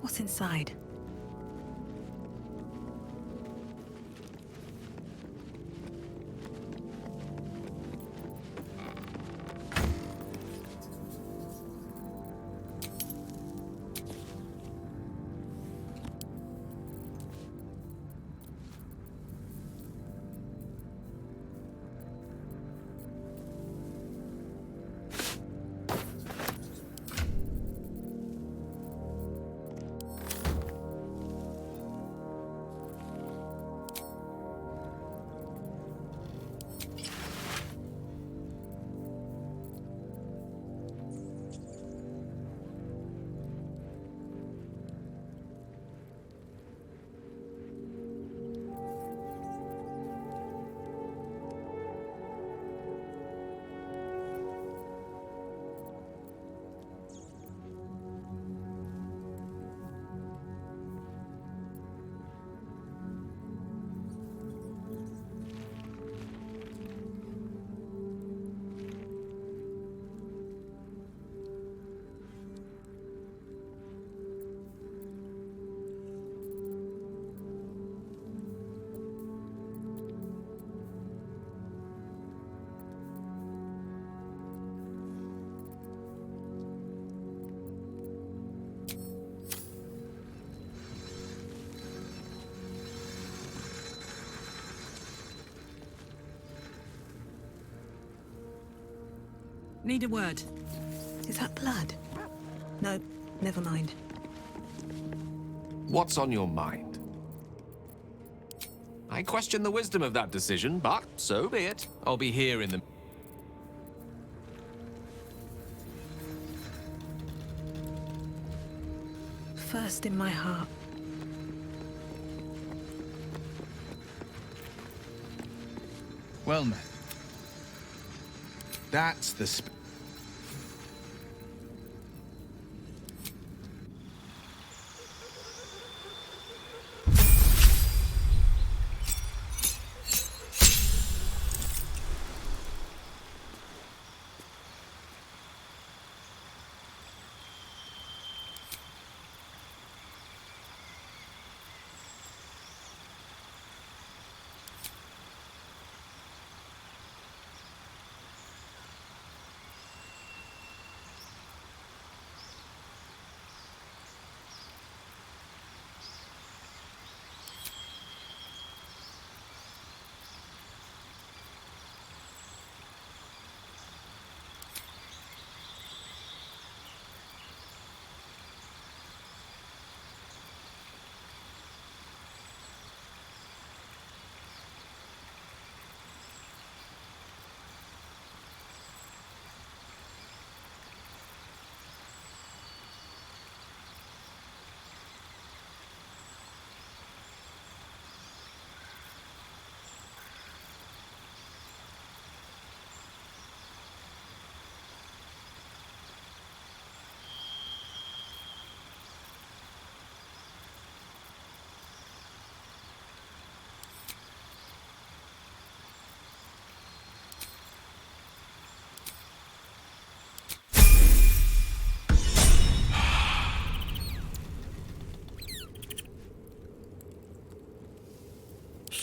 What's inside? Need a word. Is that blood? No, never mind. What's on your mind? I question the wisdom of that decision, but so be it. I'll be here in the... First in my heart. Well met. That's the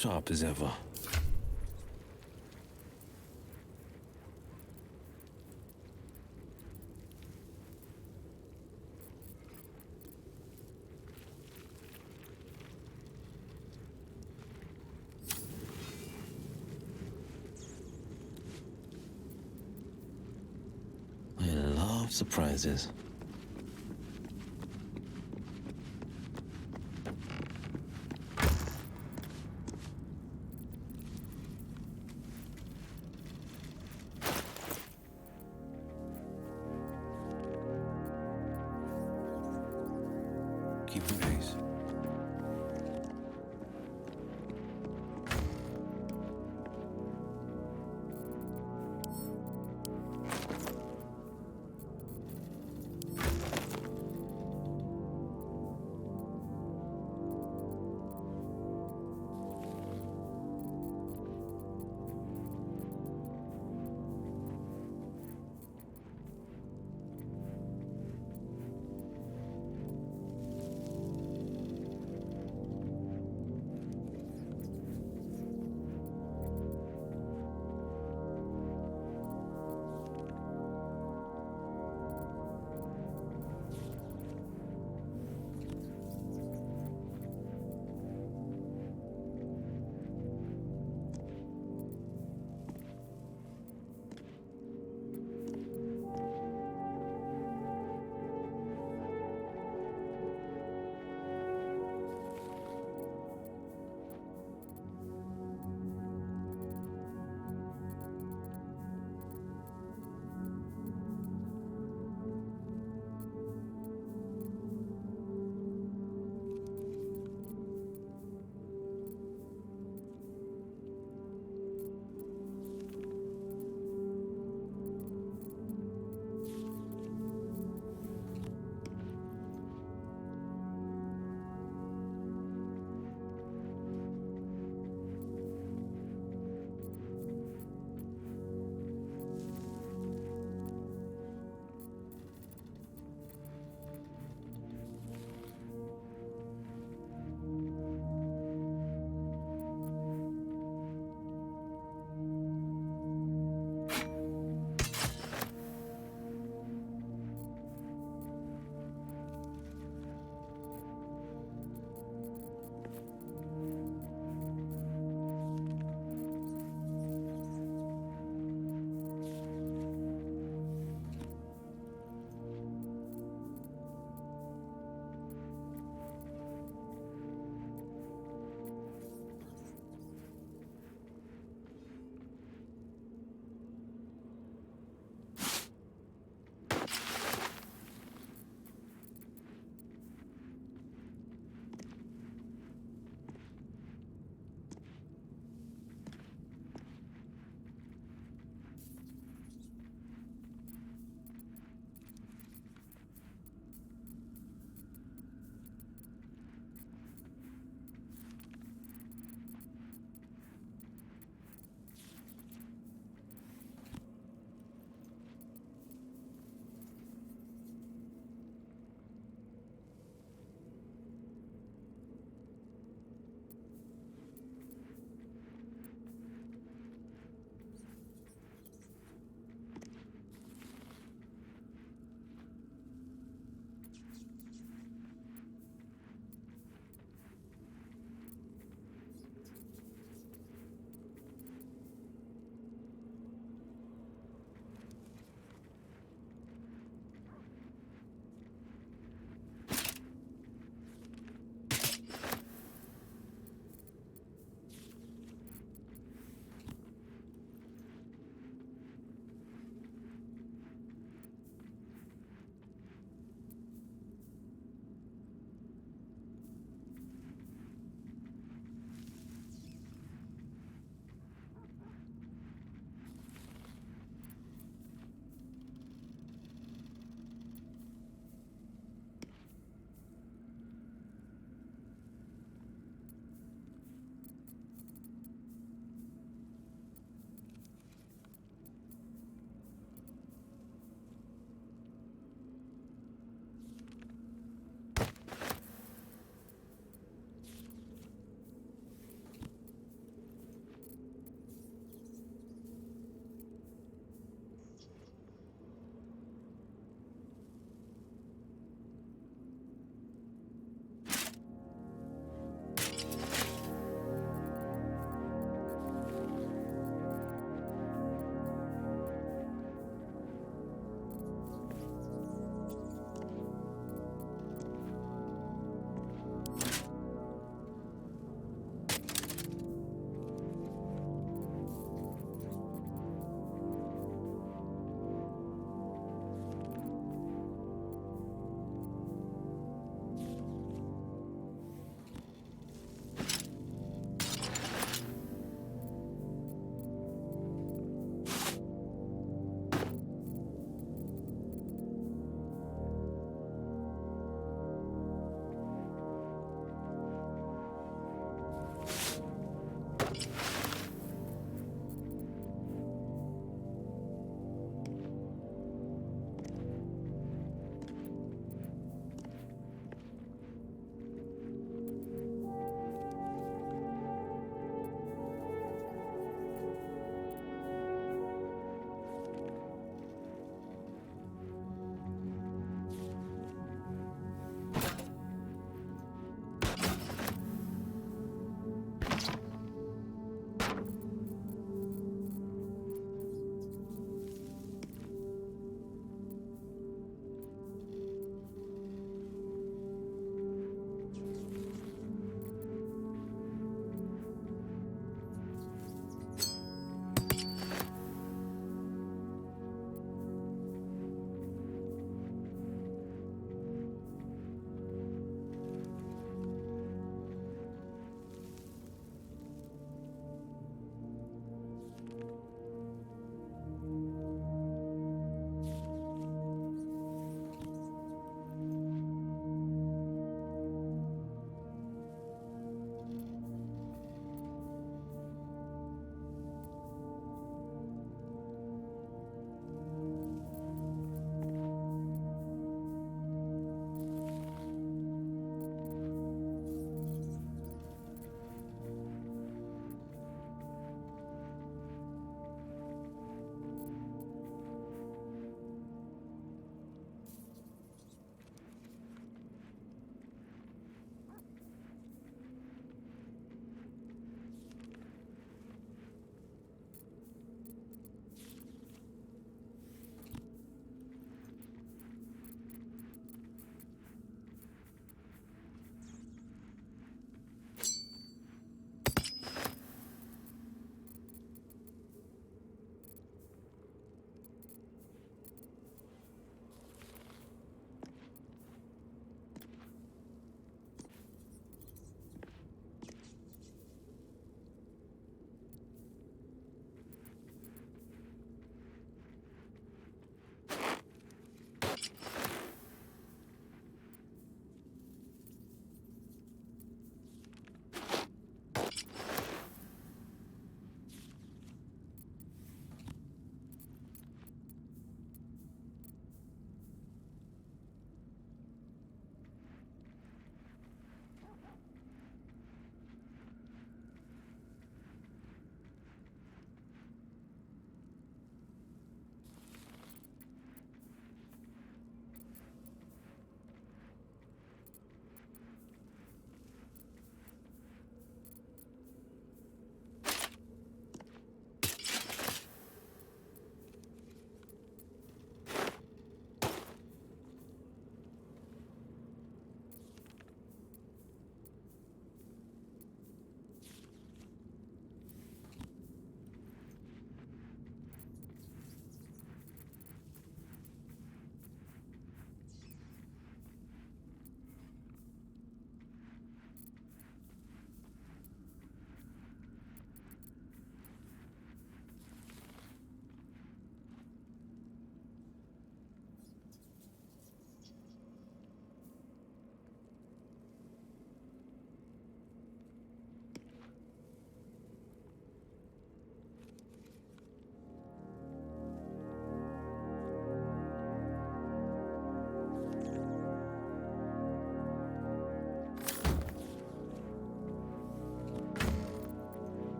sharp as ever. I love surprises. Keep the pace.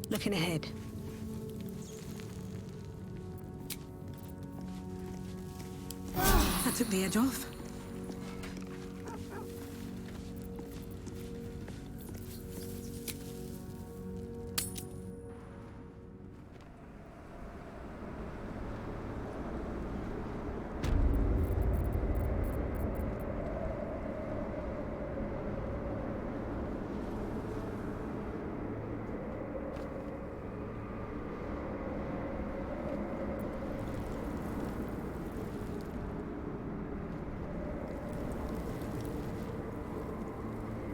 Looking ahead. That took the edge off.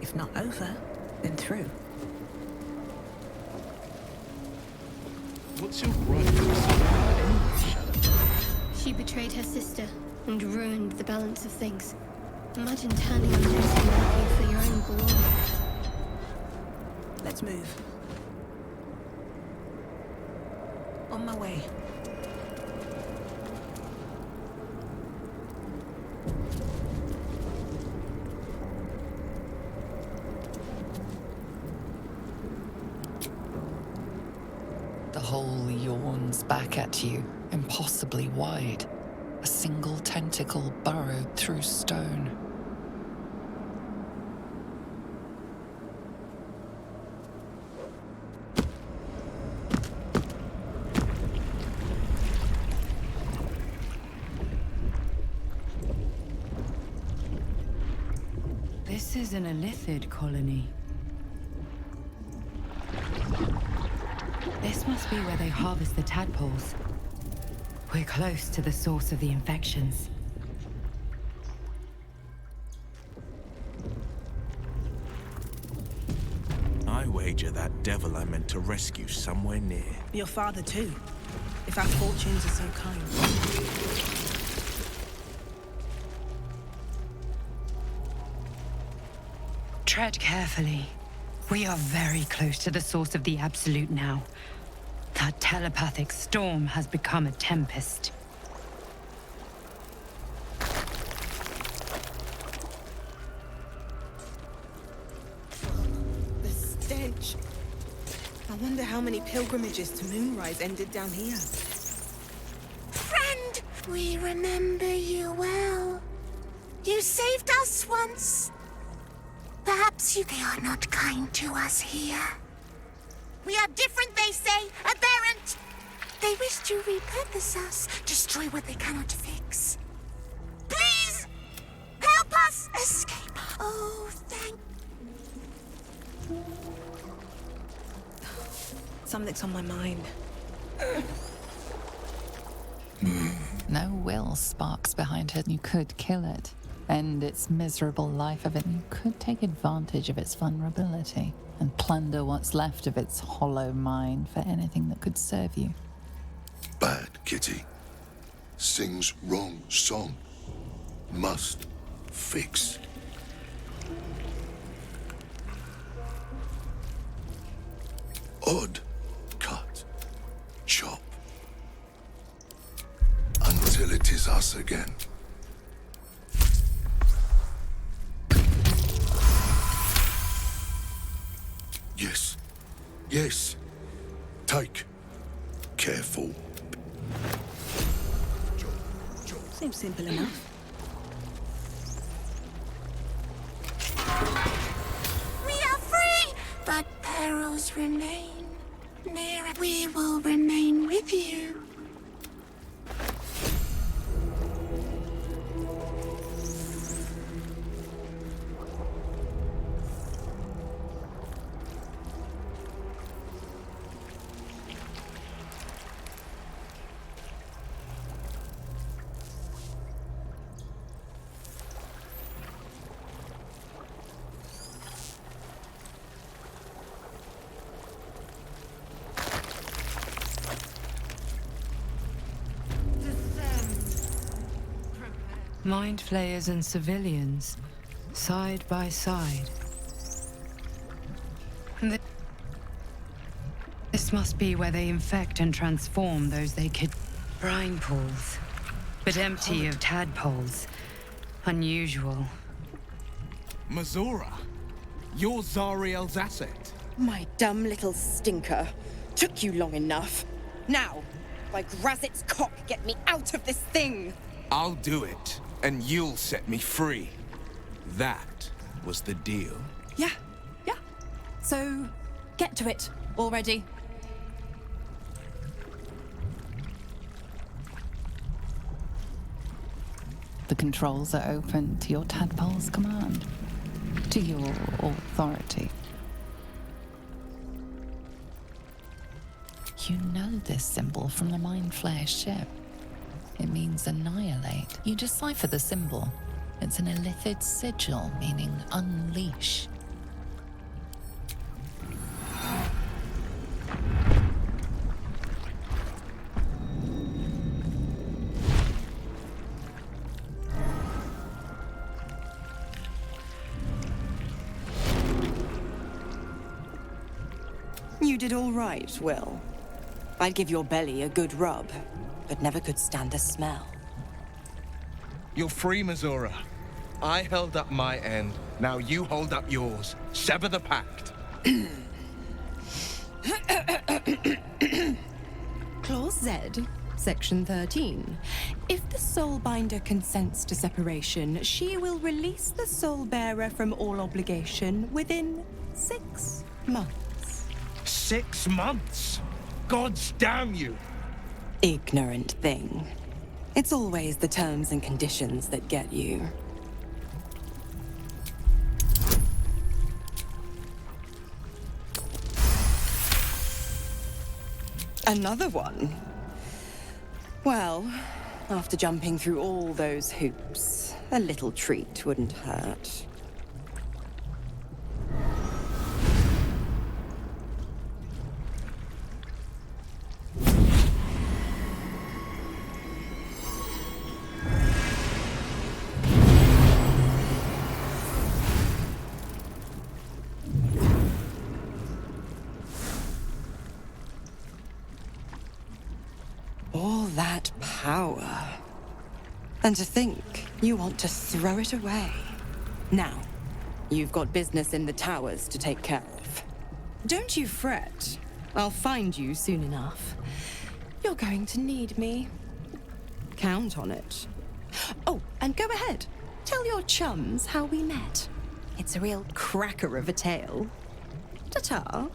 If not over, then through. What's your right to anyway, Shadow? She betrayed her sister and ruined the balance of things. Imagine turning on those and working for your own glory. Let's move. On my way. The hole yawns back at you, impossibly wide. A single tentacle burrowed through stone. This is an Illithid colony. This must be where they harvest the tadpoles. We're close to the source of the infections. I wager that devil I meant to rescue somewhere near. Your father too, if our fortunes are so kind. Tread carefully. We are very close to the source of the Absolute now. That telepathic storm has become a tempest. The stench. I wonder how many pilgrimages to Moonrise ended down here. Friend, we remember you well. You saved us once. Perhaps they are not kind to us here. We are different, they say, aberrant. They wish to repurpose us, destroy what they cannot fix. Please, help us escape. Oh, thank... Something's on my mind. No will sparks behind her. You could kill it, end its miserable life of it. You could take advantage of its vulnerability and plunder what's left of its hollow mind for anything that could serve you. Bad kitty. Sings wrong song. Must fix. Odd cut. Chop. Until it is us again. Yes. Yes. Take. Careful. Seems simple enough. We are free, but perils remain. Near we will remain with you. Mind flayers and civilians, side by side. This must be where they infect and transform those they kid. Brine pools, but empty of tadpoles. Unusual. Mazora, you're Zariel's asset. My dumb little stinker. Took you long enough. Now, by Grazit's cock, get me out of this thing! I'll do it, and you'll set me free. That was the deal. Yeah. So, get to it already. The controls are open to your tadpole's command, to your authority. You know this symbol from the Mind Flayer ship. It means annihilate. You decipher the symbol. It's an illithid sigil, meaning unleash. You did all right, Will. I'd give your belly a good rub, but never could stand the smell. You're free, Missoura. I held up my end. Now you hold up yours. Sever the pact. Clause Z, Section 13. If the Soulbinder consents to separation, she will release the Soulbearer from all obligation within 6 months. 6 months? Gods damn you! Ignorant thing. It's always the terms and conditions that get you. Another one? Well, after jumping through all those hoops, a little treat wouldn't hurt. All that power. And to think you want to throw it away. Now, you've got business in the towers to take care of. Don't you fret. I'll find you soon enough. You're going to need me. Count on it. Oh, and go ahead. Tell your chums how we met. It's a real cracker of a tale. Ta-ta.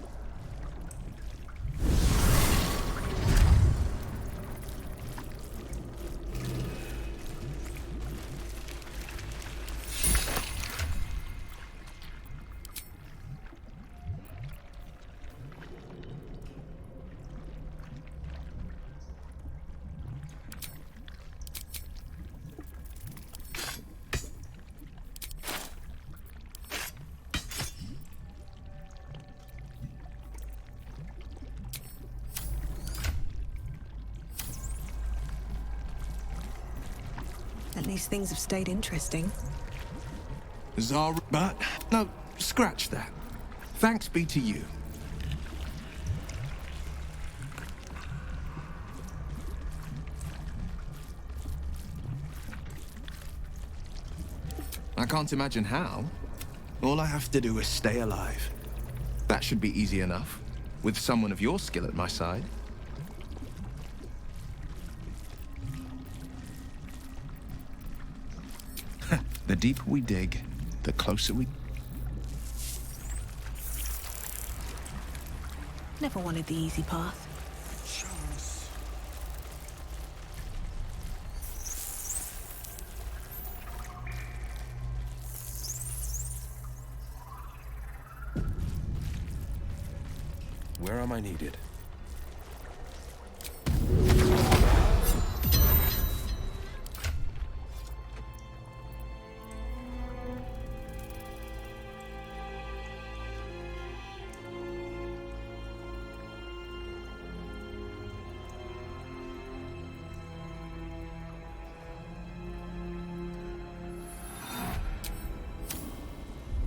At least things have stayed interesting. Zara, but no, scratch that. Thanks be to you. I can't imagine how. All I have to do is stay alive. That should be easy enough, with someone of your skill at my side. The deeper we dig, the closer we... Never wanted the easy path. Where am I needed?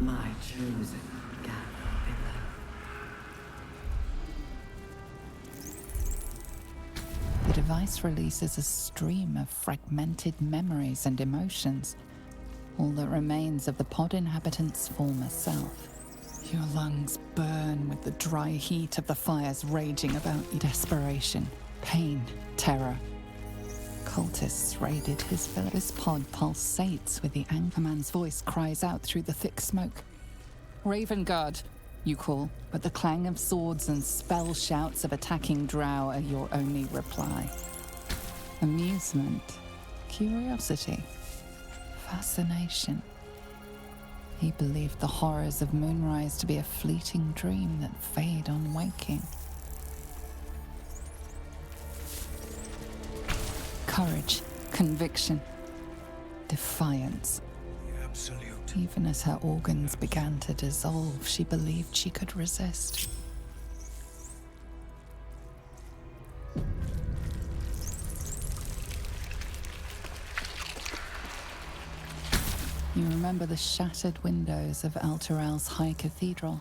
My chosen gather below. The device releases a stream of fragmented memories and emotions, all that remains of the pod inhabitant's former self. Your lungs burn with the dry heat of the fires raging about you. Desperation, pain, terror. Cultists raided his villa. This pod pulsates with the anger. Man's voice cries out through the thick smoke. Raven Guard, you call, but the clang of swords and spell shouts of attacking drow are your only reply. Amusement, curiosity, fascination. He believed the horrors of Moonrise to be a fleeting dream that fade on waking. Courage, conviction, defiance. The absolute. Even as her organs began to dissolve, she believed she could resist. You remember the shattered windows of Alteral's High Cathedral,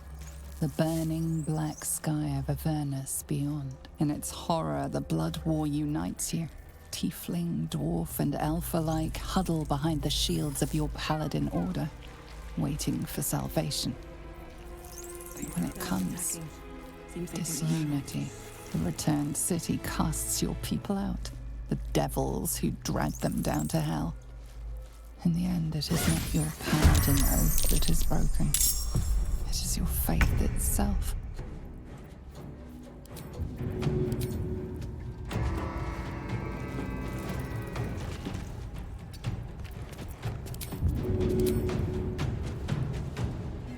the burning black sky of Avernus beyond. In its horror, the blood war unites you. Tiefling, dwarf, and elf alike huddle behind the shields of your paladin order, waiting for salvation. When it comes, disunity, the returned city casts your people out, the devils who dragged them down to hell. In the end, it is not your paladin oath that is broken. It is your faith itself.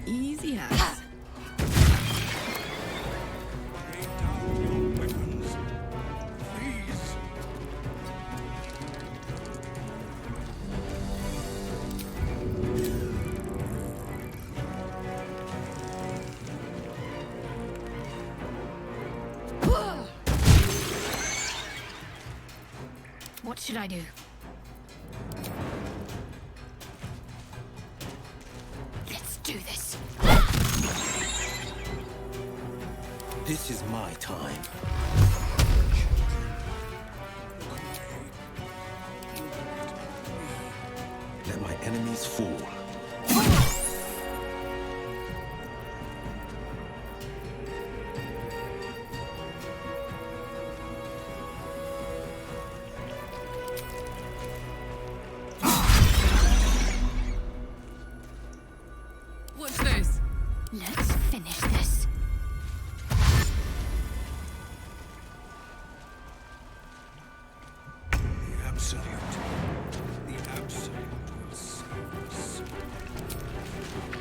Easy as. Lay down your weapons. Please. What should I do? Let's do this. This is my time. Let my enemies fall. What's this? Let's finish this. The absolute. The absolute will save us.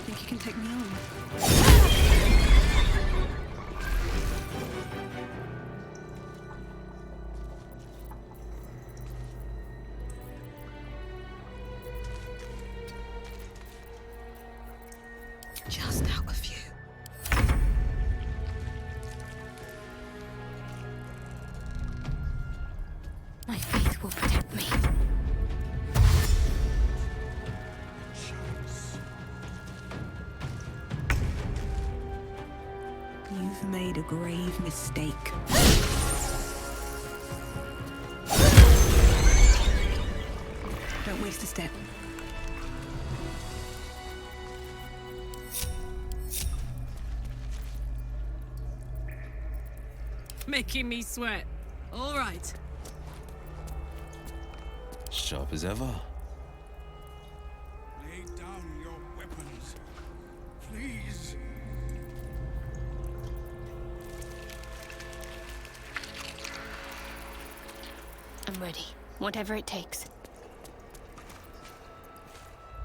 Think you can take me on? Just out of you. My faith will protect me. You've made a grave mistake. Don't waste a step. Making me sweat. All right. Sharp as ever. Lay down your weapons. Please. I'm ready. Whatever it takes.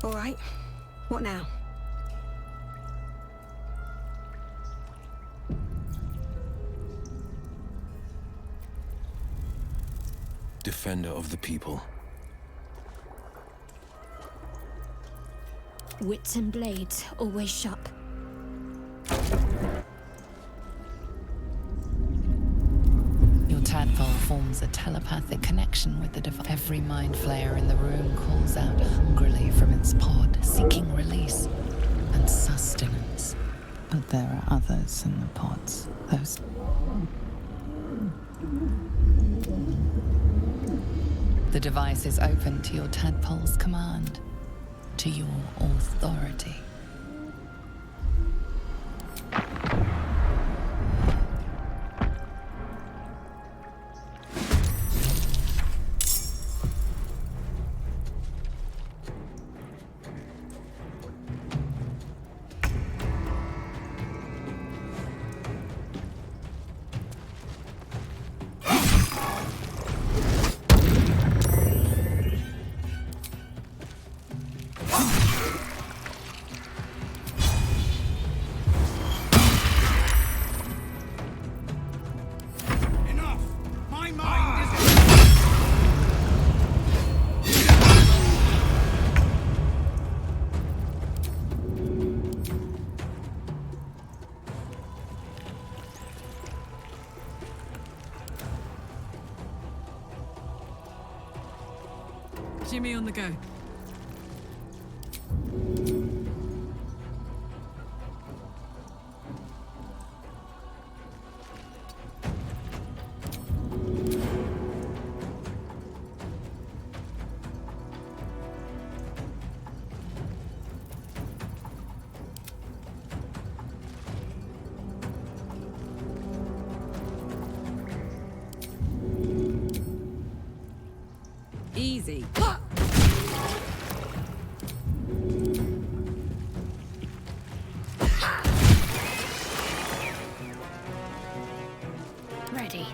All right. What now? Defender of the people. Wits and blades, always sharp. Your tadpole forms a telepathic connection with the device. Every mind flayer in the room calls out hungrily from its pod, seeking release and sustenance. But there are others in the pods. Those... The device is open to your tadpole's command, to your authority. Jimmy on the go. Easy. Ready.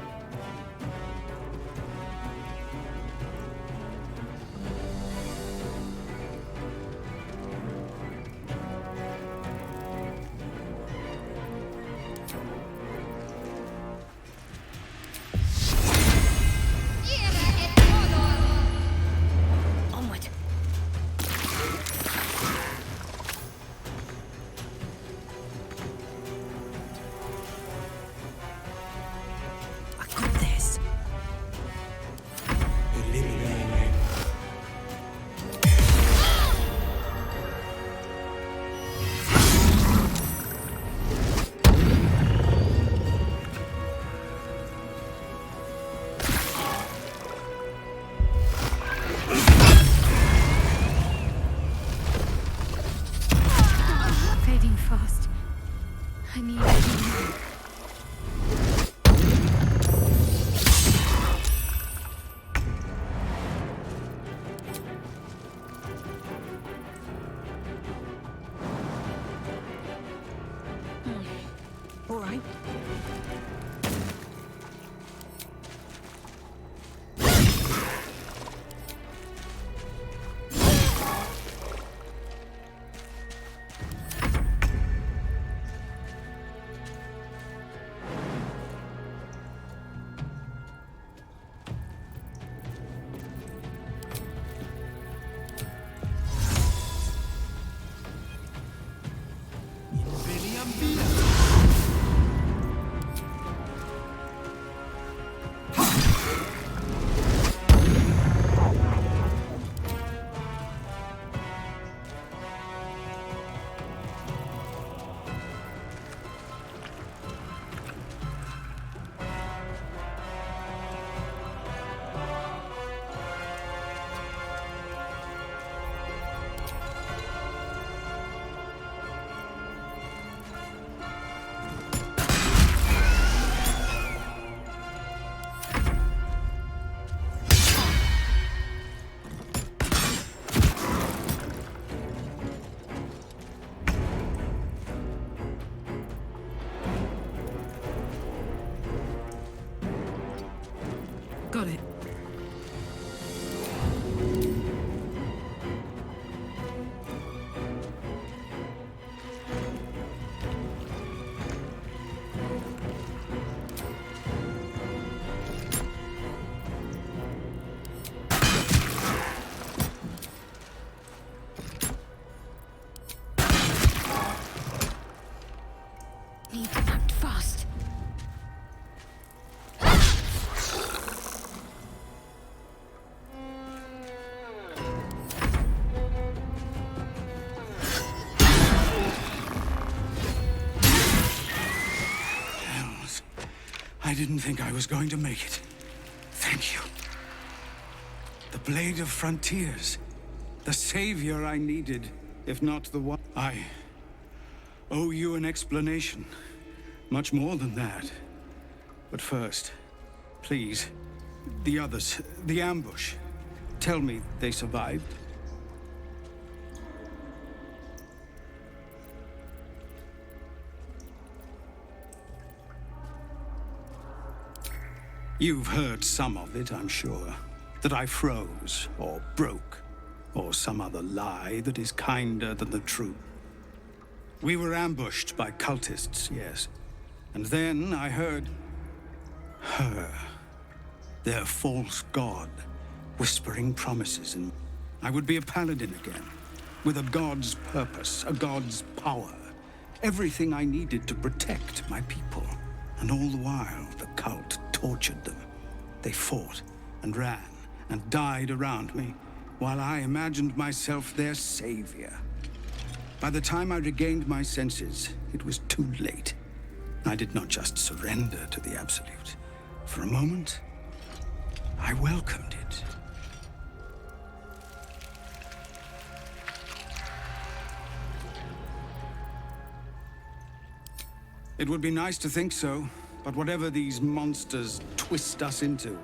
Onward. I got this. Fading fast. I need to. All right. Got it. Need to act fast. Hells. I didn't think I was going to make it. Thank you. The Blade of Frontiers. The savior I needed, if not the one. I owe you an explanation. Much more than that. But first, please, the others, the ambush. Tell me they survived. You've heard some of it, I'm sure. That I froze, or broke, or some other lie that is kinder than the truth. We were ambushed by cultists, yes. And then I heard her, their false god, whispering promises, and I would be a paladin again, with a god's purpose, a god's power. Everything I needed to protect my people. And all the while, the cult tortured them. They fought and ran and died around me, while I imagined myself their savior. By the time I regained my senses, it was too late. I did not just surrender to the Absolute. For a moment, I welcomed it. It would be nice to think so, but whatever these monsters twist us into,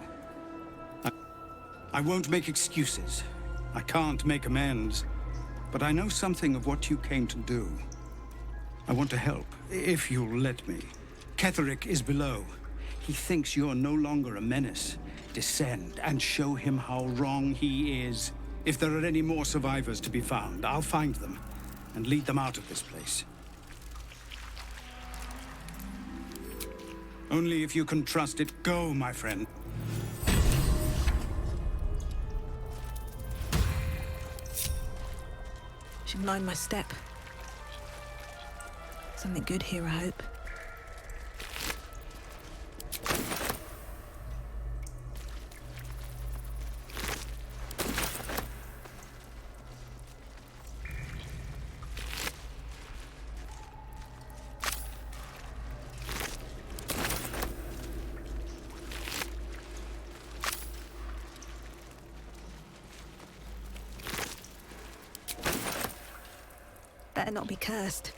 I won't make excuses. I can't make amends, but I know something of what you came to do. I want to help, if you'll let me. Ketheric is below. He thinks you're no longer a menace. Descend and show him how wrong he is. If there are any more survivors to be found, I'll find them and lead them out of this place. Only if you can trust it. Go, my friend. Should mind my step. Something good here, I hope. Better not be cursed.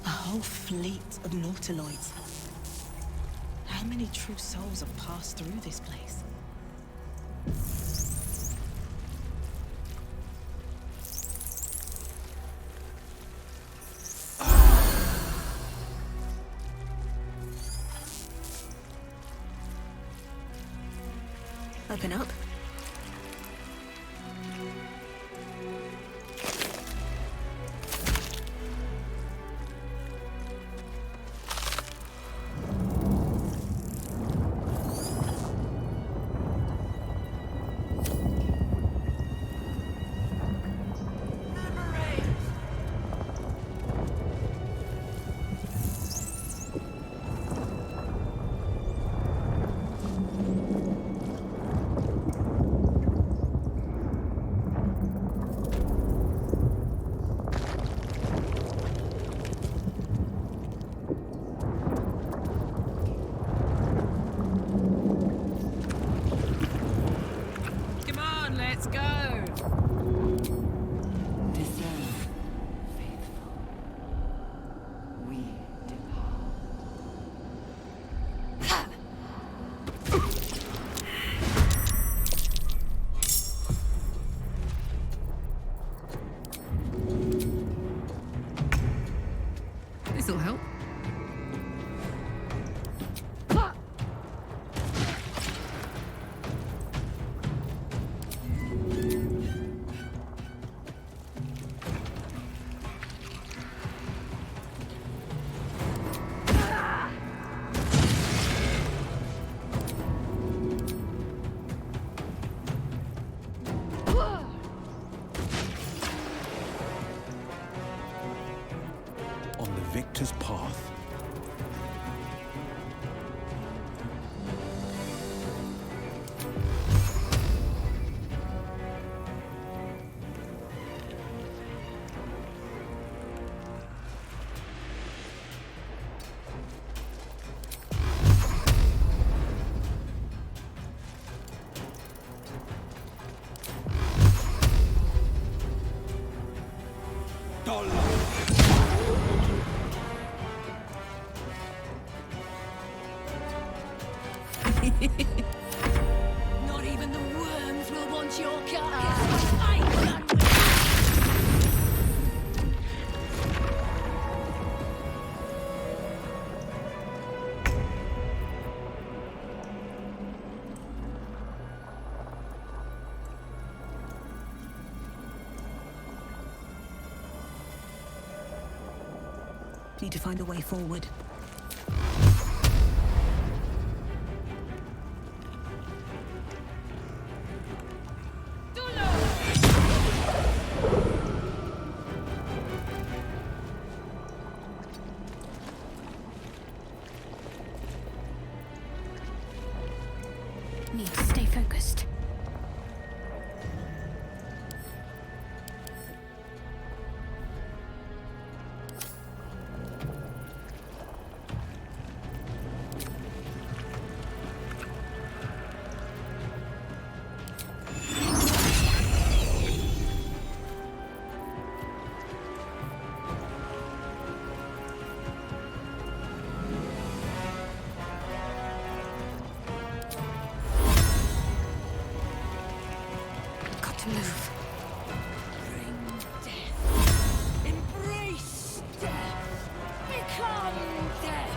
A whole fleet of nautiloids. How many true souls have passed through this place? Open up. Come on, let's go. Discern, faithful. We depart. This'll help. On the victor's path. Not even the worms will want your carcass. need to find a way forward. Need to stay focused. Got to move. Bring death. Embrace death. Become death.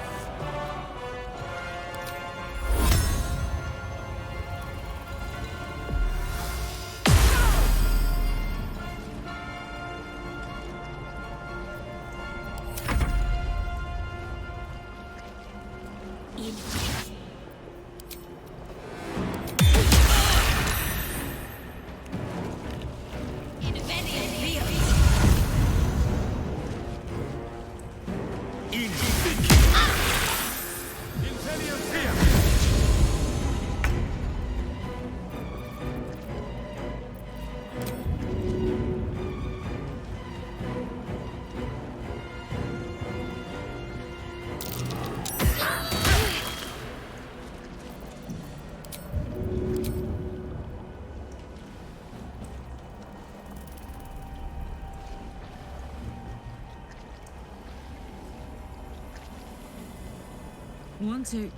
Want to...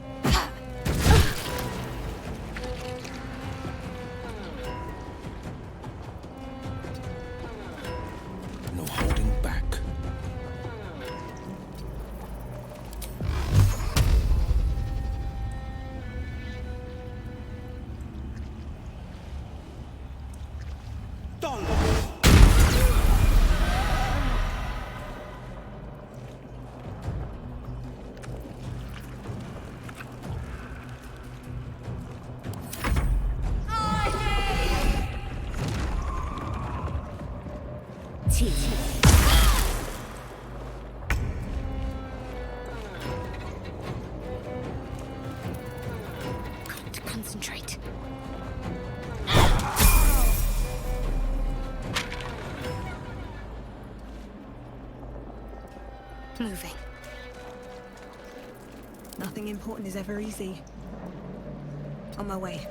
No holding back. Got to concentrate. Moving. Nothing important is ever easy. On my way.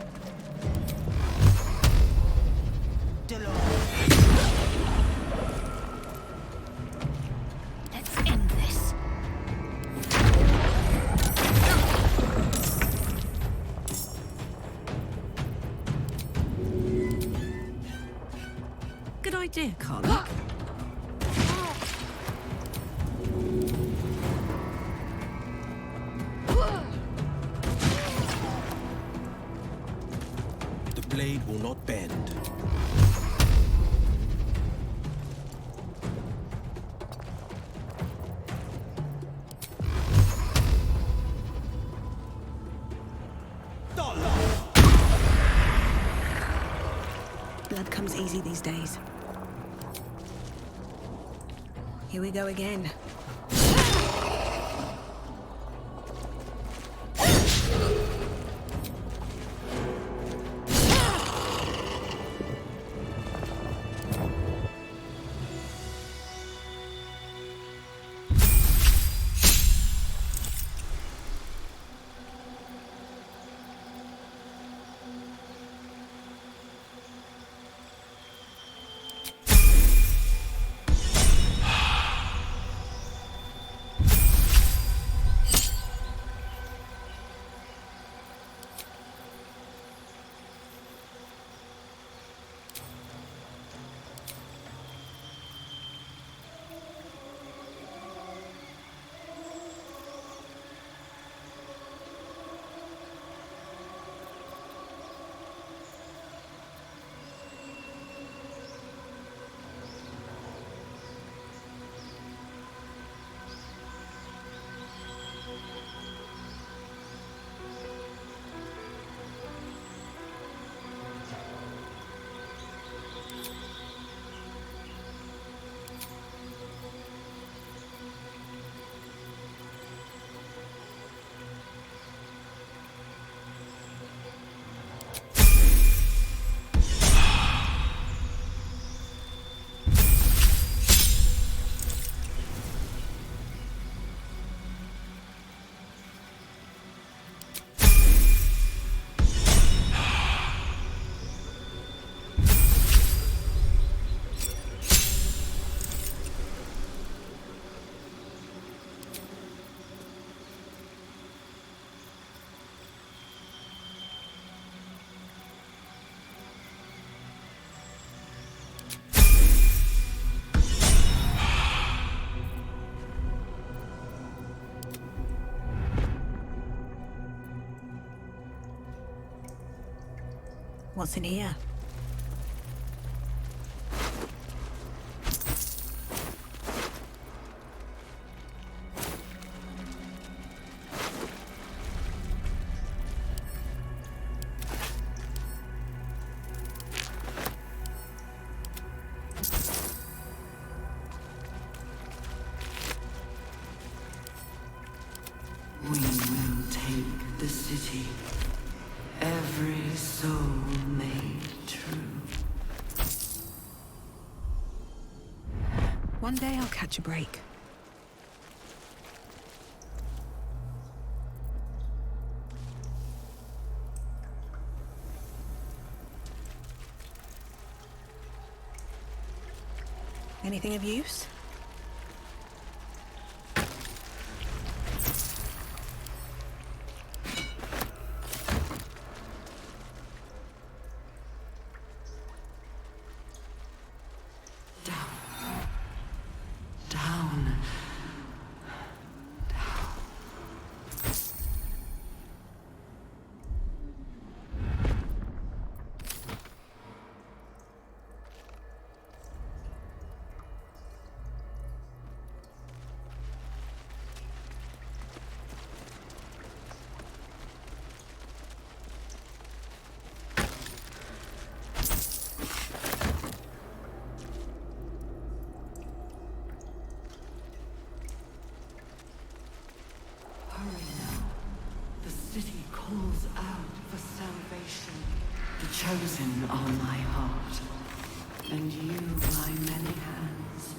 Let's end this. Good idea, Carla. The blade will not bend. Blood comes easy these days. Here we go again. What's in here? We will take the city, every soul made true. One day I'll catch a break. Anything of use? Down. Hurry now. The city calls out for salvation. The chosen are my heart, and you my many hands.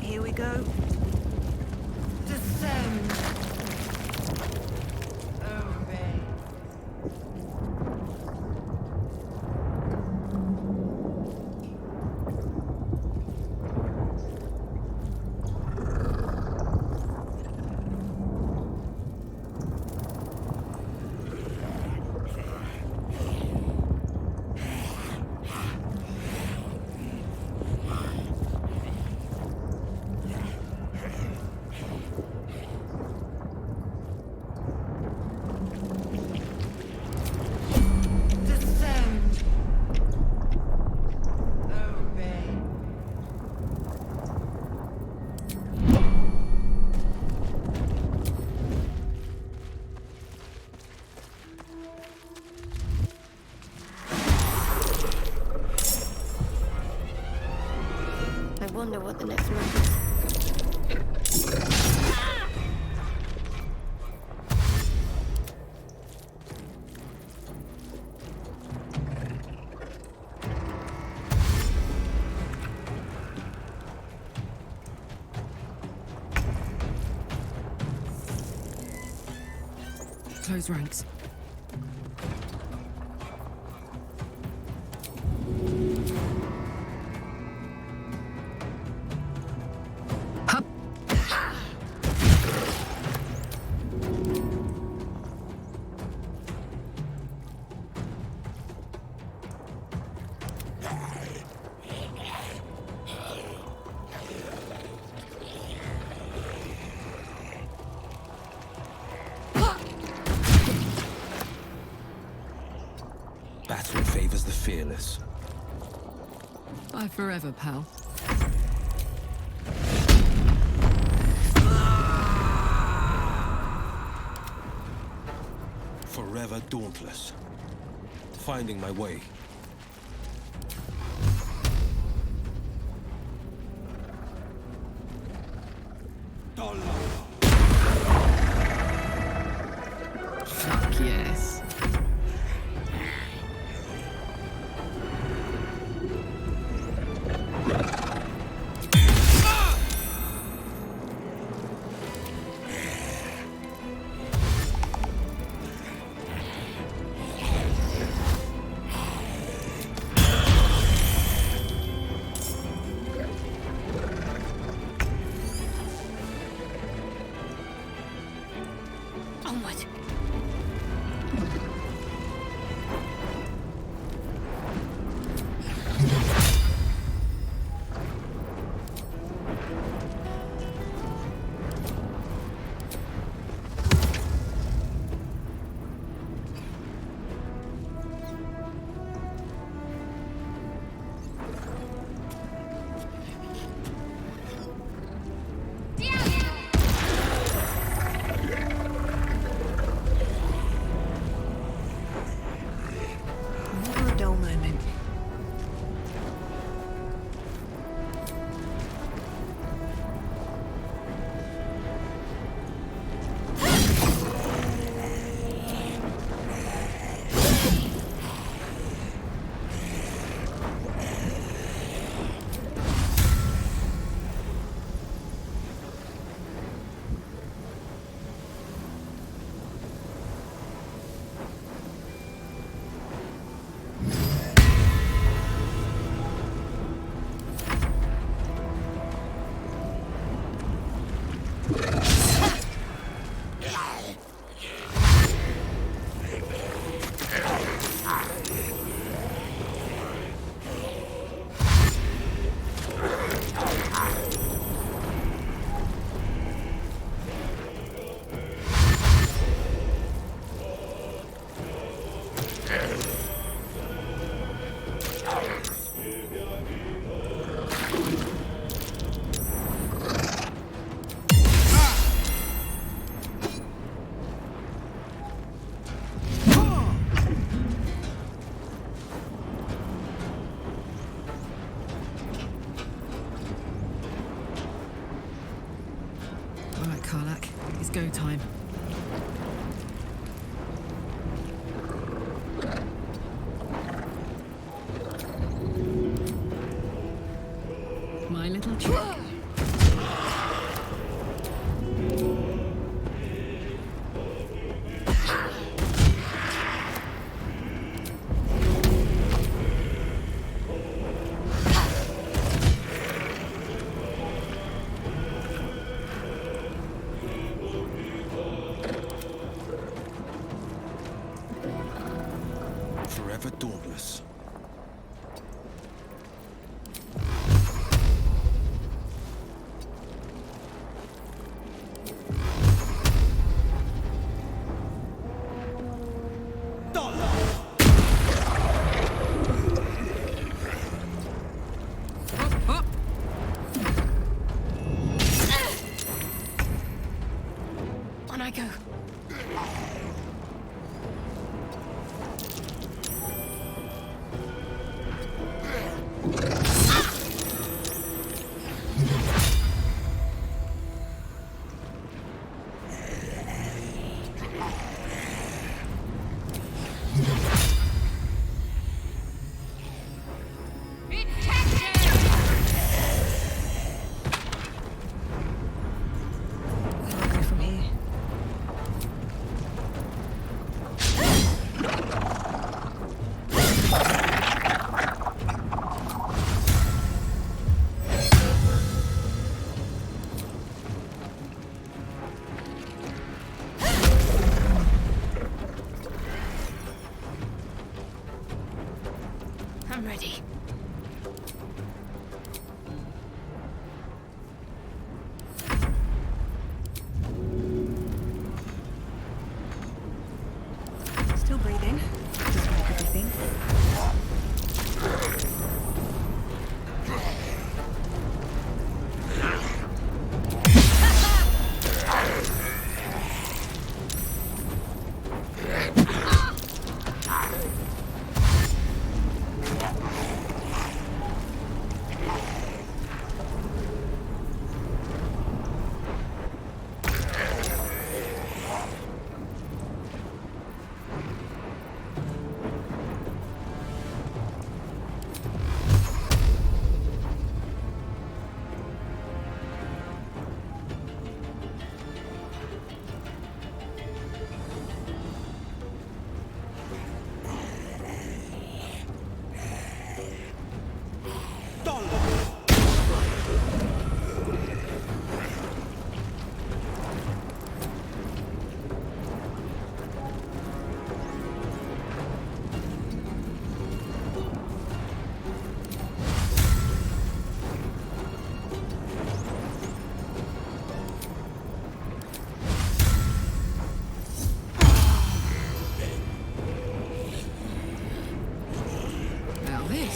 Here we go. Descend. Obey. Descend. Obey. I wonder what the next move is. Close ranks. Battle favors the fearless. Bye forever, pal. Forever dauntless. Finding my way. Onward. Never a dull moment. All right, Karlak. It's go time. My little trick. Forever dauntless. On I go. Where do I go from here?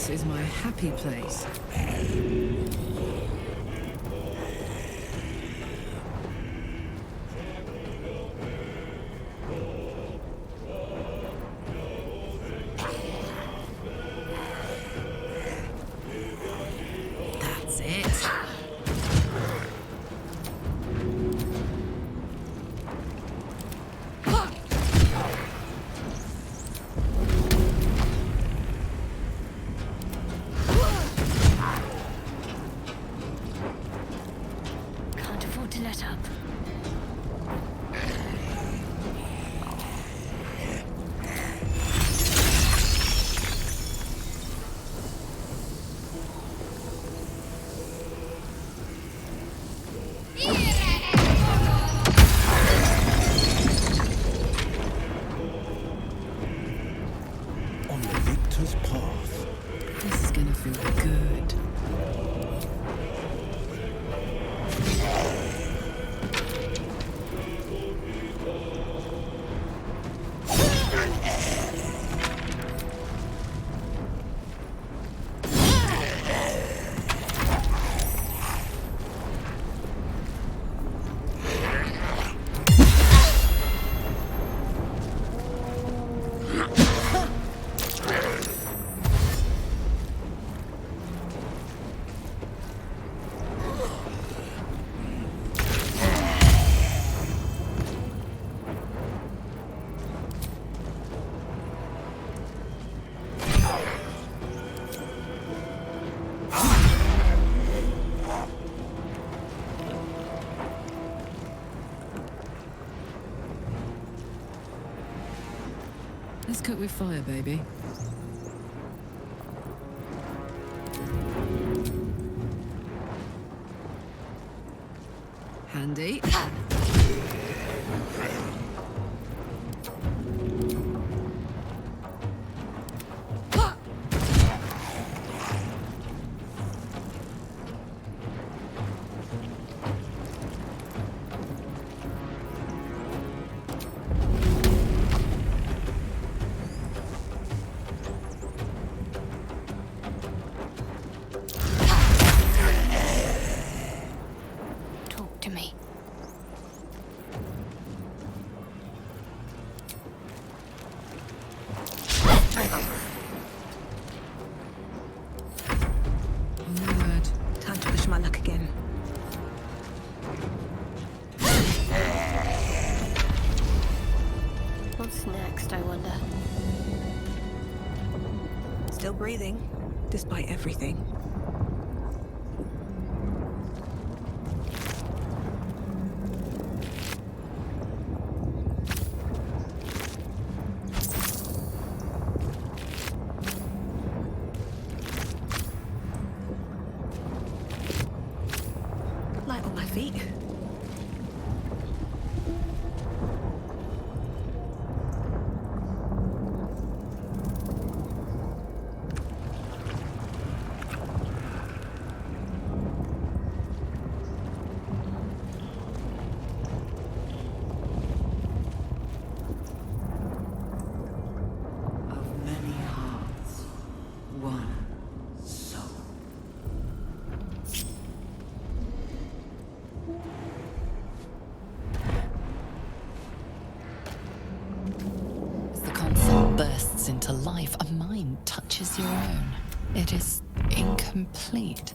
This is my happy place. That's it. Can't afford to let up. On the victor's path. This is gonna feel good. Let's cook with fire, baby. Handy. Talk to me. Word. Time to push my luck again. What's next, I wonder? Still breathing, despite everything. Light on my feet. Of many hearts, one soul. As the concept bursts into life, a mind touches your own. It is incomplete.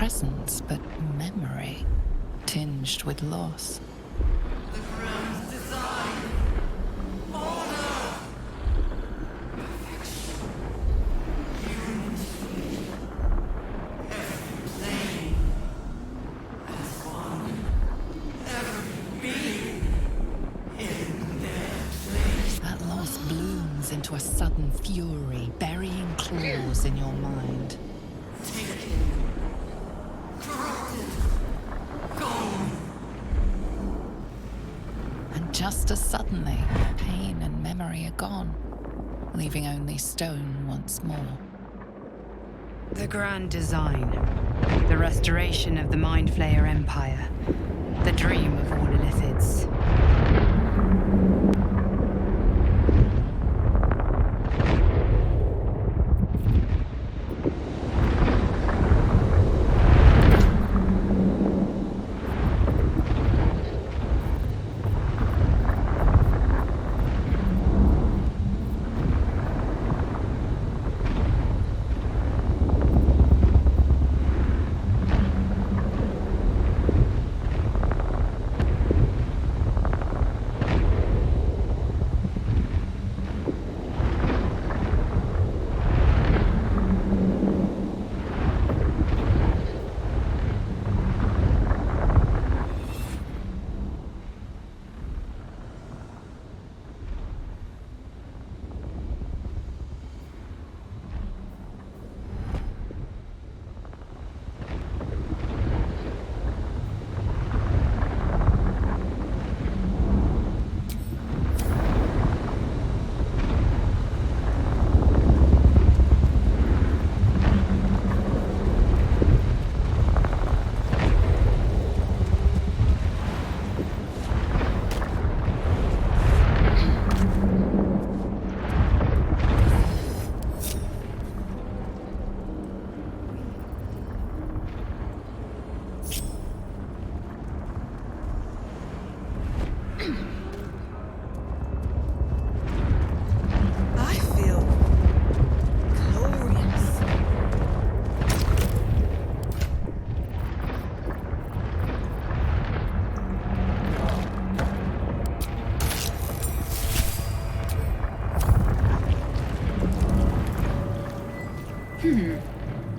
presence, but memory, tinged with loss. The ground's design. Order. Perfection. Unity. Every plane. As one. Every being. In their place. That loss blooms into a sudden fury, burying claws in your mind. Taken. Corrupted. Gone. And just as suddenly, pain and memory are gone, leaving only stone once more. The grand design. The restoration of the Mind Flayer Empire. The dream of all Illithids. I feel glorious.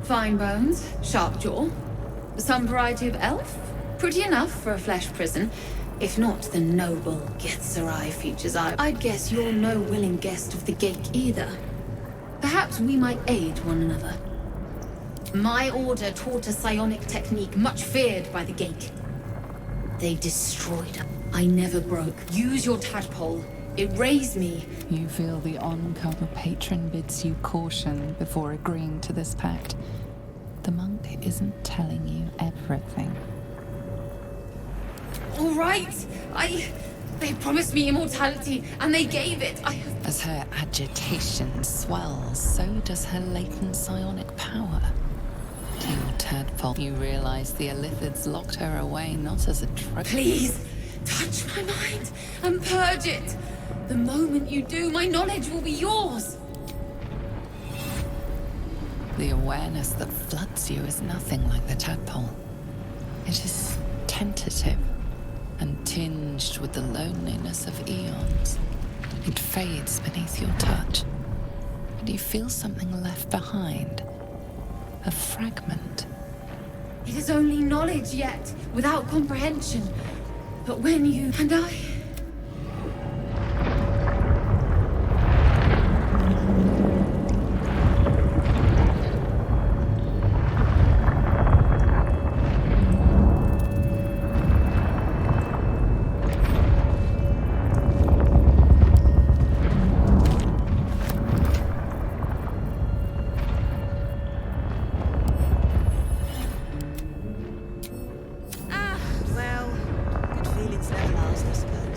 Fine bones, sharp jaw. Some variety of elf? Pretty enough for a flesh prison. If not the noble Gethzerai features, I'd guess you're no willing guest of the Gate either. Perhaps we might aid one another. My order taught a psionic technique much feared by the Gate. They destroyed her. I never broke. Use your tadpole. It raised me. You feel the oncoming patron bids you caution before agreeing to this pact. The monk isn't telling you everything. All right. They promised me immortality, and they gave it. As her agitation swells, so does her latent psionic power. To your tadpole, you realize the Illithids locked her away not as a trophy. Please, touch my mind and purge it. The moment you do, my knowledge will be yours. The awareness that floods you is nothing like the tadpole. It is tentative and tinged with the loneliness of eons. It fades beneath your touch, and you feel something left behind. A fragment. It is only knowledge yet, without comprehension. But when you and I... Well, good feelings never last, I suppose.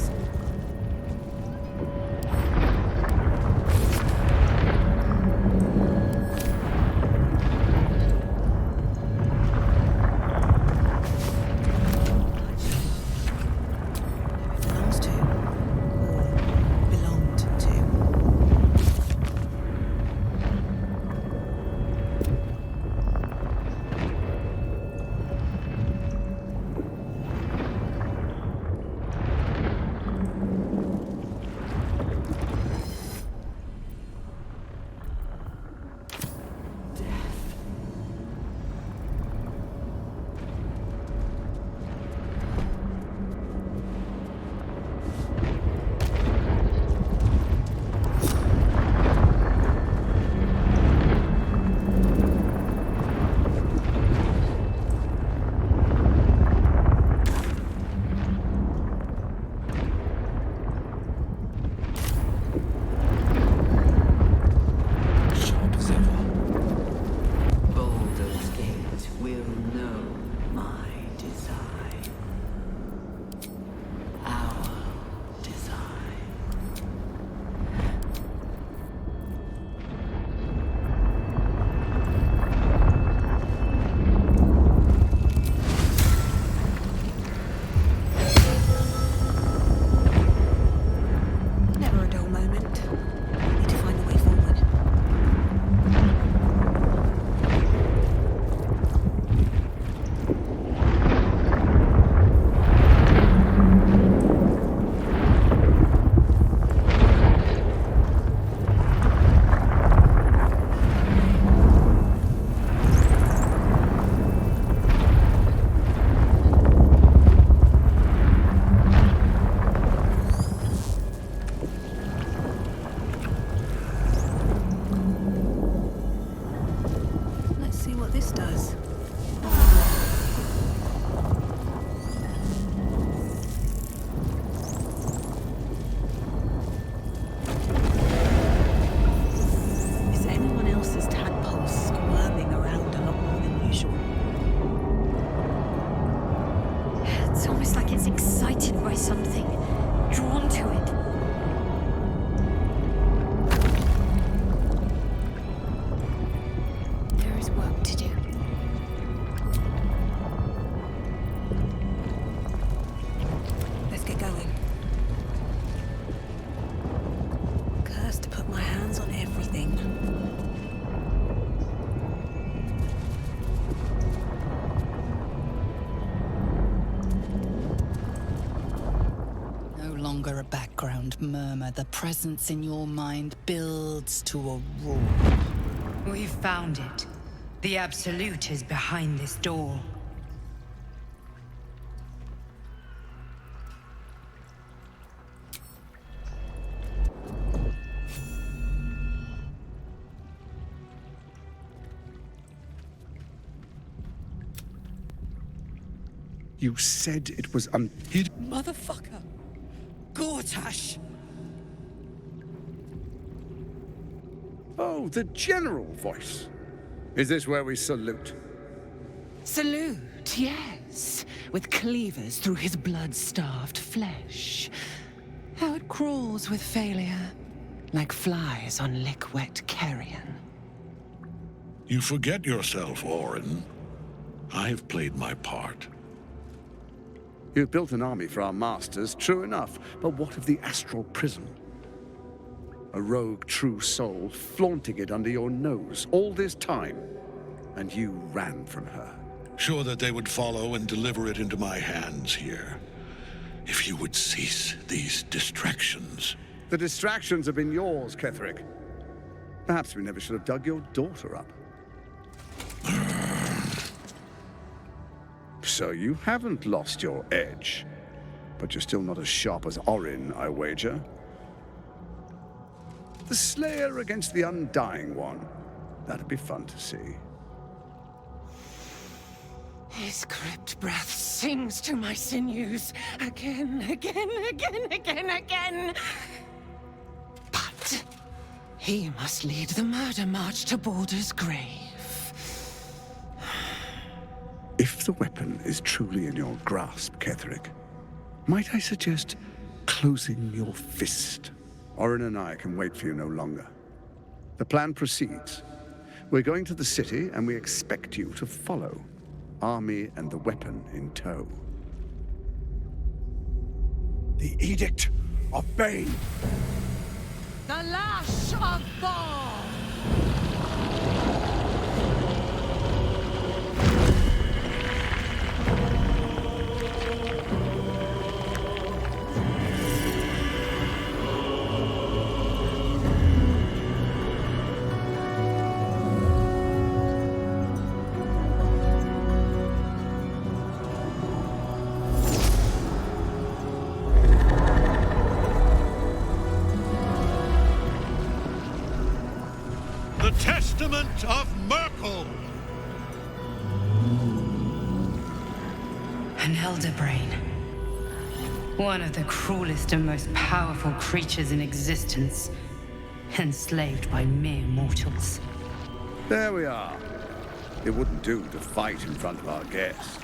it's excited by something, drawn to it. There is work to do. Let's get going. Cursed to put my hands on everything. No longer a background murmur. The presence in your mind builds to a roar. We've found it. The Absolute is behind this door. You said it was unhid. Motherfucker! Gortash! Oh, the general voice. Is this where we salute? Salute, yes, with cleavers through his blood-starved flesh. How it crawls with failure, like flies on lick-wet carrion. You forget yourself, Orin. I've played my part. You've built an army for our masters, true enough, but what of the astral prison? A rogue true soul flaunting it under your nose all this time, and you ran from her. Sure that they would follow and deliver it into my hands here. If you would cease these distractions. The distractions have been yours, Ketherick. Perhaps we never should have dug your daughter up. So you haven't lost your edge, but you're still not as sharp as Orin, I wager. The Slayer against the Undying One. That'd be fun to see. His crypt breath sings to my sinews again, again, again, again, again. But he must lead the murder march to Baldur's grave. If the weapon is truly in your grasp, Ketherick, might I suggest closing your fist? Orin and I can wait for you no longer. The plan proceeds. We're going to the city, and we expect you to follow. Army and the weapon in tow. The Edict of Bane! The lash of Thor! The Testament of Merkel! An elder brain. One of the cruelest and most powerful creatures in existence. Enslaved by mere mortals. There we are. It wouldn't do to fight in front of our guest.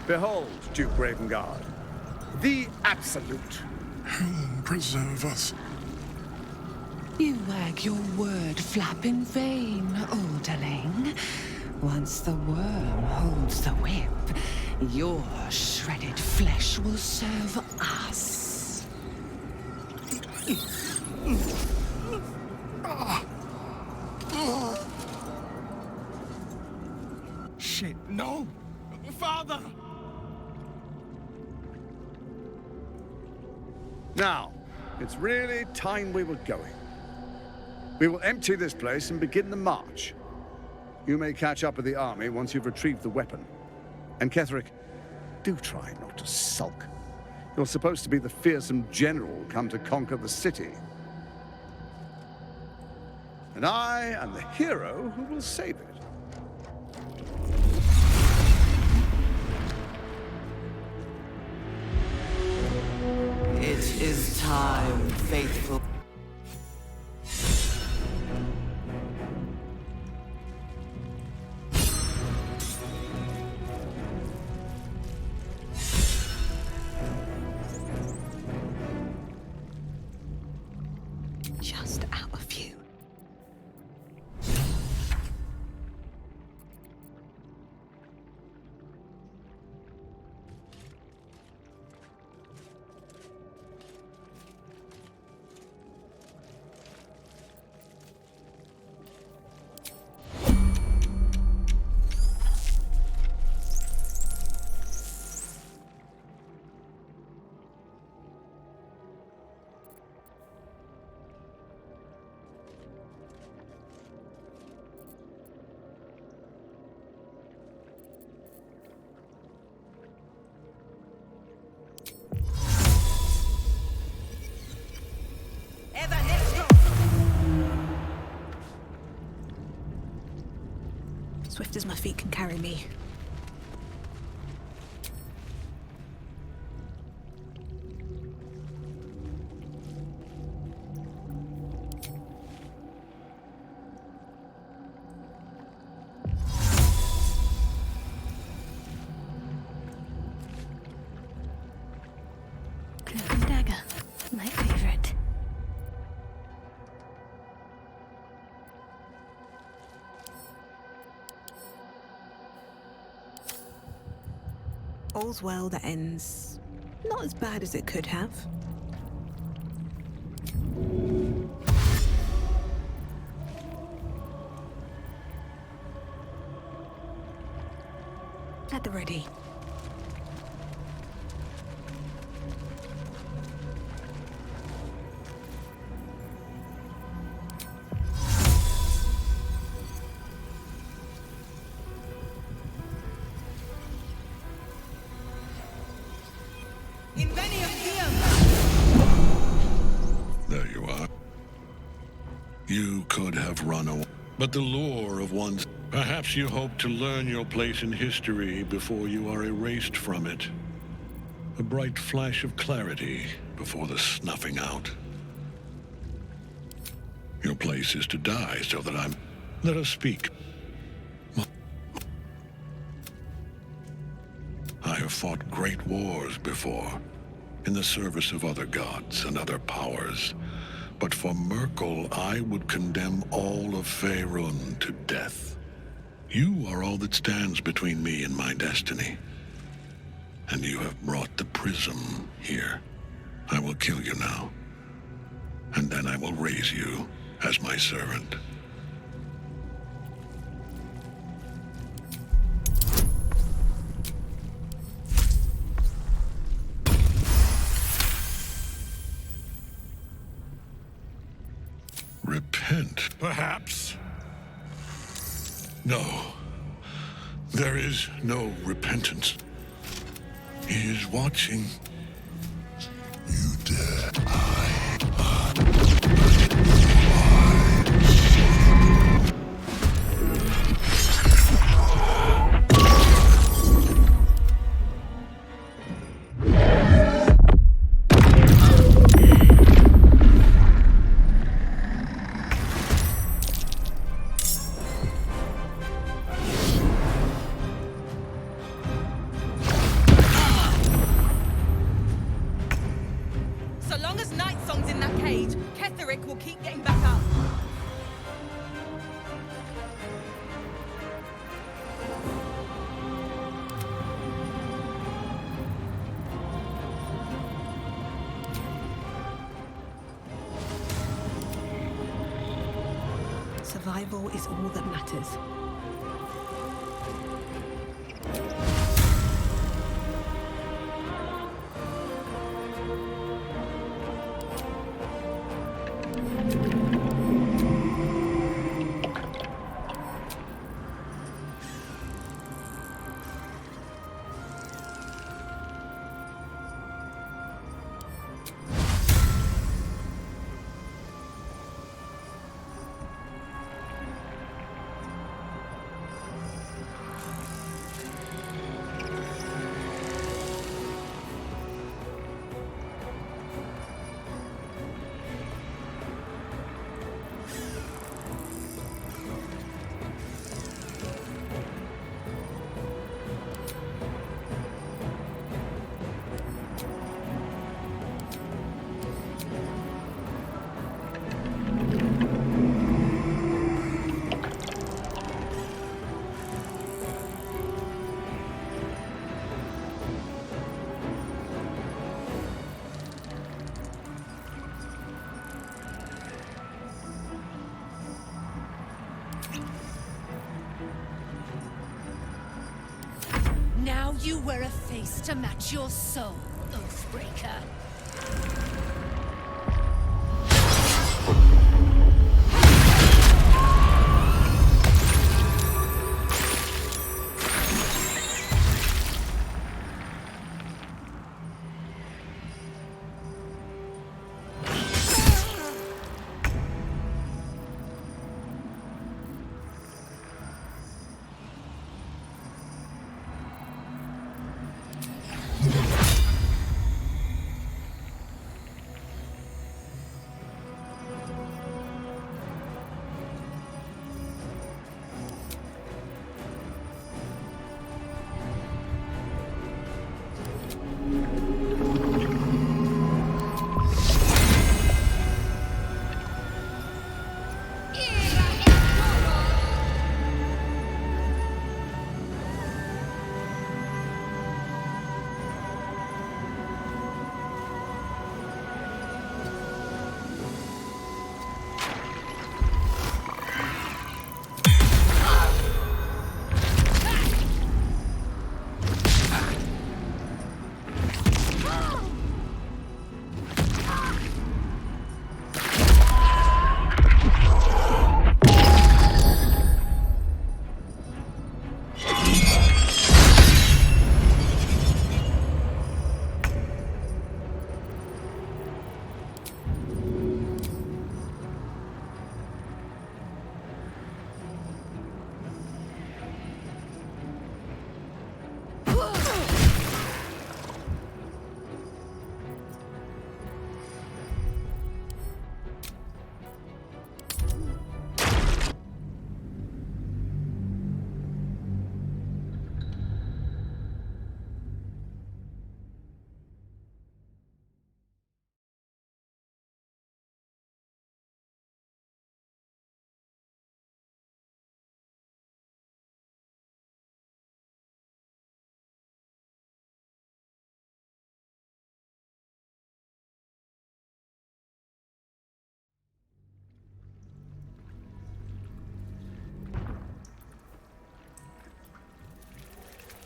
Behold, Duke Ravengard, the Absolute. Heaven preserve us. You wag your word flap in vain, Alderling. Once the worm holds the whip, your shredded flesh will serve us. Shit, no! Father! Now, it's really time we were going. We will empty this place and begin the march. You may catch up with the army once you've retrieved the weapon. And Ketherick, do try not to sulk. You're supposed to be the fearsome general come to conquer the city. And I am the hero who will save it. It is time, faithful. fast as my feet can carry me. Cloak and dagger, my favorite. All's well that ends not as bad as it could have. At the ready. There you are. You could have run away. But the lure of one's... Perhaps you hope to learn your place in history before you are erased from it. A bright flash of clarity before the snuffing out. Your place is to die so that I'm... Let us speak. I have fought great wars before, in the service of other gods and other powers. But for Merkel, I would condemn all of Faerun to death. You are all that stands between me and my destiny. And you have brought the prism here. I will kill you now. And then I will raise you as my servant. Repent, perhaps? No. There is no repentance. He is watching. You dare. So long as Night Song's in that cage, Ketherick will keep getting back up. Survival is all that matters. Now you wear a face to match your soul, Oathbreaker.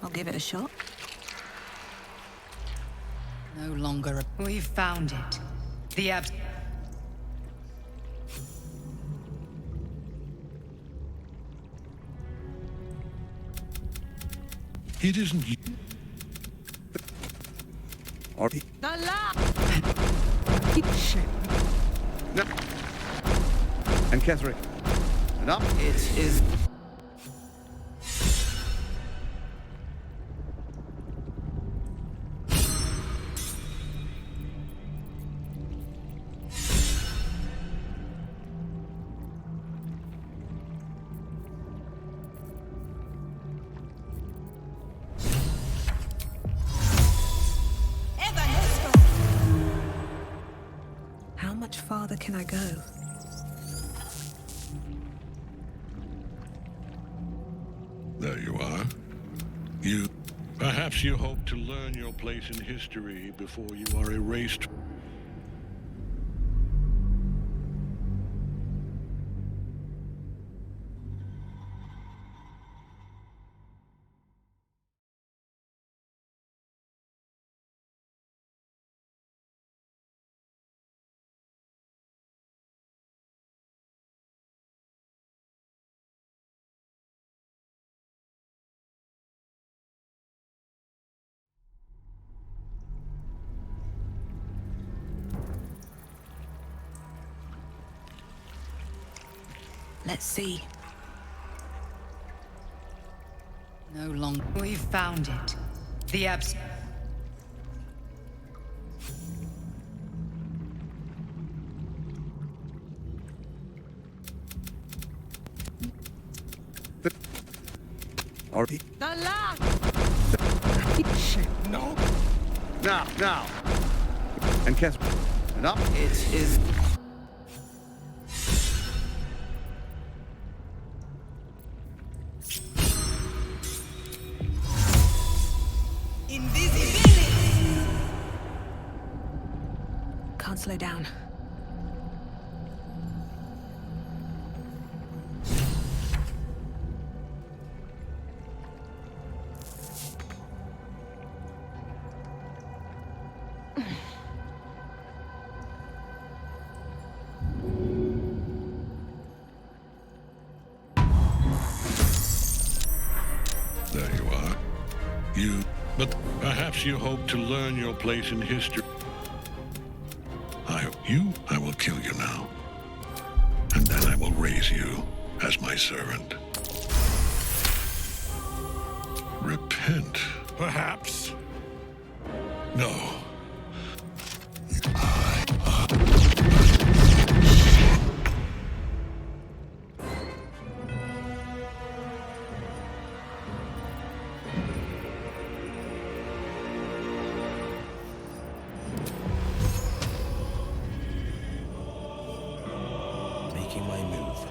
I'll give it a shot. No longer a... We've found it. The It isn't you. Or The Shit. no. And Catherine. And up. It is. How much farther can I go? There you are. Perhaps you hope to learn your place in history before you are erased. Let's see. No longer. We've found it. The Or The last. Shit. No. Now. And Catherine. And up. It is. Can't slow down. There you are. But perhaps you hope to learn your place in history. I will kill you now. And then I will raise you as my servant. Repent, perhaps? No. Making my move.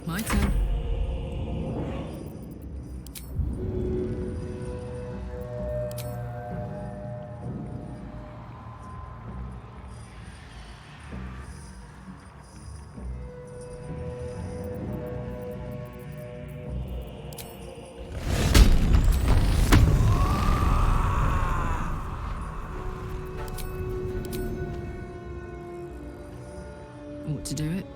My turn. Ought to do it.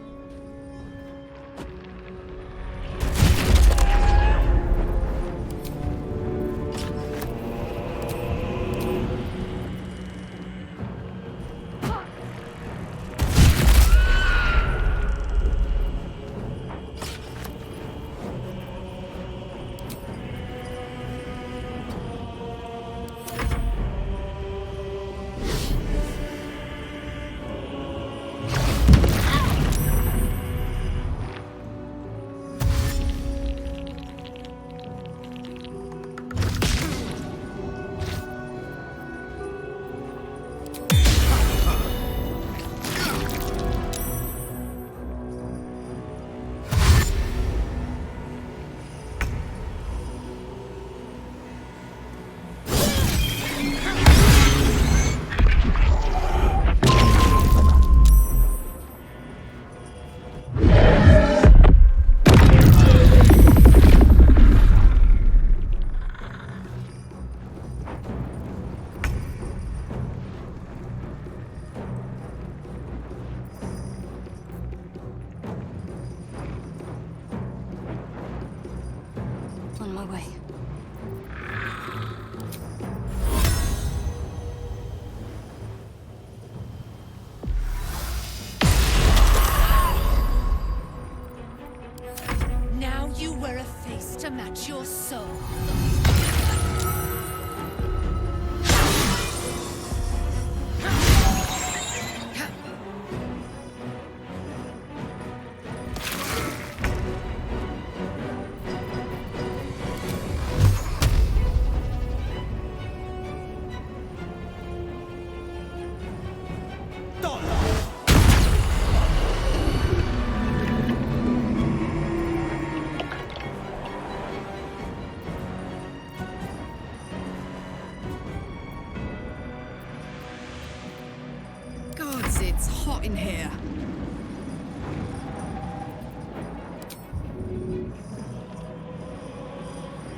Jeez, it's hot in here.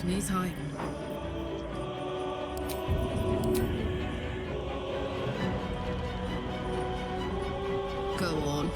Knees high. Go on.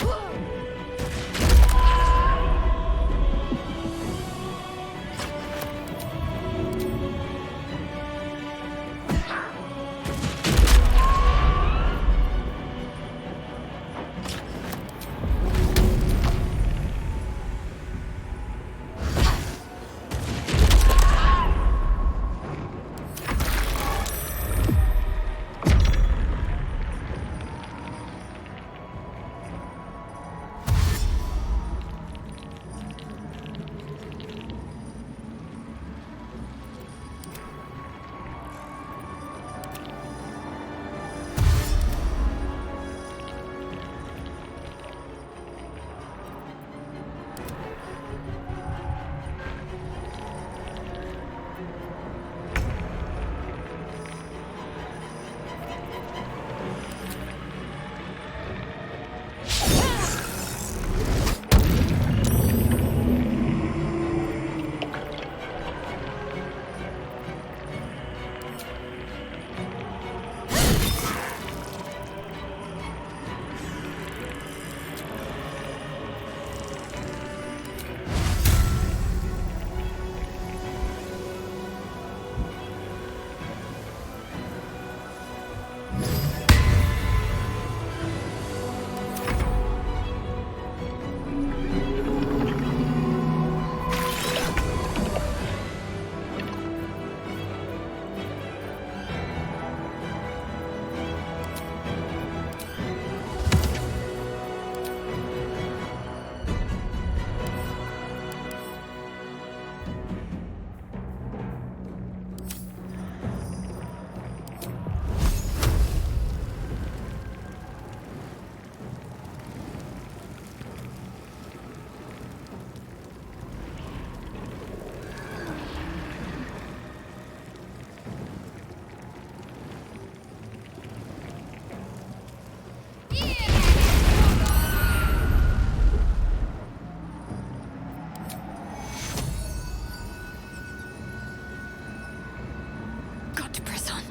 Got to press on.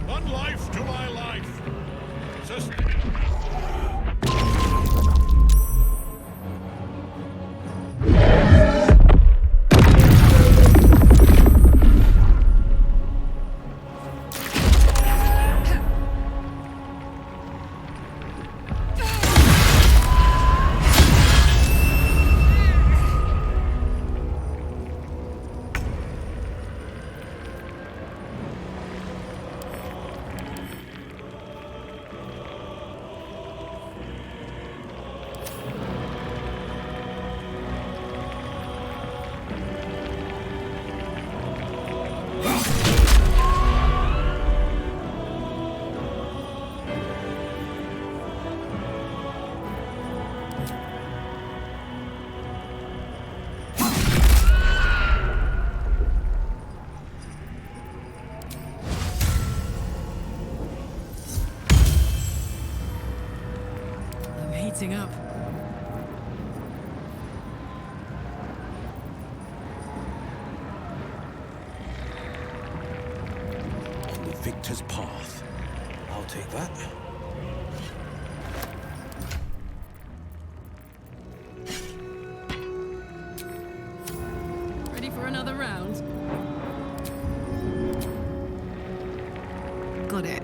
One life to my life. Heating up. The victor's path. I'll take that. Ready for another round? Got it.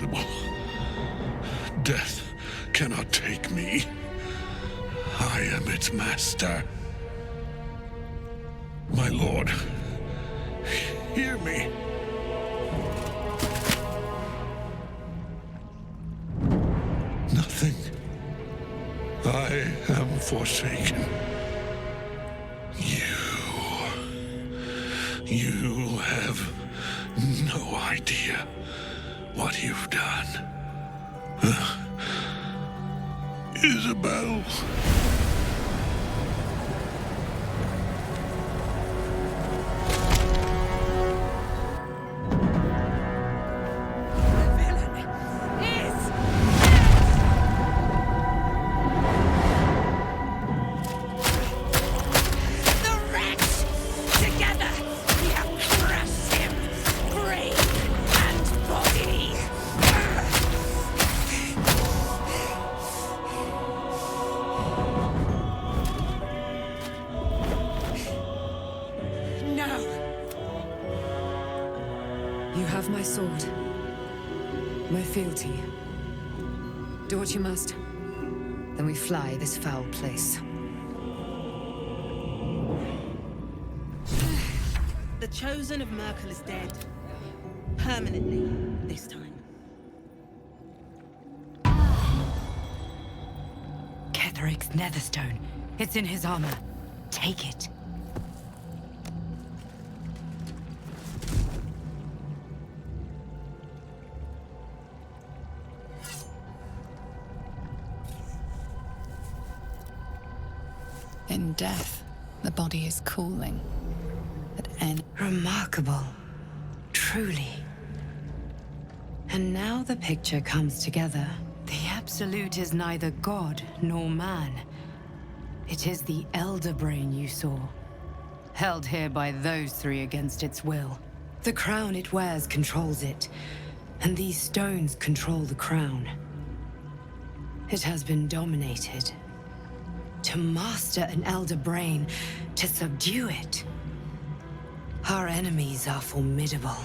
impossible. Death cannot take me. I am its master. My lord, hear me. Nothing. I am forsaken. You have no idea what you've done. Isabel. You have my sword. My fealty. Do what you must. Then we fly this foul place. The Chosen of Merkel is dead. Permanently, this time. Ketheric's netherstone. It's in his armor. Take it. In death, the body is cooling. Remarkable. Truly. And now the picture comes together. The Absolute is neither god nor man. It is the Elder Brain you saw. Held here by those three against its will. The crown it wears controls it. And these stones control the crown. It has been dominated. To master an Elder Brain, to subdue it. Our enemies are formidable.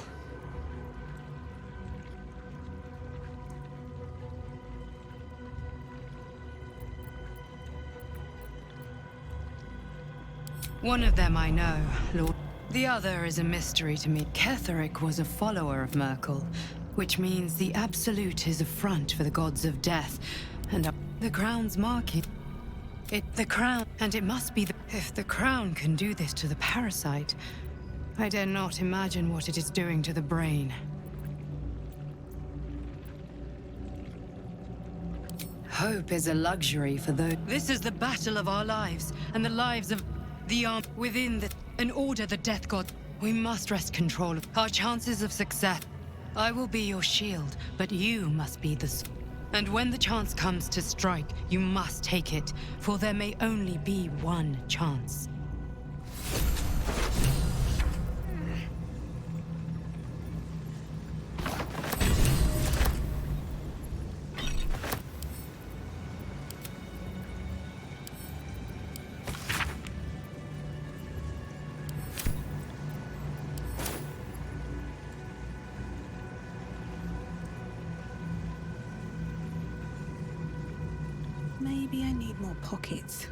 One of them I know, Lord. The other is a mystery to me. Ketheric was a follower of Merkel, which means the Absolute is a front for the gods of death, and the crown's marking. The crown, and it must be if the crown can do this to the parasite, I dare not imagine what it is doing to the brain. Hope is a luxury for those. This is the battle of our lives, and the lives of the arm within an order the death god. We must wrest control of our chances of success. I will be your shield, but you must be the. And when the chance comes to strike, you must take it, for there may only be one chance. Maybe I need more pockets.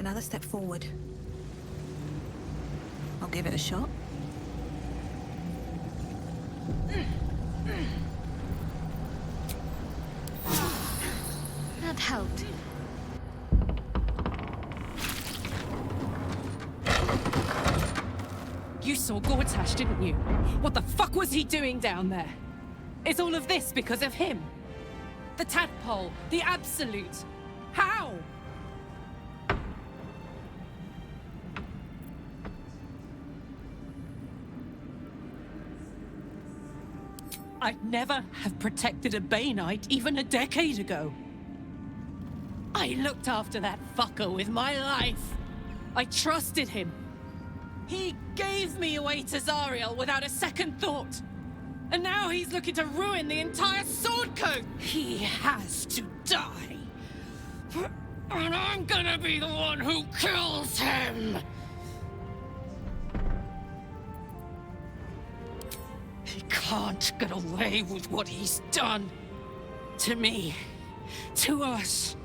another step forward. I'll give it a shot. That helped. You saw Gortash, didn't you? What the fuck was he doing down there? Is all of this because of him? The tadpole, the Absolute. How? I'd never have protected a Bay Knight even a decade ago. I looked after that fucker with my life. I trusted him. He gave me away to Zariel without a second thought. And now he's looking to ruin the entire sword code. He has to die. And I'm gonna be the one who kills him. He can't get away with what he's done. To me. To us.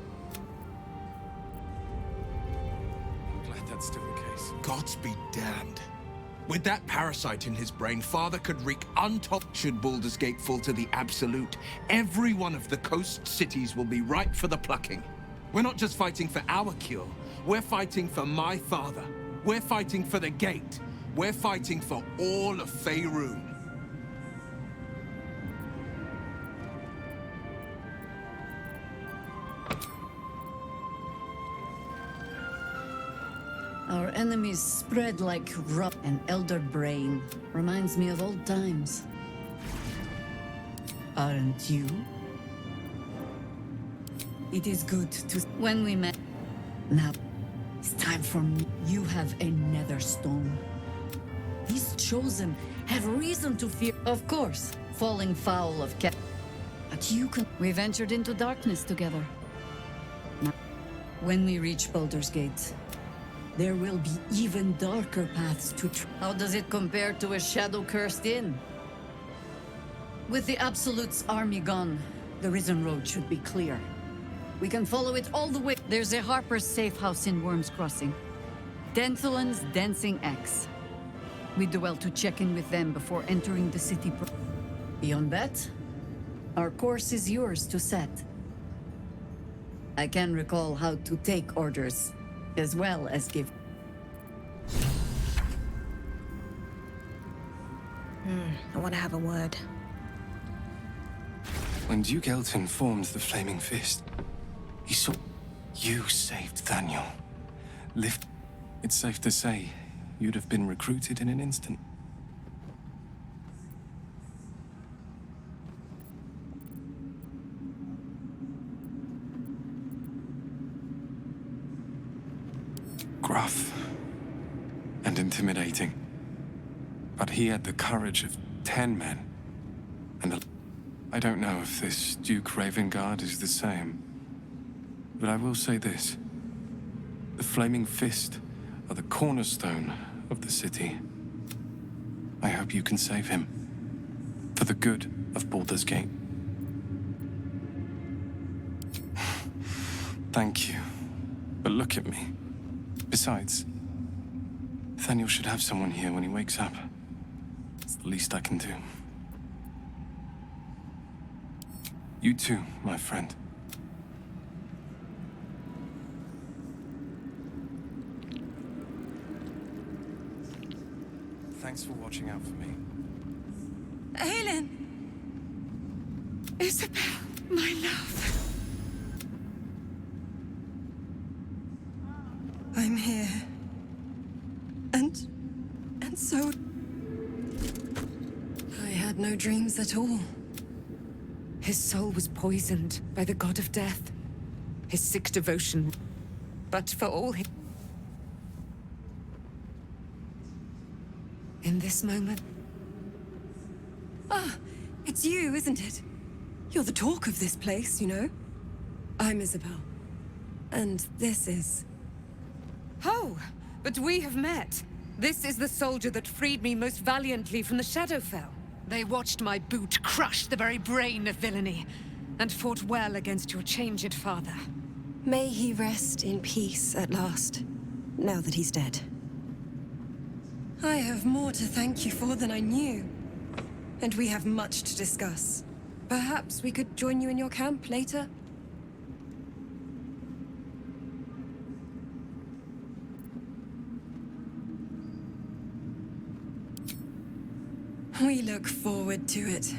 I'm glad that's still the case. Gods be damned. With that parasite in his brain, Father could wreak untopped. Should Baldur's Gate fall to the Absolute, every one of the coast cities will be ripe for the plucking. We're not just fighting for our cure, we're fighting for my father. We're fighting for the Gate. We're fighting for all of Faerun. Our enemies spread like rot and elder brain. Reminds me of old times. Aren't you? It is good to... When we met... Now, it's time for me. You have a nether stone. These chosen have reason to fear... Of course, falling foul of Cap... But you can... We ventured into darkness together. Now, when we reach Baldur's Gate, there will be even darker paths to... How does it compare to a shadow-cursed inn? With the Absolute's army gone, the Risen Road should be clear. We can follow it all the way. There's a Harper's safe house in Worm's Crossing. Denthalan's Dancing Axe. We do well to check in with them before entering the city. Beyond that, our course is yours to set. I can recall how to take orders, as well as give. I want to have a word. When Duke Elton formed the Flaming Fist, he saw... You saved Daniel. It's safe to say, you'd have been recruited in an instant. Gruff and intimidating. But he had the courage of 10 men. And I don't know if this Duke Ravengard is the same. But I will say this. The Flaming Fist are the cornerstone of the city. I hope you can save him. For the good of Baldur's Gate. Thank you. But look at me. Besides, Nathaniel should have someone here when he wakes up. It's the least I can do. You too, my friend. Thanks for watching out for me. Aelin! Isabel, my love. I'm here. And so... I had no dreams at all. His soul was poisoned by the god of death. His sick devotion. But for all he... In this moment... Ah, it's you, isn't it? You're the talk of this place, you know? I'm Isabel. And this is... Oh, but we have met. This is the soldier that freed me most valiantly from the Shadowfell. They watched my boot crush the very brain of villainy, and fought well against your changed father. May he rest in peace at last, now that he's dead. I have more to thank you for than I knew. And we have much to discuss. Perhaps we could join you in your camp later? We look forward to it.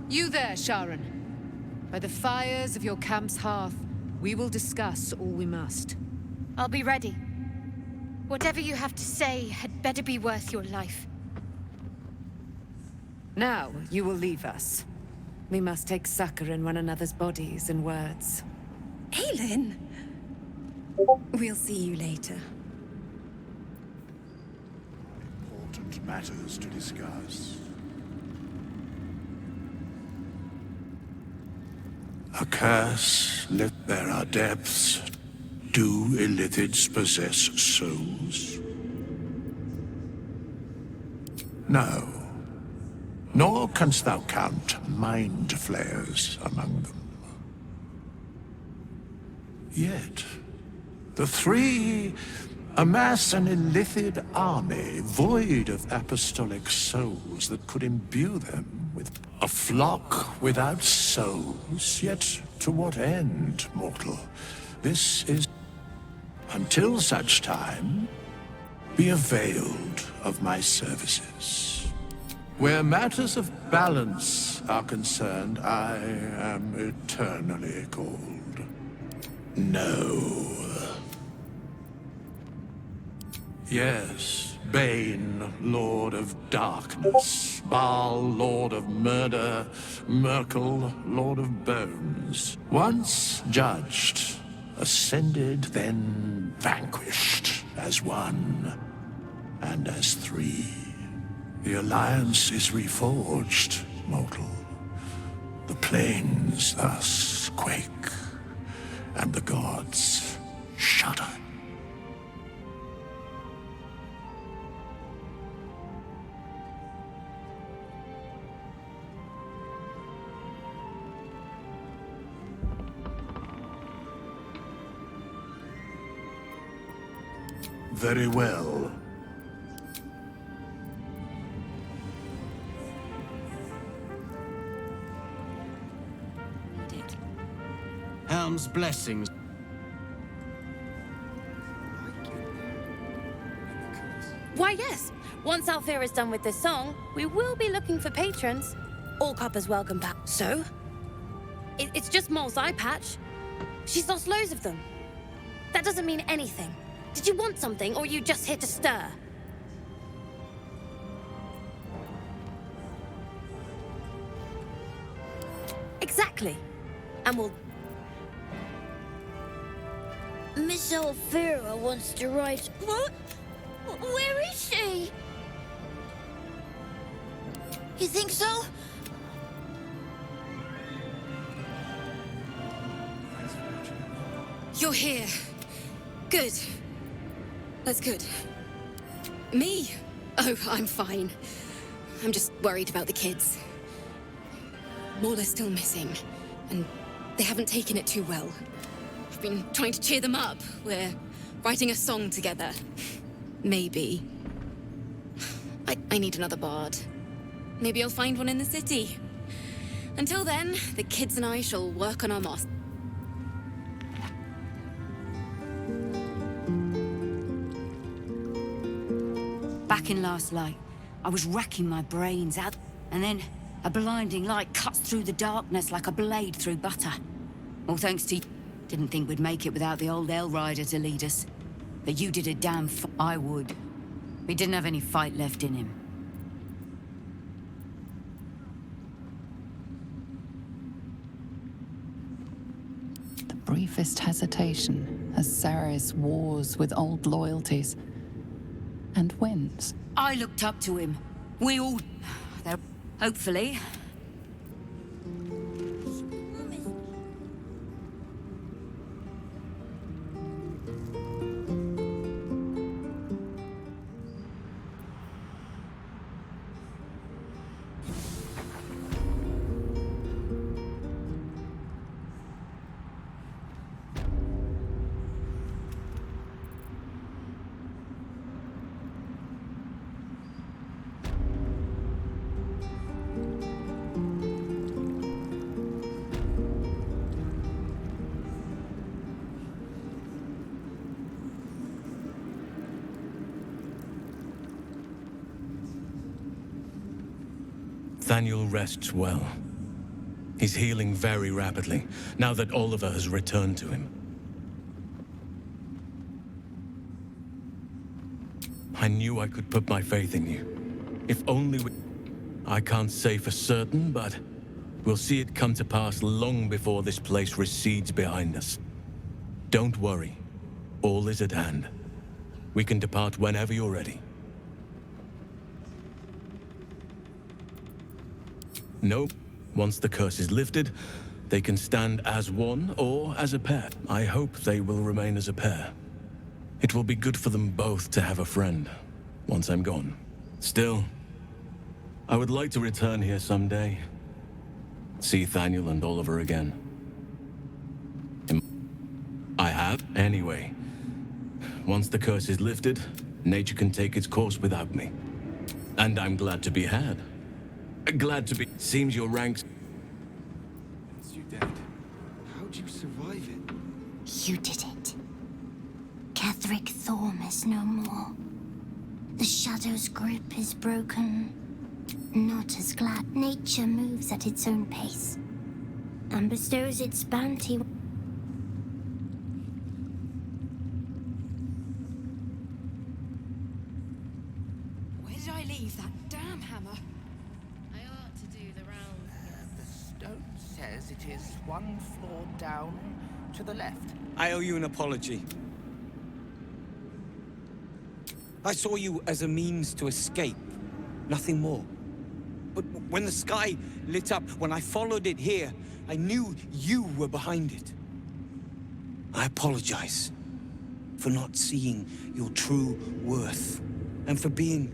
You there, Sharon. By the fires of your camp's hearth, we will discuss all we must. I'll be ready. Whatever you have to say had better be worth your life. Now, you will leave us. We must take succor in one another's bodies and words. Aelin! We'll see you later. Important matters to discuss. A curse, let there are depths. Do illithids possess souls? No. Nor canst thou count mind flayers among them. Yet, the three amass an illithid army void of apostolic souls that could imbue them with a flock without souls. Yet to what end, mortal? This is until such time be availed of my services. Where matters of balance are concerned, I am eternally cold. No. Yes, Bane, Lord of Darkness, Baal, Lord of Murder, Merkel, Lord of Bones. Once judged, ascended, then vanquished as one, and as three. The Alliance is reforged, mortal. The plains thus quake, and the gods shudder. Very well. Helm's blessings. Why, yes. Once Althea is done with this song, we will be looking for patrons. All coppers welcome back. So? It's just Mole's eye patch. She's lost loads of them. That doesn't mean anything. Did you want something, or are you just here to stir? Exactly. And we'll... Miss Althea wants to write... What? Where is she? You think so? You're here. Good. That's good. Me? Oh, I'm fine. I'm just worried about the kids. Mole is still missing, and they haven't taken it too well. I've been trying to cheer them up. We're writing a song together. Maybe. I need another bard. Maybe I'll find one in the city. Until then, the kids and I shall work on our moss. Back in last light, I was racking my brains out, and then a blinding light cuts through the darkness like a blade through butter. All thanks to you. Didn't think we'd make it without the old El Rider to lead us. But you did a damn I would. We didn't have any fight left in him. The briefest hesitation as Ceres wars with old loyalties and wins. I looked up to him. We all... Hopefully. Thaniel rests well. He's healing very rapidly, now that Oliver has returned to him. I knew I could put my faith in you. If only we... I can't say for certain, but we'll see it come to pass long before this place recedes behind us. Don't worry. All is at hand. We can depart whenever you're ready. Nope. Once the curse is lifted, they can stand as one or as a pair. I hope they will remain as a pair. It will be good for them both to have a friend, once I'm gone. Still, I would like to return here someday. See Thaniel and Oliver again. I have, anyway. Once the curse is lifted, nature can take its course without me. And I'm glad to be had. Glad to be... Seems your ranks... You dead. How'd you survive it? You did it. Catherick Thorm is no more. The Shadow's grip is broken. Not as glad. Nature moves at its own pace and bestows its bounty. Where did I leave that damn hammer? I ought to do the rounds. The stone says it is one floor down to the left. I owe you an apology. I saw you as a means to escape, nothing more. But when the sky lit up, when I followed it here, I knew you were behind it. I apologize for not seeing your true worth, and for being,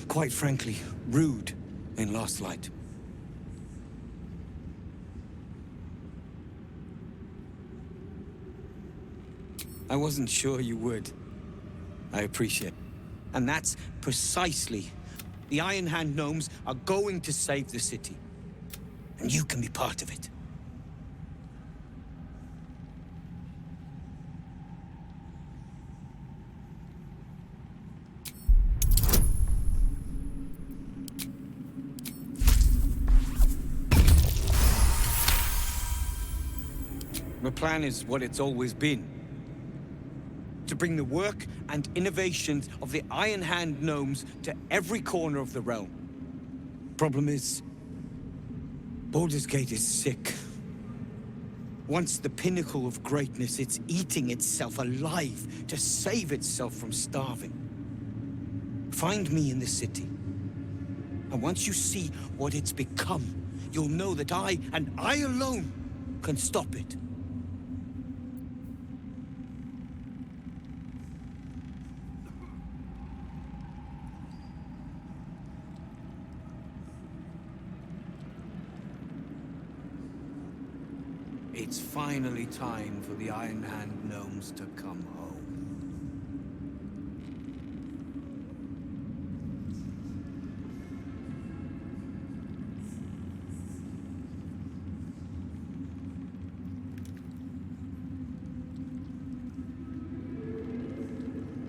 quite frankly, rude in Last Light. I wasn't sure you would. I appreciate it. And that's precisely... The Iron Hand gnomes are going to save the city. And you can be part of it. The plan is what it's always been. To bring the work and innovations of the Iron Hand gnomes to every corner of the realm. Problem is, Baldur's Gate is sick. Once the pinnacle of greatness, it's eating itself alive to save itself from starving. Find me in the city. And once you see what it's become, you'll know that I, and I alone, can stop it. It's finally time for the Iron Hand gnomes to come home.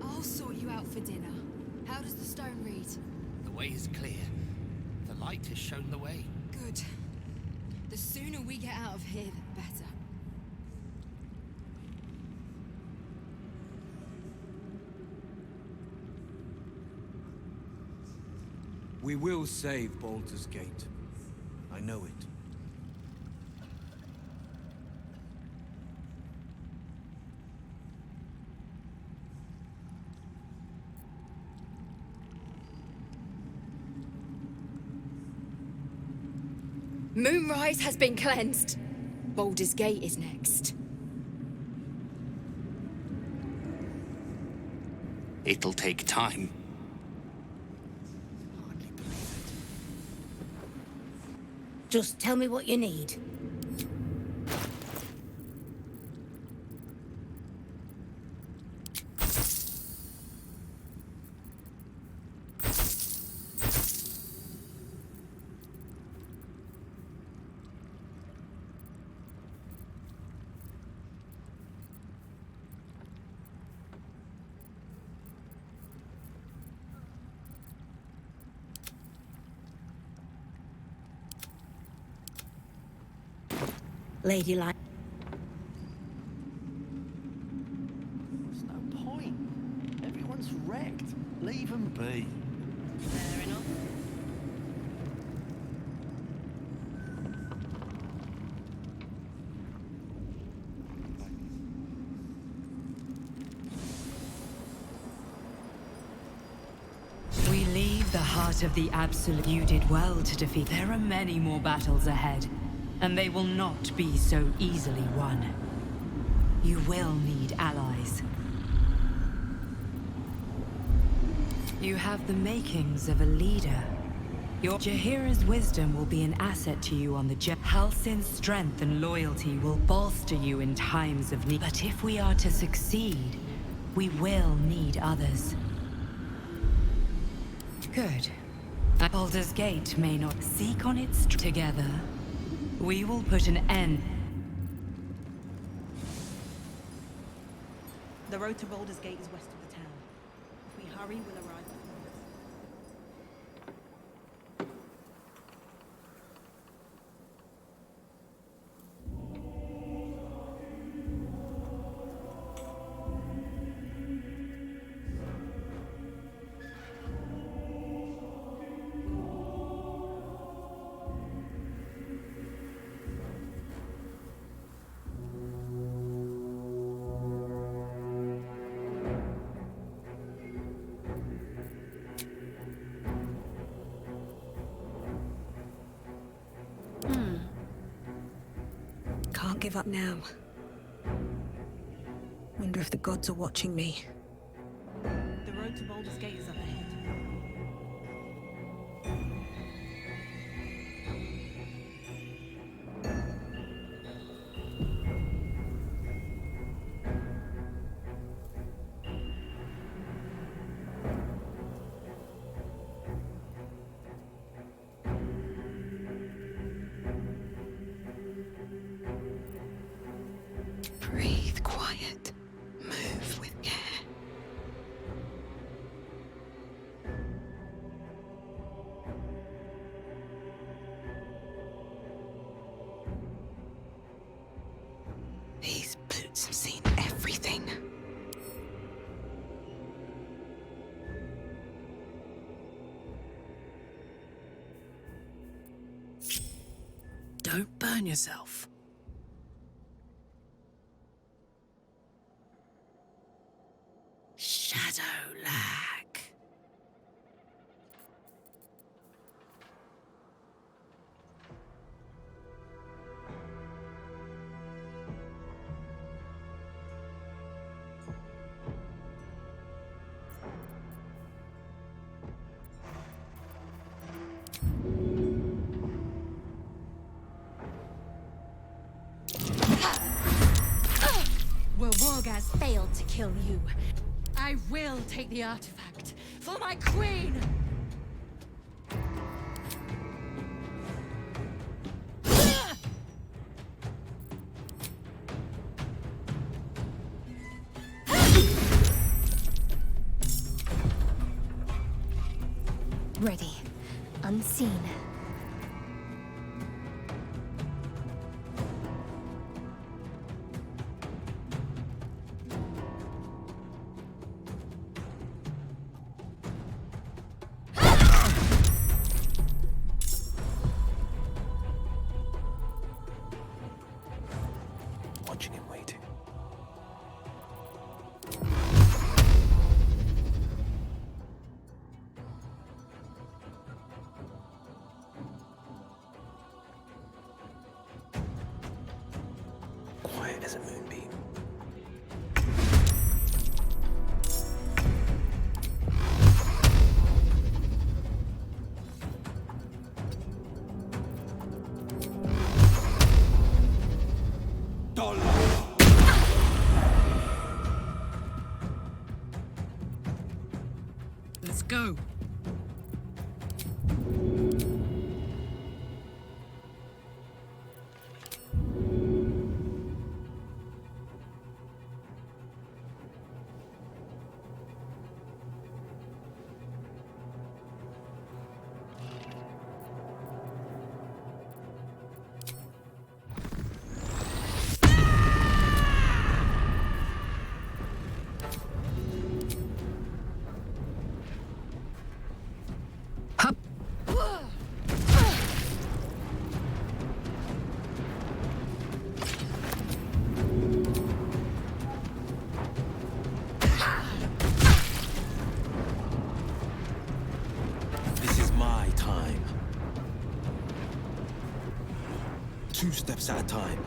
I'll sort you out for dinner. How does the stone read? The way is clear. The light has shown the way. Good. The sooner we get out of here, the better. We will save Baldur's Gate. I know it. Moonrise has been cleansed. Baldur's Gate is next. It'll take time. Just tell me what you need. ladylike. There's no point. Everyone's wrecked. Leave them be. Fair enough. We leave the heart of the Absolute. You did well to defeat. There are many more battles ahead, and they will not be so easily won. You will need allies. You have the makings of a leader. Your Jaheira's wisdom will be an asset to you on the journey. Halsin's strength and loyalty will bolster you in times of need. But if we are to succeed, we will need others. Good. Baldur's Gate may not seek on its together. We will put an end. The road to Baldur's Gate is west of the town. If we hurry, we'll arrive. Can't give up now. Wonder if the gods are watching me. The road to Baldur's Gate is up ahead. Breathe quiet. Move with care. These boots have seen everything. Don't burn yourself. Shadow lag. Where Wargaz failed to kill you, I will take the artifact for my queen! Ready. Unseen. Watching and waiting. Quiet as a moonbeam. Let's go. 2 steps at a time.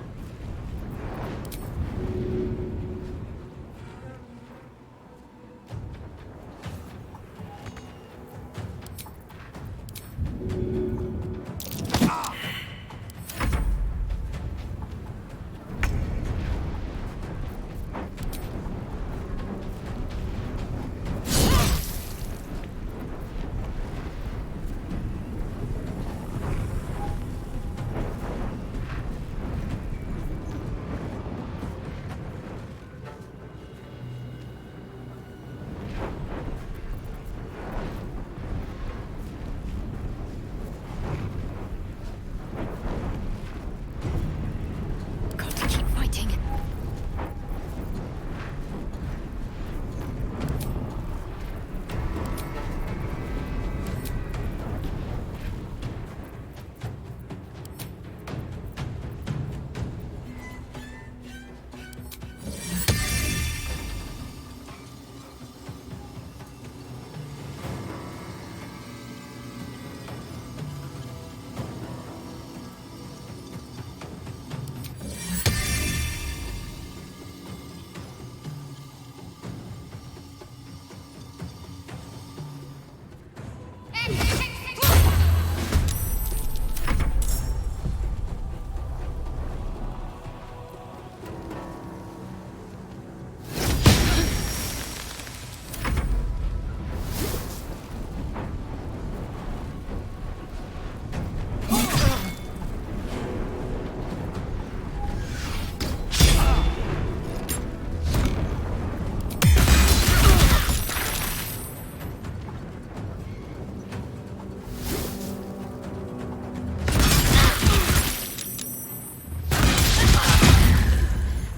Got to keep fighting.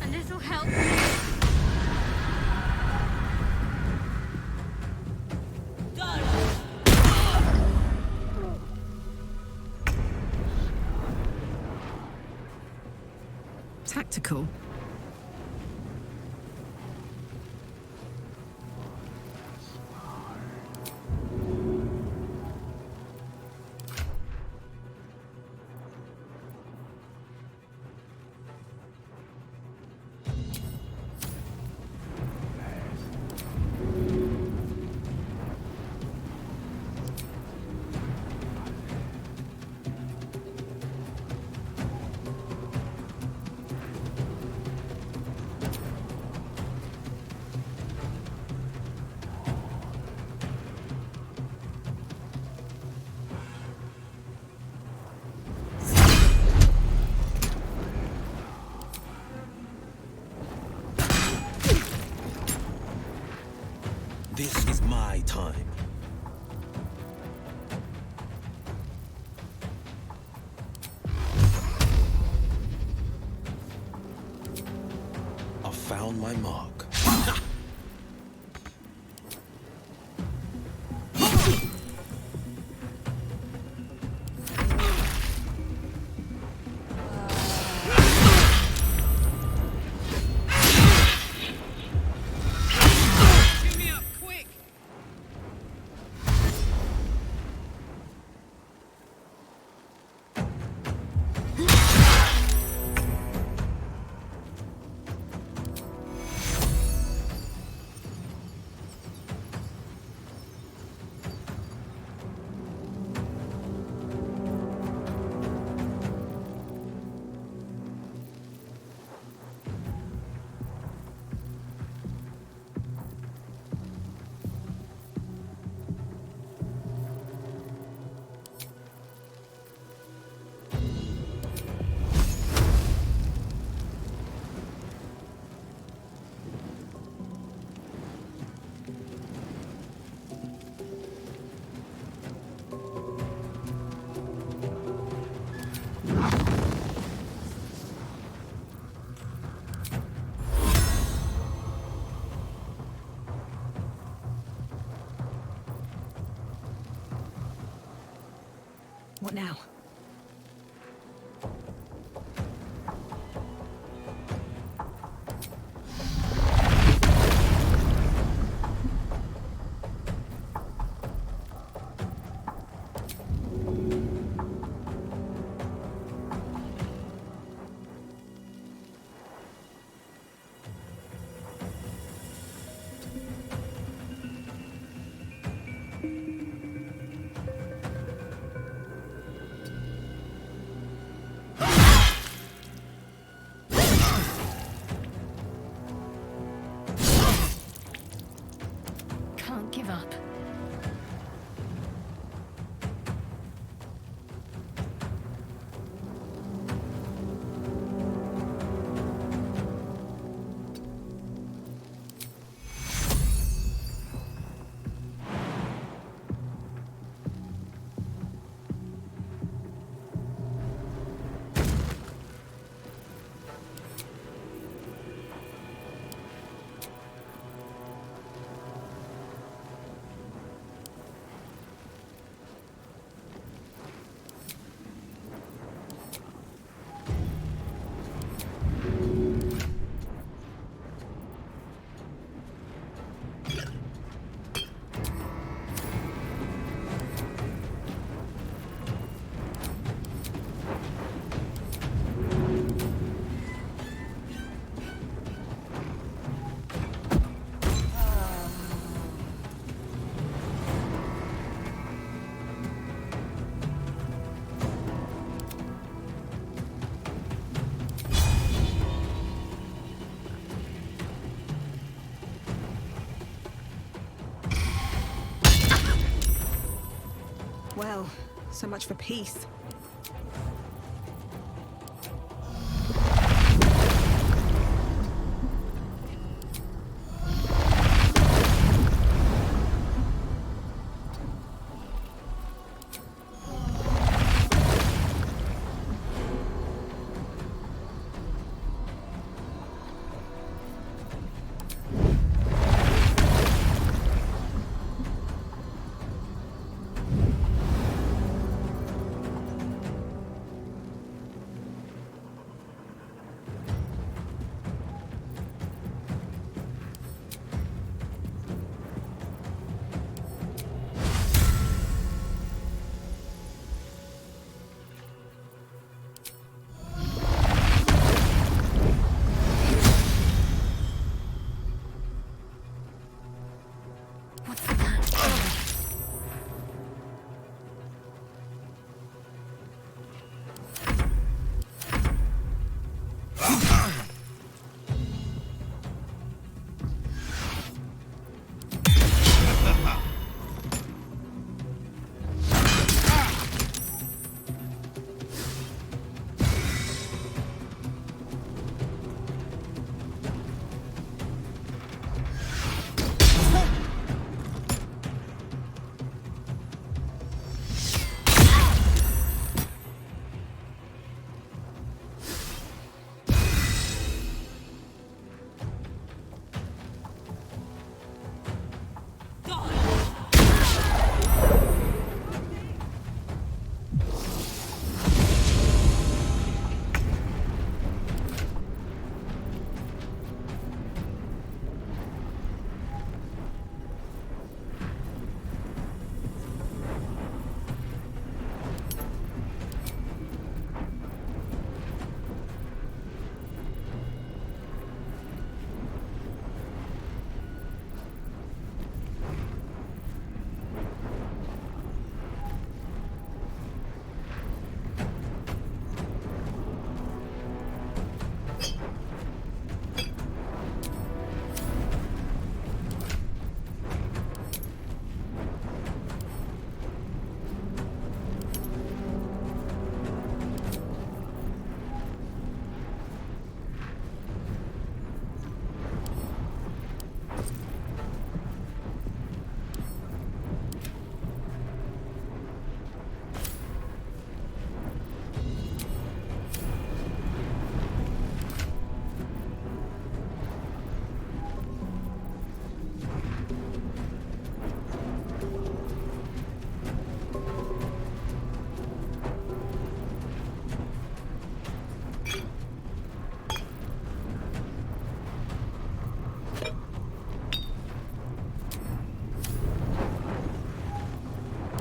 And this'll help. Tactical. This is my time. I've found my mark. What now? Can't give up. Well, so much for peace.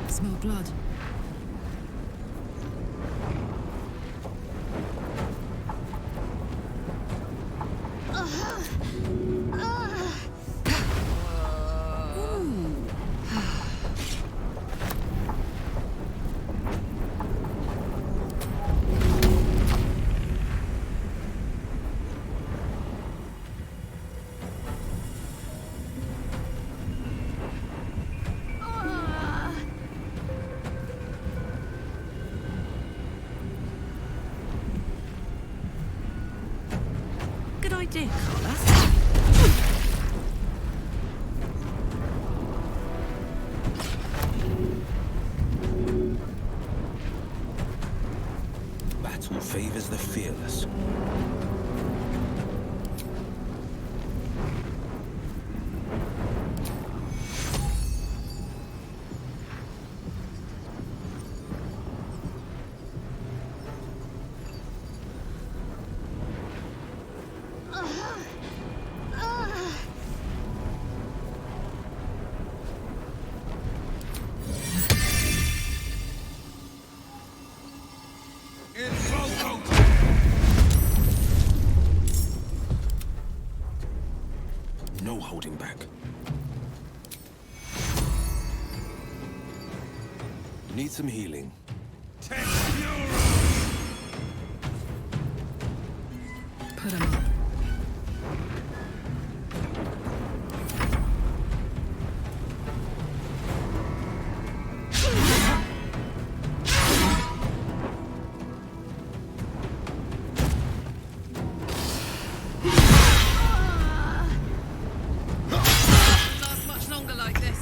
Smell blood. idea, Carlos. Battle favors the fearless. No holding back. Need some healing. Put him up. Last much longer like this.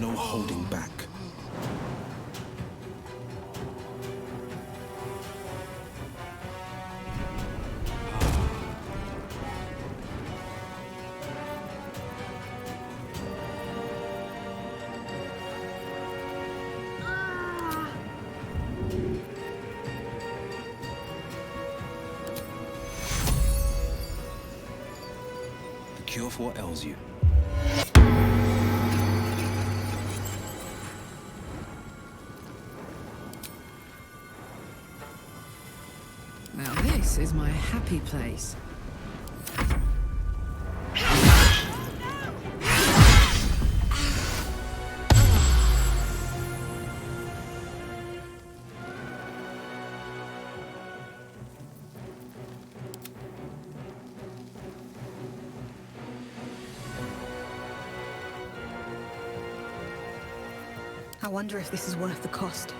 No holding back. The cure for what ails you. This is my happy place. I wonder if this is worth the cost.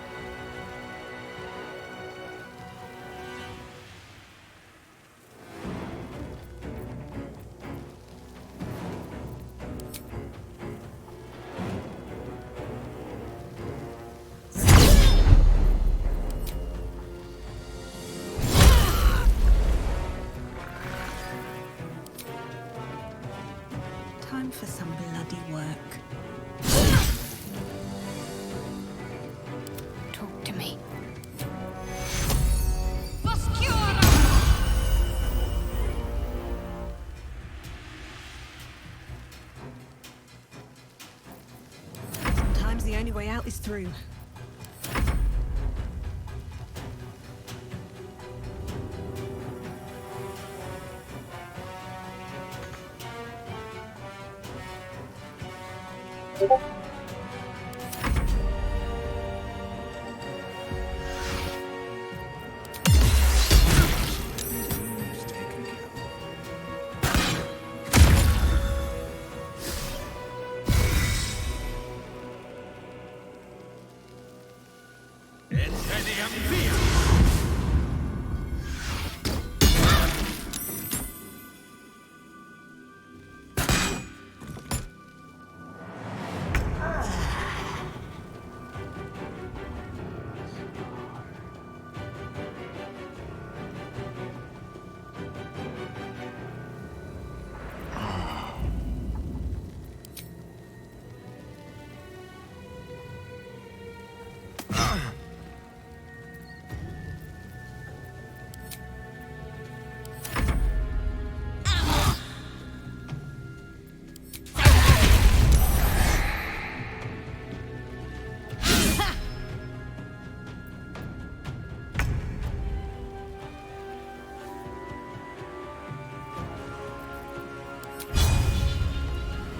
Time for some bloody work. Talk to me. Sometimes the only way out is through.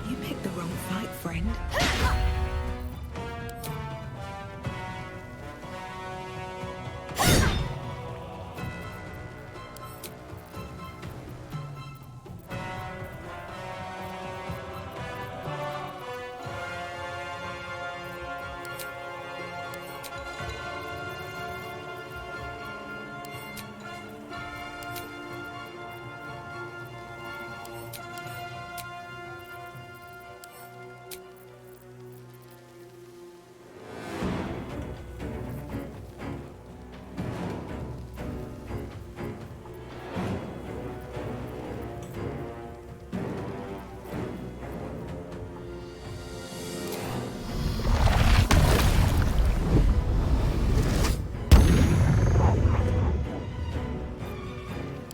You picked the wrong fight, friend.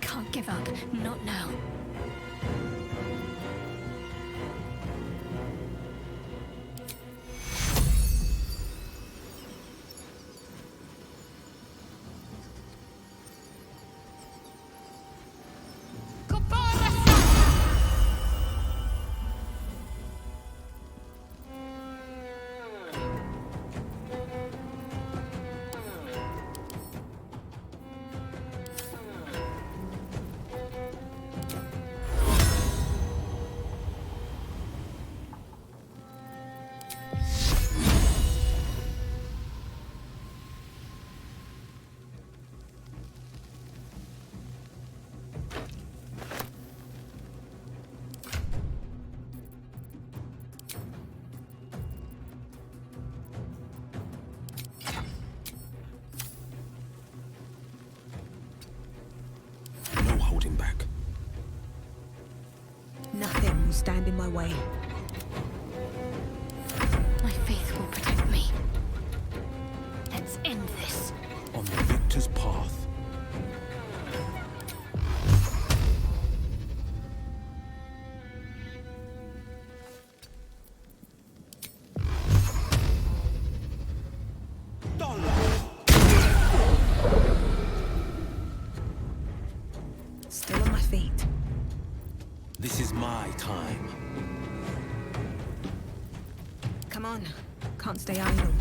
Can't give up. Not now. No holding back. Nothing will stand in my way. My faith will protect me. Let's end this. On the victor's path. Come on. Can't stay idle.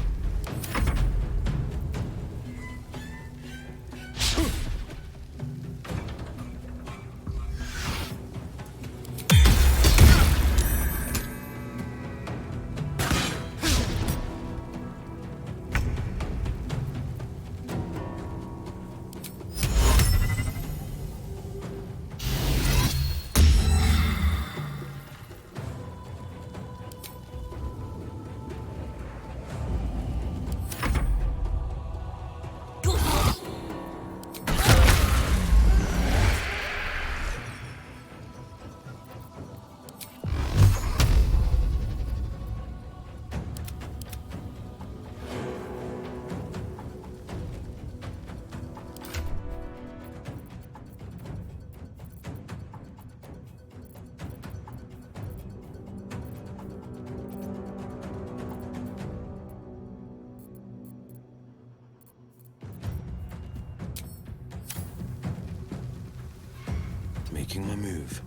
Making my move.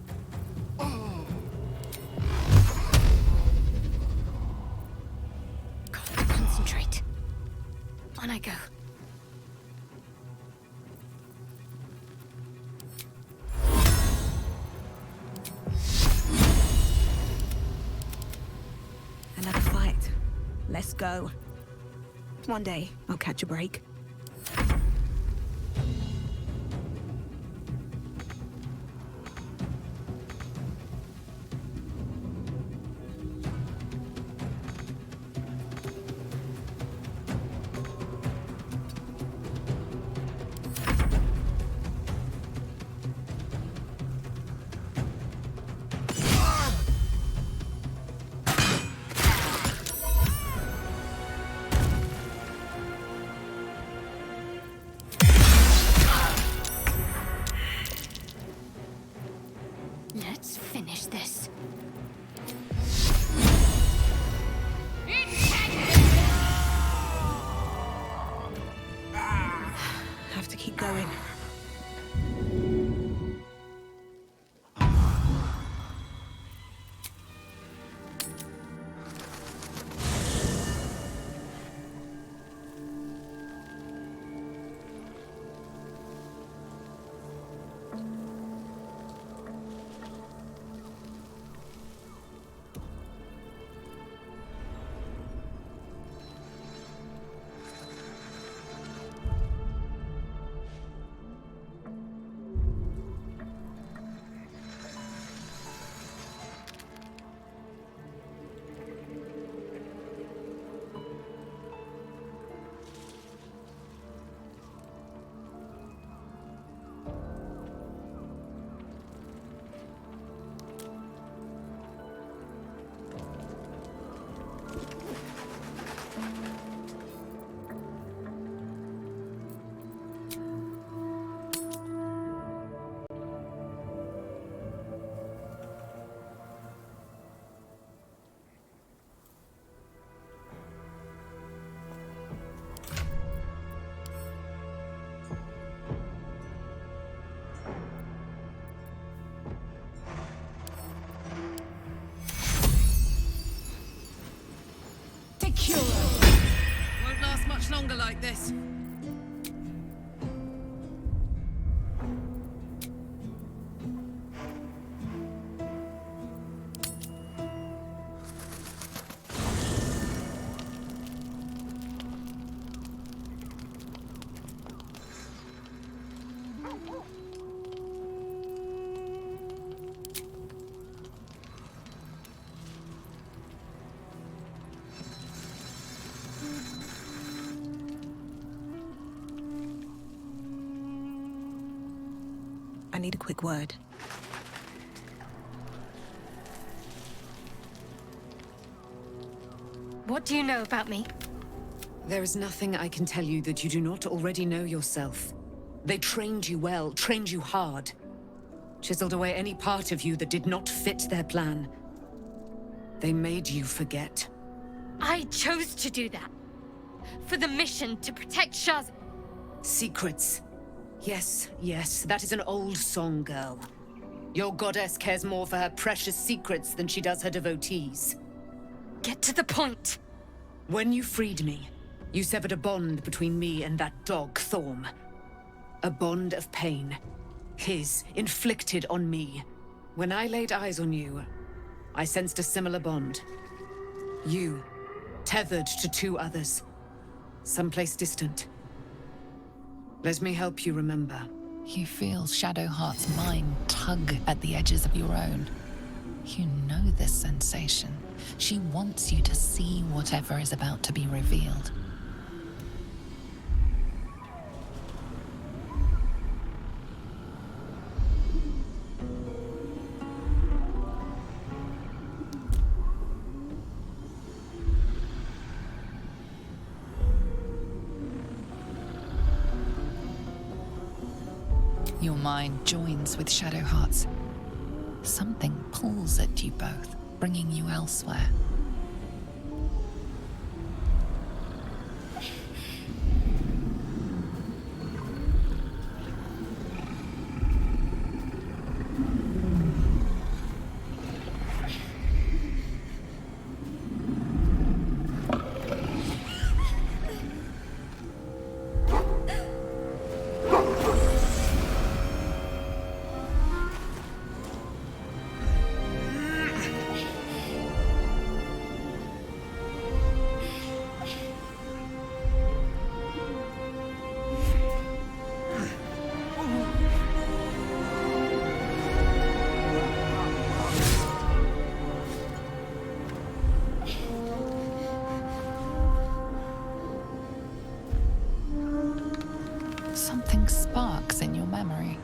Concentrate. On I go. Another fight. Let's go. One day, I'll catch a break. Let's finish this. Have to keep going. Won't last much longer like this. I need a quick word. What do you know about me? There is nothing I can tell you that you do not already know yourself. They trained you well, trained you hard. Chiseled away any part of you that did not fit their plan. They made you forget. I chose to do that. For the mission to protect Shaz. Secrets. Yes, yes, that is an old song, girl. Your goddess cares more for her precious secrets than she does her devotees. Get to the point. When you freed me, you severed a bond between me and that dog, Thorm. A bond of pain. His, inflicted on me. When I laid eyes on you, I sensed a similar bond. You, tethered to two others. Someplace distant. Let me help you remember. You feel Shadowheart's mind tug at the edges of your own. You know this sensation. She wants you to see whatever is about to be revealed. Your mind joins with Shadowheart's. Something pulls at you both, bringing you elsewhere. Something sparks in your memory.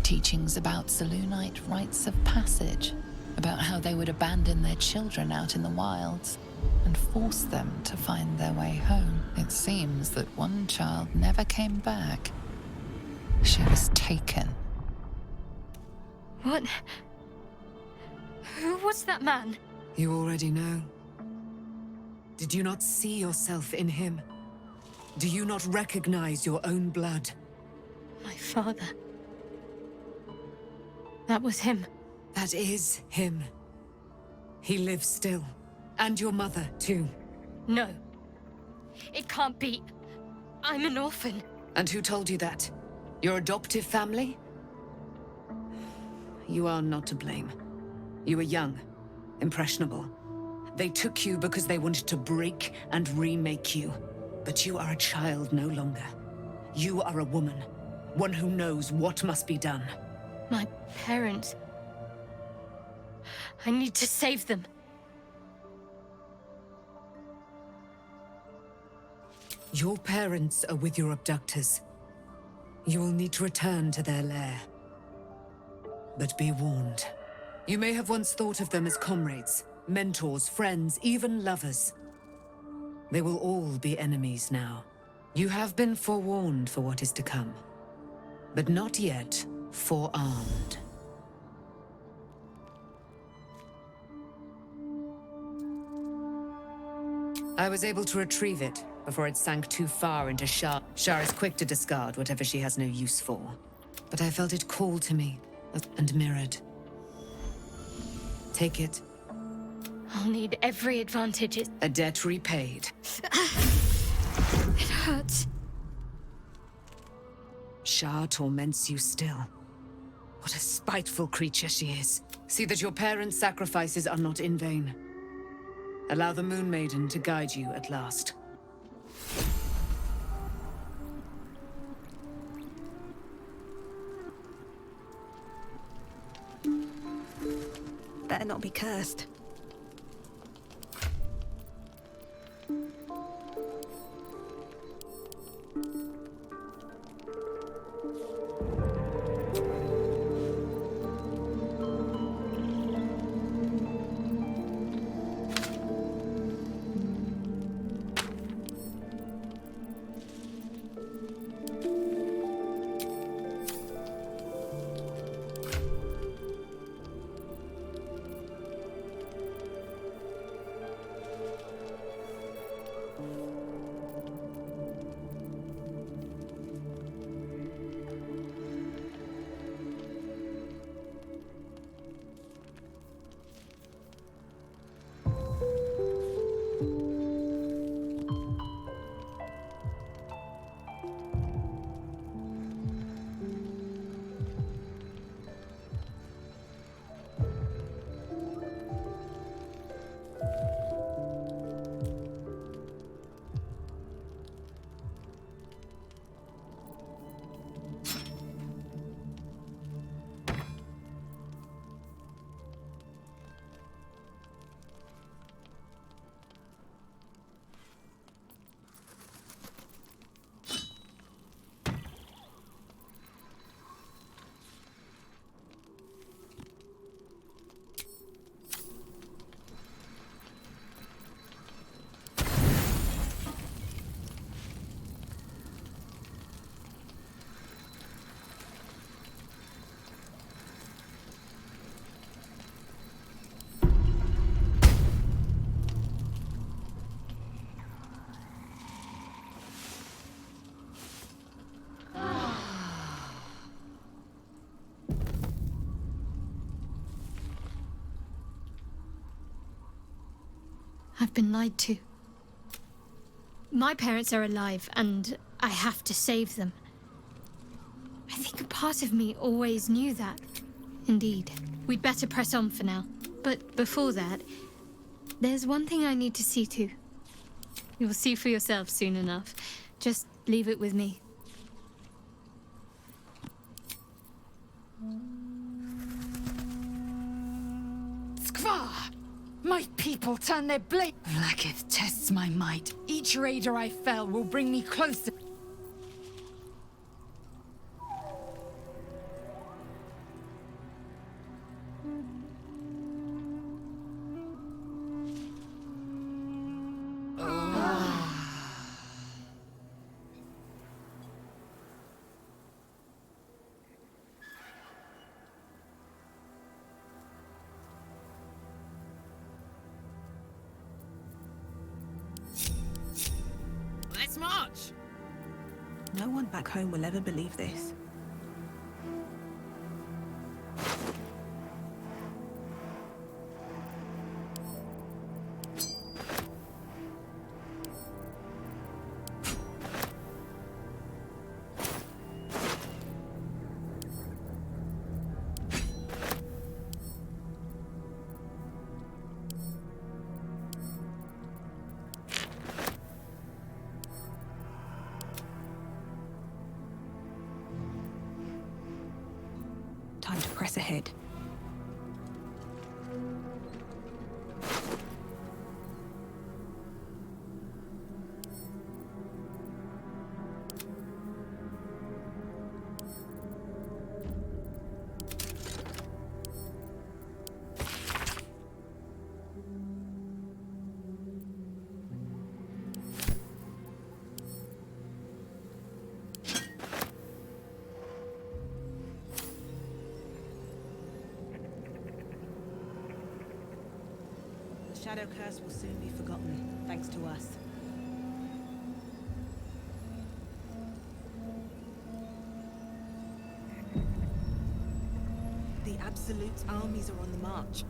Teachings about Selûnite rites of passage, about how they would abandon their children out in the wilds and force them to find their way home. It seems that one child never came back. She was taken. What? Who was that man? You already know. Did you not see yourself in him? Do you not recognize your own blood? My father. That was him. That is him. He lives still. And your mother, too. No. It can't be. I'm an orphan. And who told you that? Your adoptive family? You are not to blame. You were young, impressionable. They took you because they wanted to break and remake you. But you are a child no longer. You are a woman. One who knows what must be done. My parents. I need to save them. Your parents are with your abductors. You will need to return to their lair. But be warned. You may have once thought of them as comrades, mentors, friends, even lovers. They will all be enemies now. You have been forewarned for what is to come, but not yet forearmed. I was able to retrieve it before it sank too far into Shar. Shar is quick to discard whatever she has no use for. But I felt it call to me and mirrored. Take it. I'll need every advantage. A debt repaid. It hurts. Shar torments you still. What a spiteful creature she is. See that your parents' sacrifices are not in vain. Allow the Moon Maiden to guide you at last. Better not be cursed. I've been lied to. My parents are alive, and I have to save them. I think a part of me always knew that. Indeed. We'd better press on for now. But before that, there's one thing I need to see to. You'll see for yourself soon enough. Just leave it with me. Skvar! My people turn their blade. Vlaakith tests my might. Each raider I fell will bring me closer. Let's march! No one back home will ever believe this. Time to press ahead. The Shadow Curse will soon be forgotten, thanks to us. The Absolute's armies are on the march,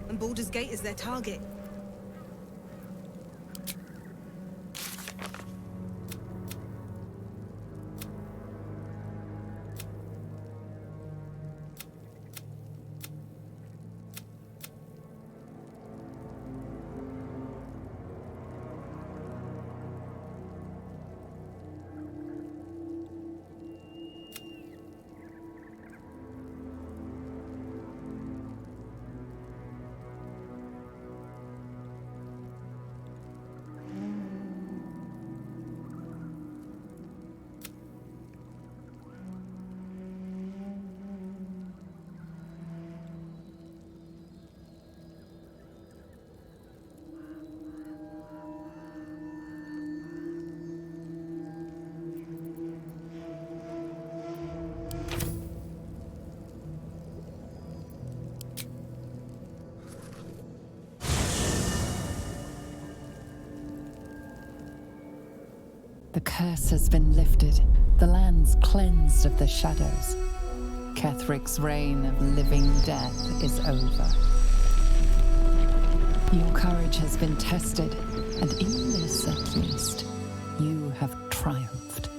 and Baldur's Gate is their target. The curse has been lifted, the lands cleansed of the shadows. Kethric's reign of living death is over. Your courage has been tested, and in this at least, you have triumphed.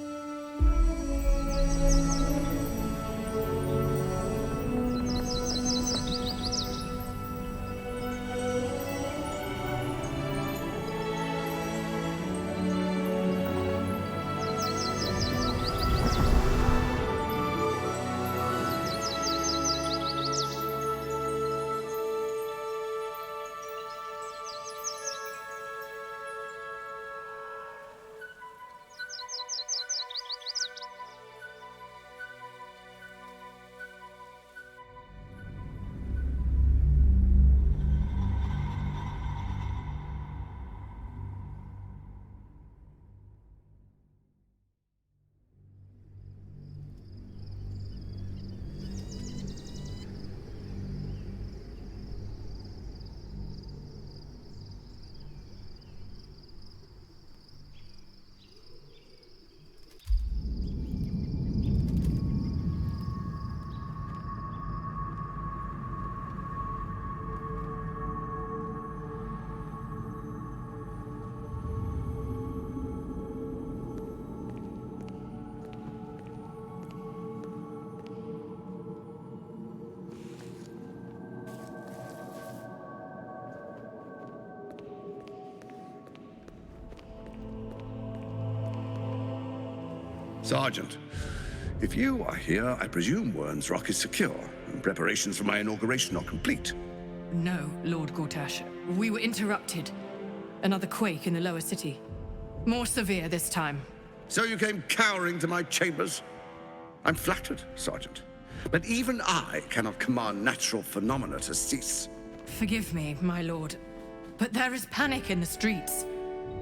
Sergeant, if you are here, I presume Wern's Rock is secure, and preparations for my inauguration are complete. No, Lord Gortash. We were interrupted. Another quake in the lower city. More severe this time. So you came cowering to my chambers? I'm flattered, Sergeant. But even I cannot command natural phenomena to cease. Forgive me, my lord, but there is panic in the streets.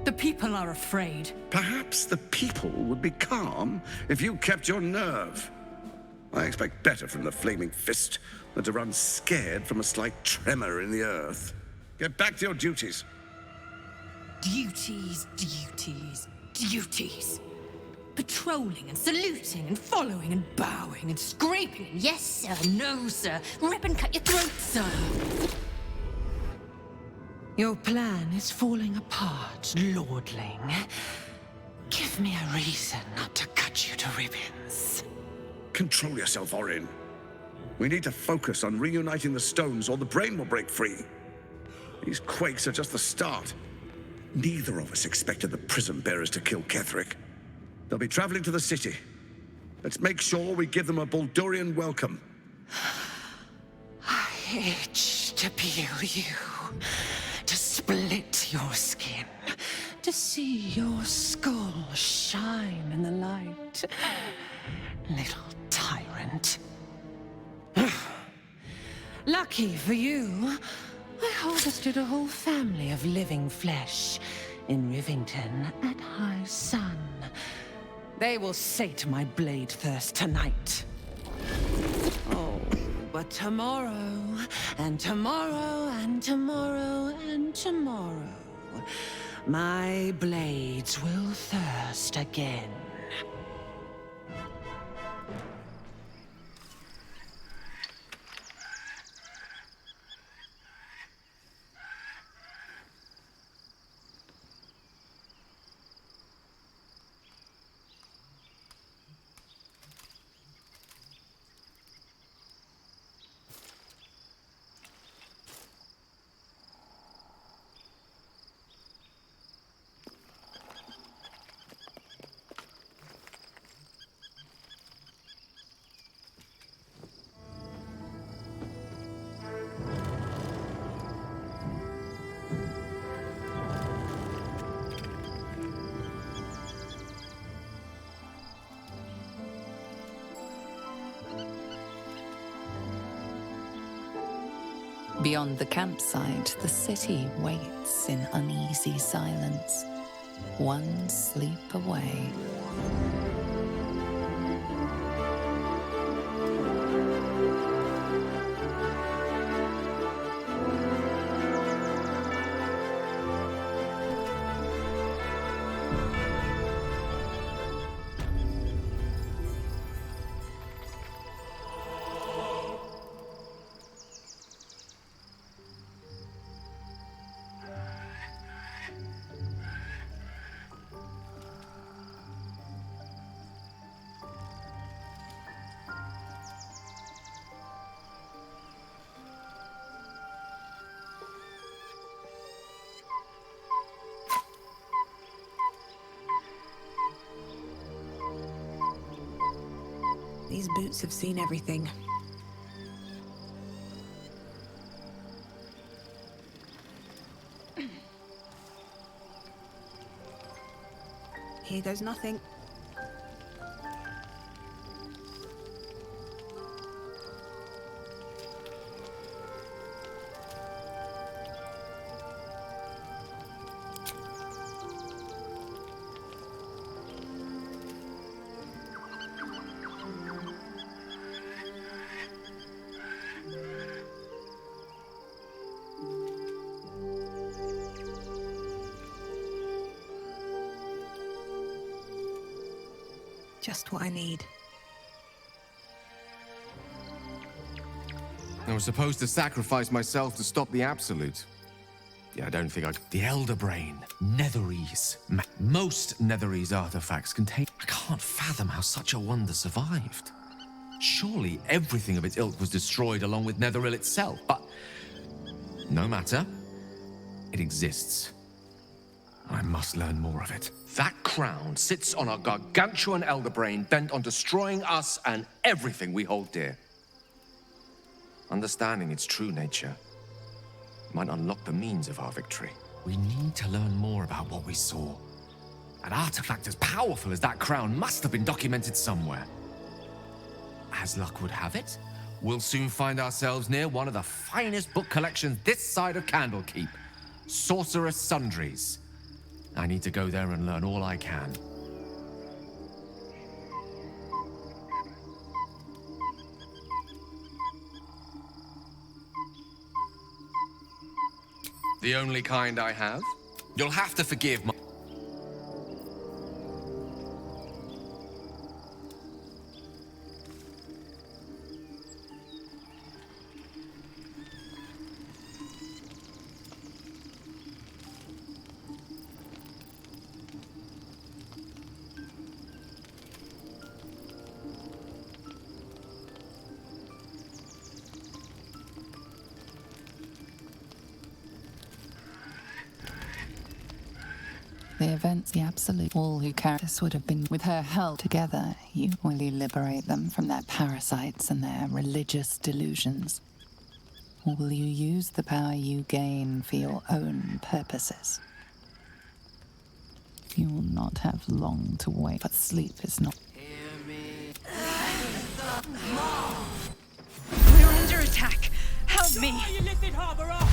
The people are afraid. Perhaps the people would be calm if you kept your nerve. I expect better from the Flaming Fist than to run scared from a slight tremor in the earth. Get back to your duties. Duties, duties, duties. Patrolling and saluting and following and bowing and scraping and yes sir, no sir, rip and cut your throat, sir. Your plan is falling apart, lordling. Give me a reason not to cut you to ribbons. Control yourself, Orin. We need to focus on reuniting the stones or the brain will break free. These quakes are just the start. Neither of us expected the Prism Bearers to kill Ketheric. They'll be traveling to the city. Let's make sure we give them a Baldurian welcome. I itch to peel you, to split your skin, to see your skull shine in the light. Little tyrant. Lucky for you, I harvested a whole family of living flesh in Rivington at high sun. They will sate my blade thirst tonight. Oh, but tomorrow, and tomorrow, and tomorrow, and tomorrow, my blades will thirst again. Beyond the campsite, the city waits in uneasy silence, one sleep away. These boots have seen everything. Here goes nothing. Just what I need. I was supposed to sacrifice myself to stop the Absolute. Yeah, I don't think I... The Elder Brain, Netherese. Most Netherese artifacts contain... I can't fathom how such a wonder survived. Surely everything of its ilk was destroyed along with Netheril itself, but... No matter. It exists. I I must learn more of it. That crown sits on a gargantuan elder brain bent on destroying us and everything we hold dear. Understanding its true nature might unlock the means of our victory. We need to learn more about what we saw. An artifact as powerful as that crown must have been documented somewhere. As luck would have it, we'll soon find ourselves near one of the finest book collections this side of Candlekeep. Sorcerous Sundries. I need to go there and learn all I can. The only kind I have? You'll have to forgive my... The events, the absolute, all who carry this would have been with her held together. Will you liberate them from their parasites and their religious delusions? Or will you use the power you gain for your own purposes? You will not have long to wait, but sleep is not. We're under attack. Help me. You lifted Harbor up.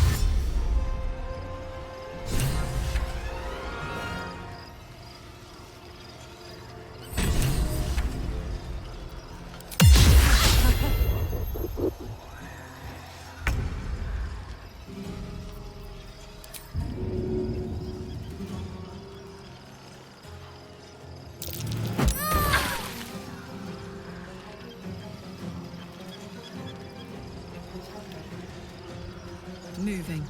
Moving.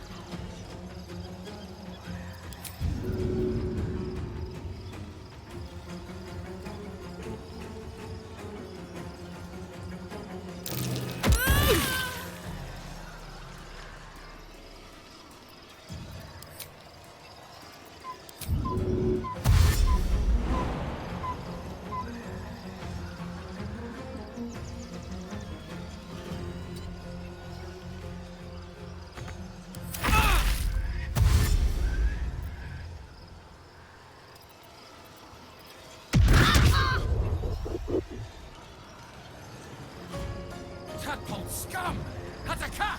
Scum! Hataka!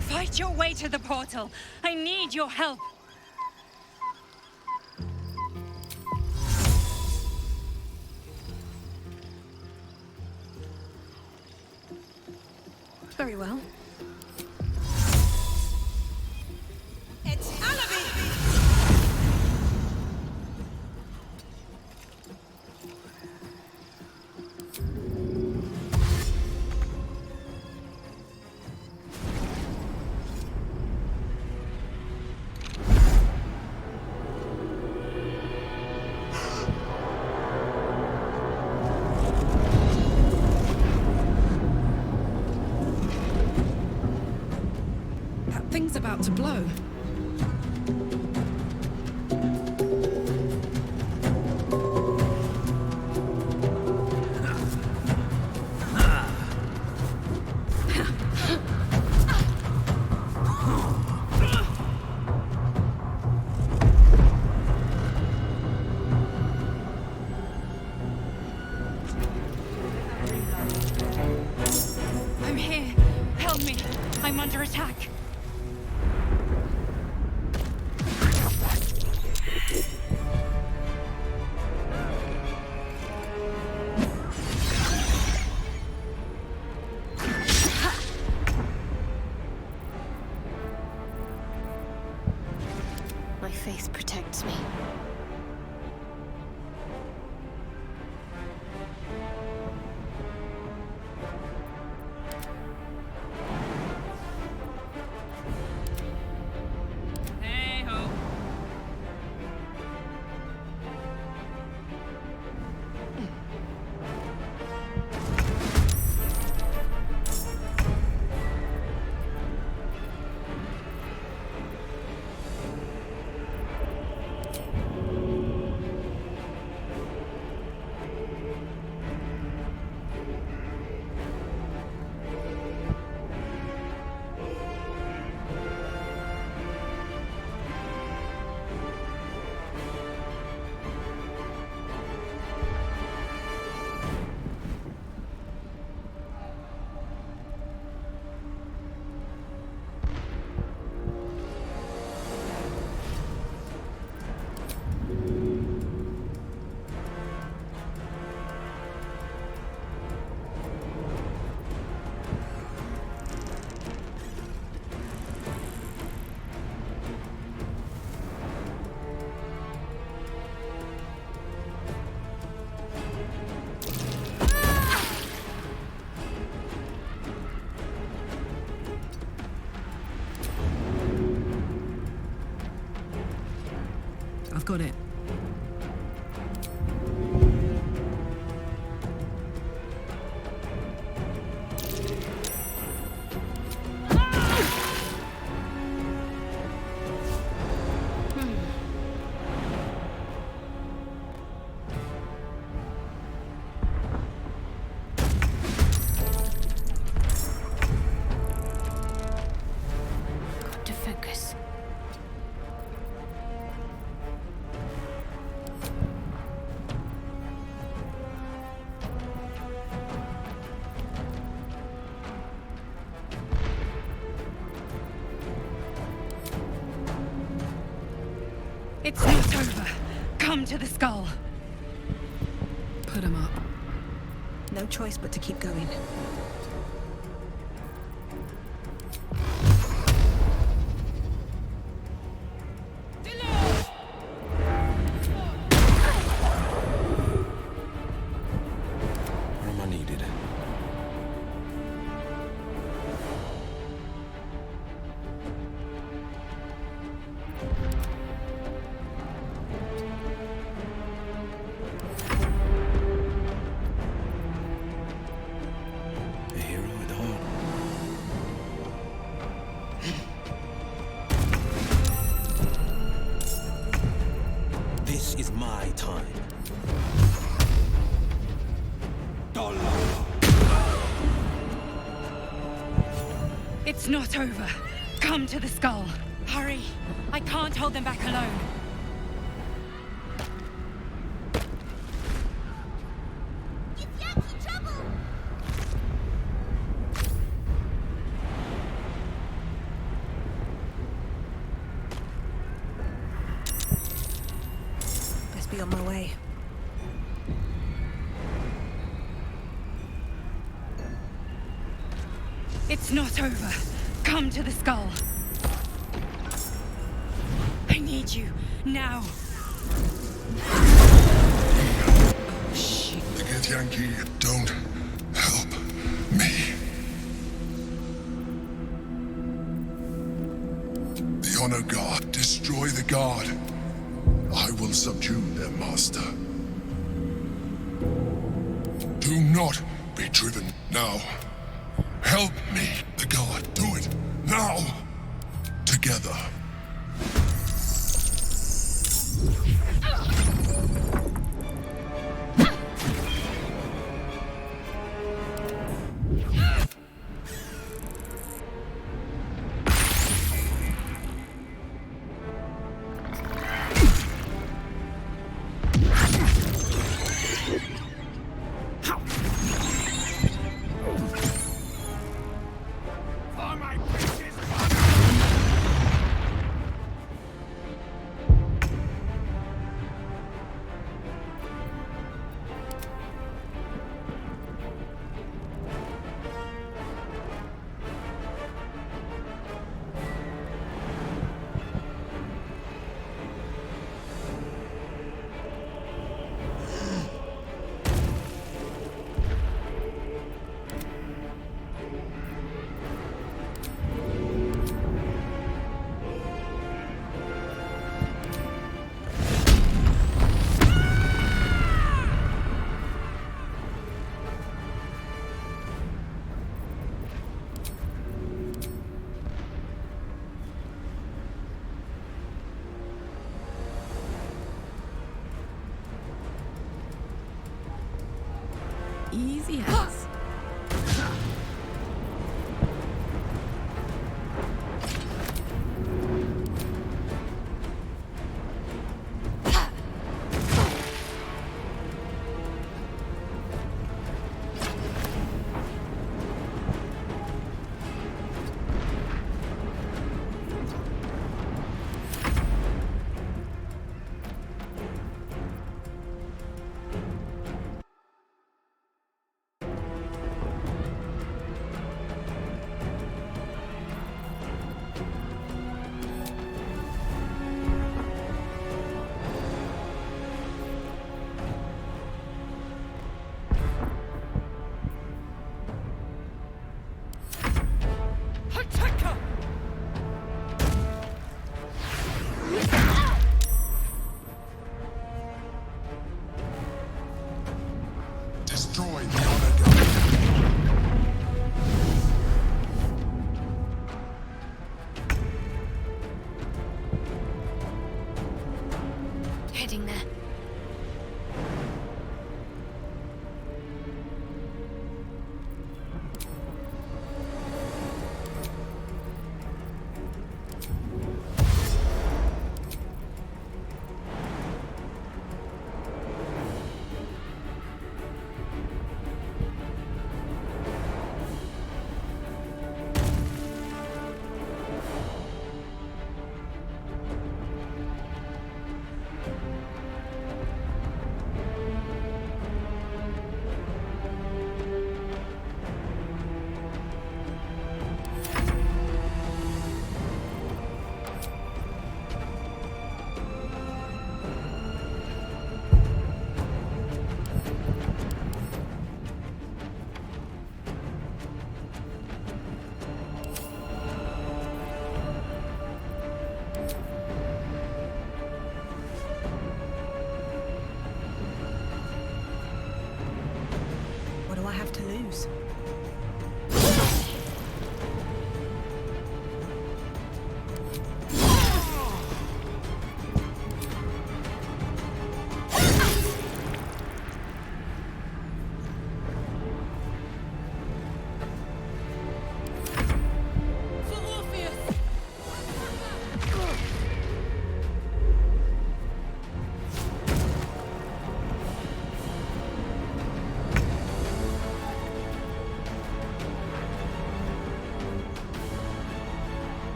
Fight your way to the portal. I need your help. Very well. Thing's about to blow. I'm here. Help me. I'm under attack. My faith protects me. I've got it. Got to focus. It's not over. Come to the skull. Put him up. No choice but to keep going. Where am I needed? A hero at heart. This is my time. It's not over. Come to the skull. Hurry. I can't hold them back alone. Best be on my way. It's not over. Come to the skull. I need you now. The Githyanki don't help me. The Honor God, destroy the God. I will subdue their master. Do not be driven now. Help me, the God. Do it now. Together.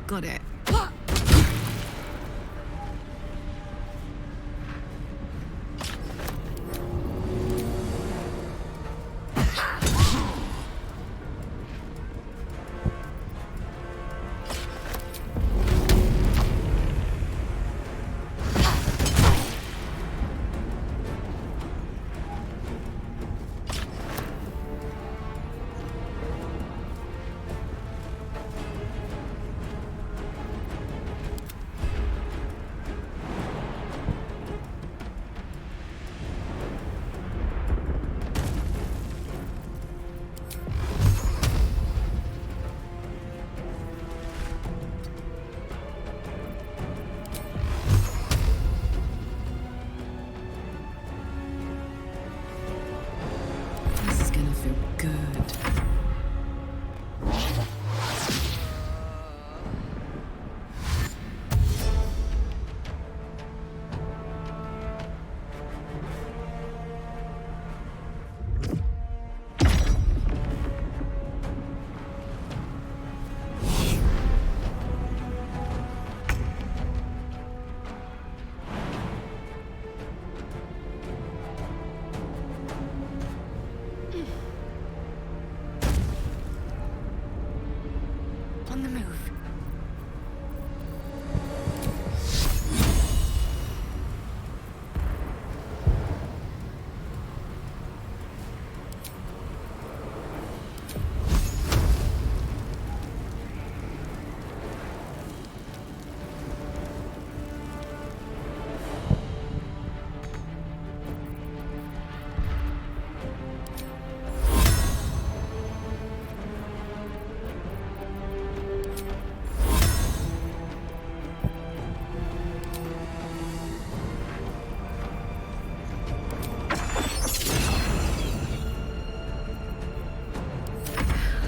Got it. On the move.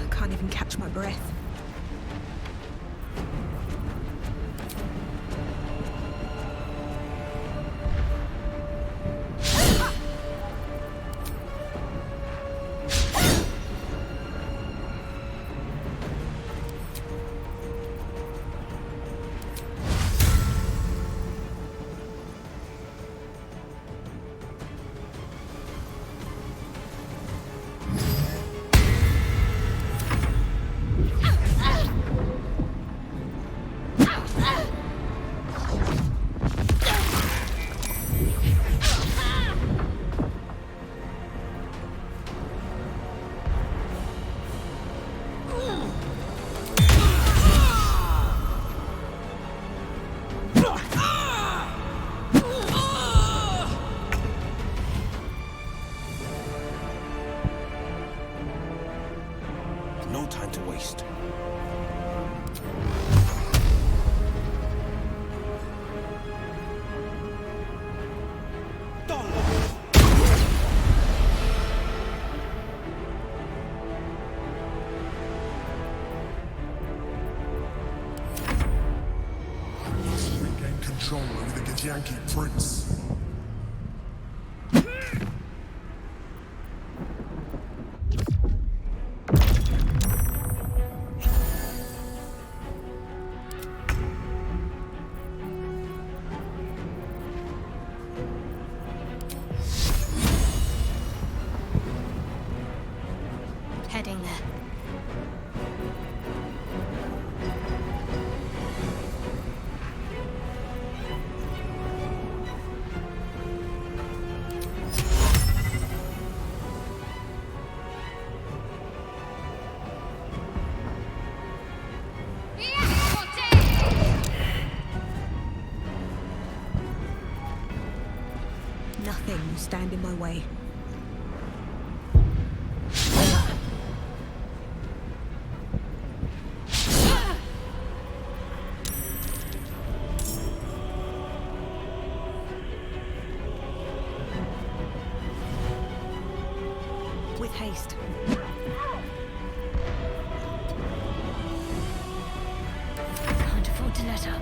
Can't even catch my breath. No time to waste. Regain control over the Githyanki prince. Heading there. Nothing will stand in my way. With haste. Can't afford to let up.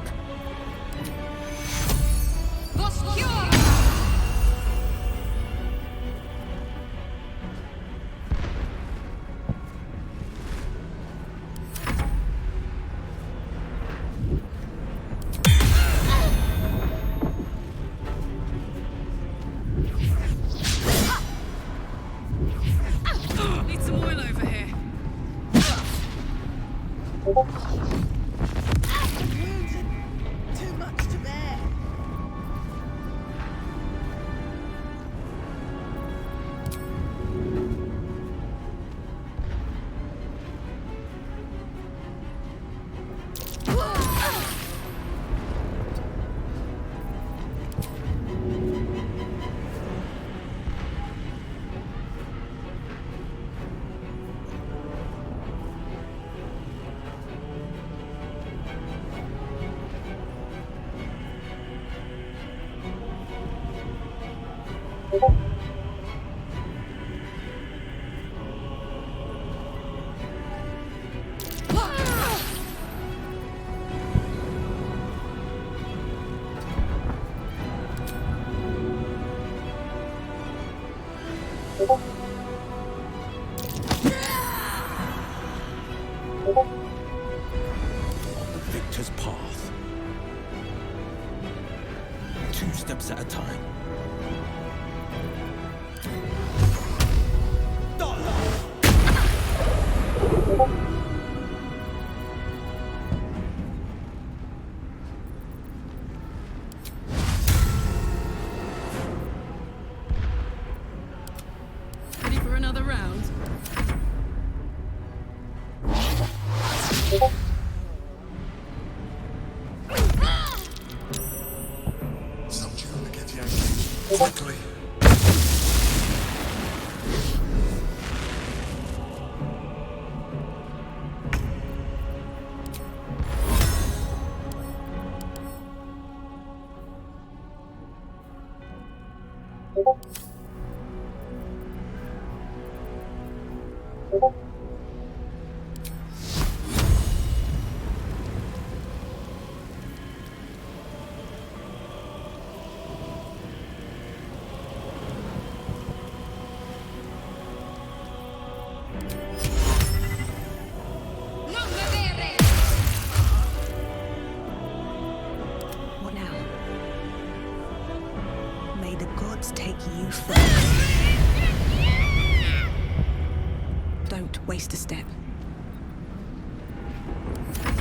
Wounded. Too much to bear. The victor's path. 2 steps at a time. Ready for another round? Subdue the Getian. Quickly. What now? May the gods take you first. Don't waste a step.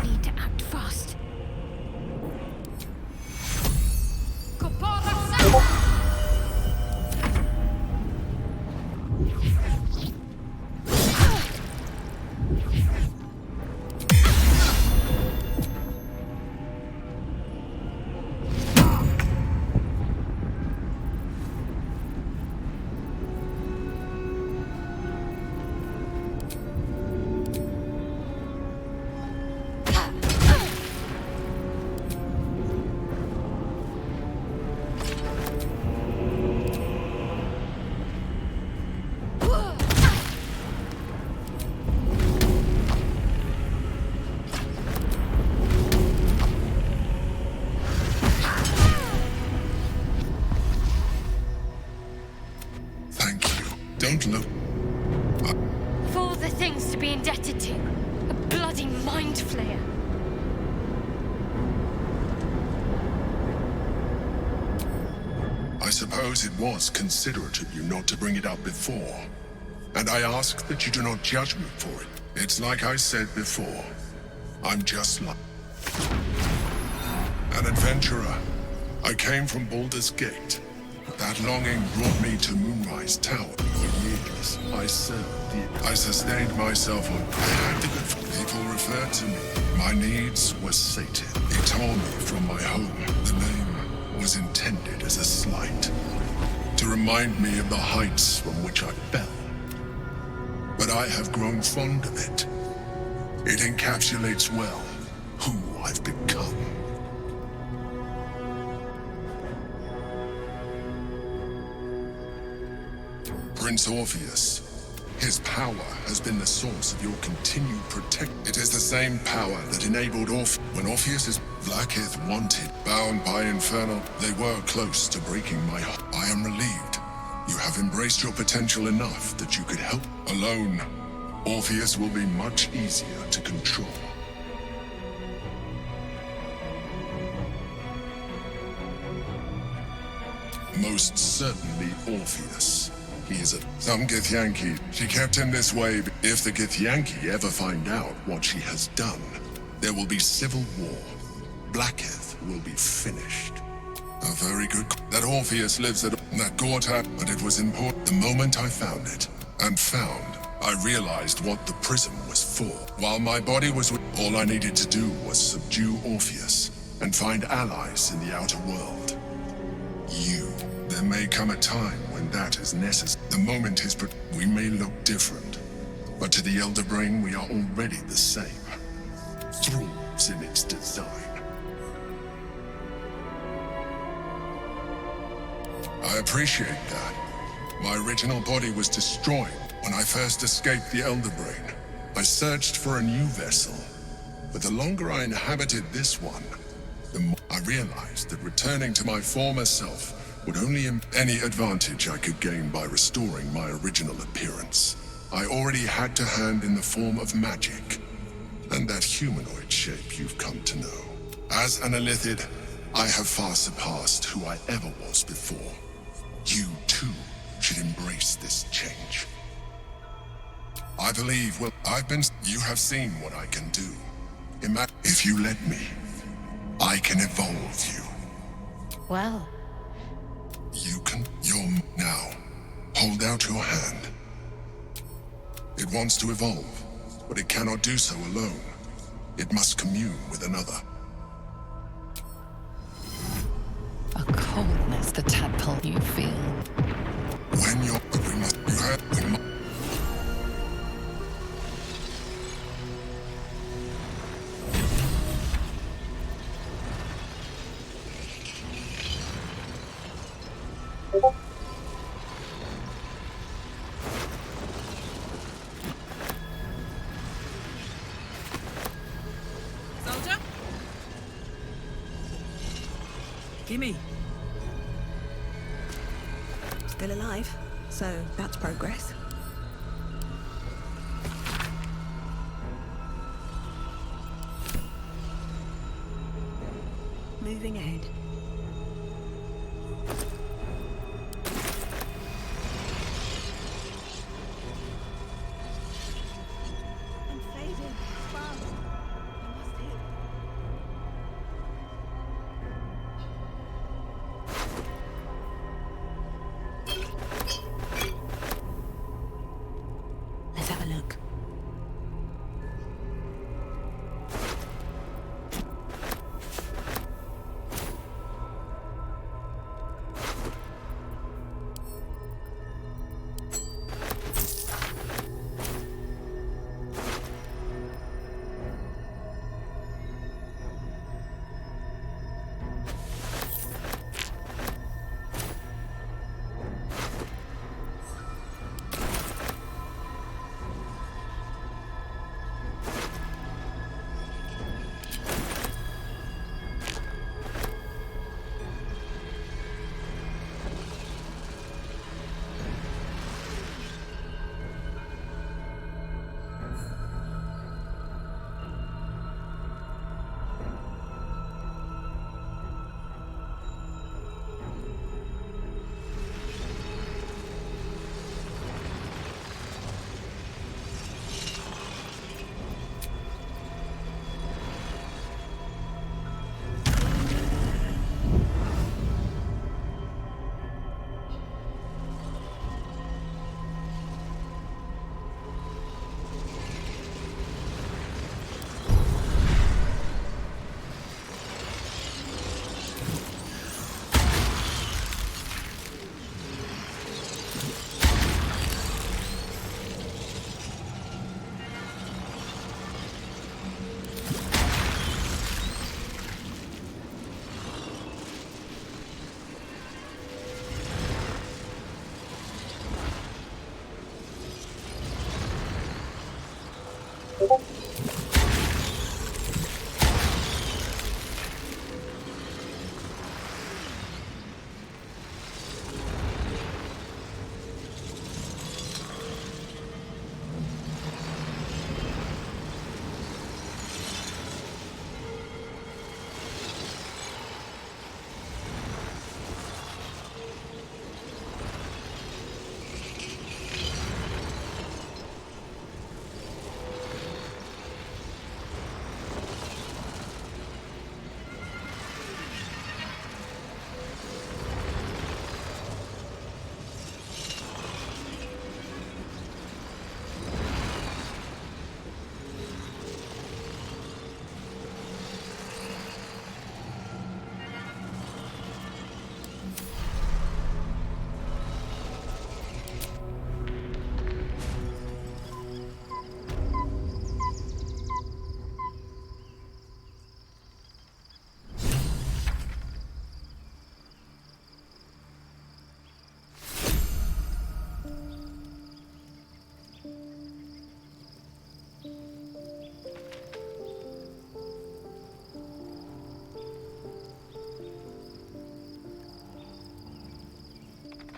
Need to act fast. Don't look. Of all the things to be indebted to, a bloody mind flayer. I suppose it was considerate of you not to bring it up before. And I ask that you do not judge me for it. It's like I said before. I'm just like an adventurer. I came from Baldur's Gate. That longing brought me to Moonrise Tower. For years, I served the... I sustained myself on... I had the good... People referred to me. My needs were sated. They tore me from my home. The name was intended as a slight. To remind me of the heights from which I fell. But I have grown fond of it. It encapsulates well who I've become. Prince Orpheus, his power has been the source of your continued protection. It is the same power that enabled when Orpheus' Blackith wanted, bound by Infernal, they were close to breaking my heart. I am relieved. You have embraced your potential enough that you could help. Alone, Orpheus will be much easier to control. Most certainly Orpheus. He is some Githyanki. She kept him this way. If the Githyanki ever find out what she has done, there will be civil war. Blacketh will be finished. A very good... That Orpheus lives at... That Gorta... But it was important. The moment I found it, I realized what the prism was for. While my body was... All I needed to do was subdue Orpheus and find allies in the outer world. You. There may come a time when that is necessary. The moment is... We may look different, but to the Elder Brain we are already the same. Thralls in its design. I appreciate that. My original body was destroyed when I first escaped the Elder Brain. I searched for a new vessel, but the longer I inhabited this one, the more I realized that returning to my former self would only any advantage I could gain by restoring my original appearance. I already had to hand in the form of magic, and that humanoid shape you've come to know. As an Illithid, I have far surpassed who I ever was before. You, too, should embrace this change. I believe, you have seen what I can do. If you let me, I can evolve you. Well. Now, hold out your hand. It wants to evolve, but it cannot do so alone. It must commune with another. A coldness, the tadpole you feel. When you're... We must... You heard... We must... Soldier? Gimme. Still alive, so that's progress. Moving ahead. I'm fading fast. I must hit. Let's have a look.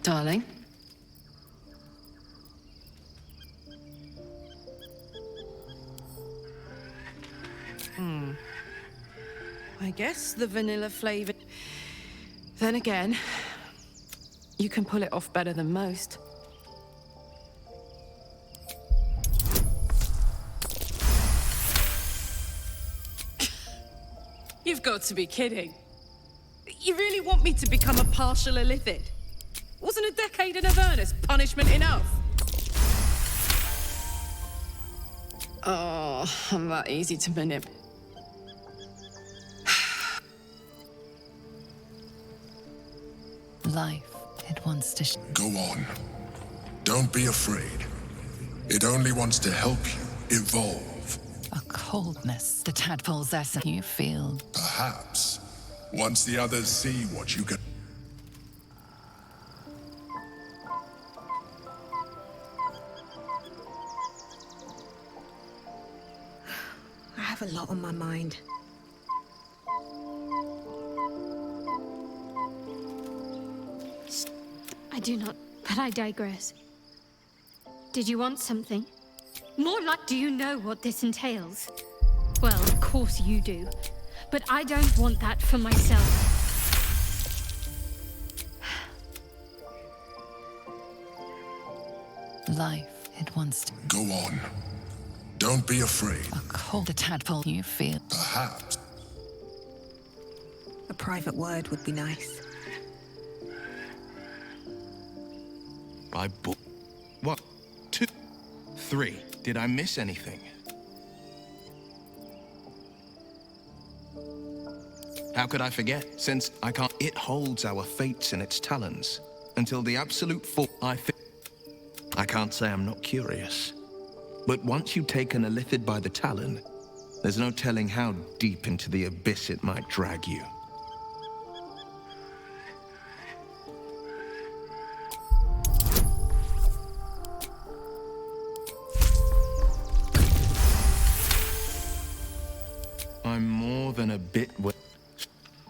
Darling? I guess the vanilla flavor. Then again, you can pull it off better than most. You've got to be kidding. You really want me to become a partial illithid? Wasn't a decade in Avernus punishment enough? Oh, I'm that easy to manipulate. Life, it wants to Go on. Don't be afraid. It only wants to help you evolve. a coldness, the tadpole's essence you feel. Perhaps. Once the others see what you can. I have a lot on my mind. I do not, but I digress. Did you want something? More like, do you know what this entails? Well, of course you do. But I don't want that for myself. Life, it wants to Go on. Don't be afraid. a cold, the tadpole you feel. Perhaps. A private word would be nice. I bought. What? 2, 3. Did I miss anything? How could I forget? Since I can't. It holds our fates in its talons. Until the absolute full. I can't say I'm not curious. But once you take an illithid by the talon, there's no telling how deep into the abyss it might drag you. I'm more than a bit.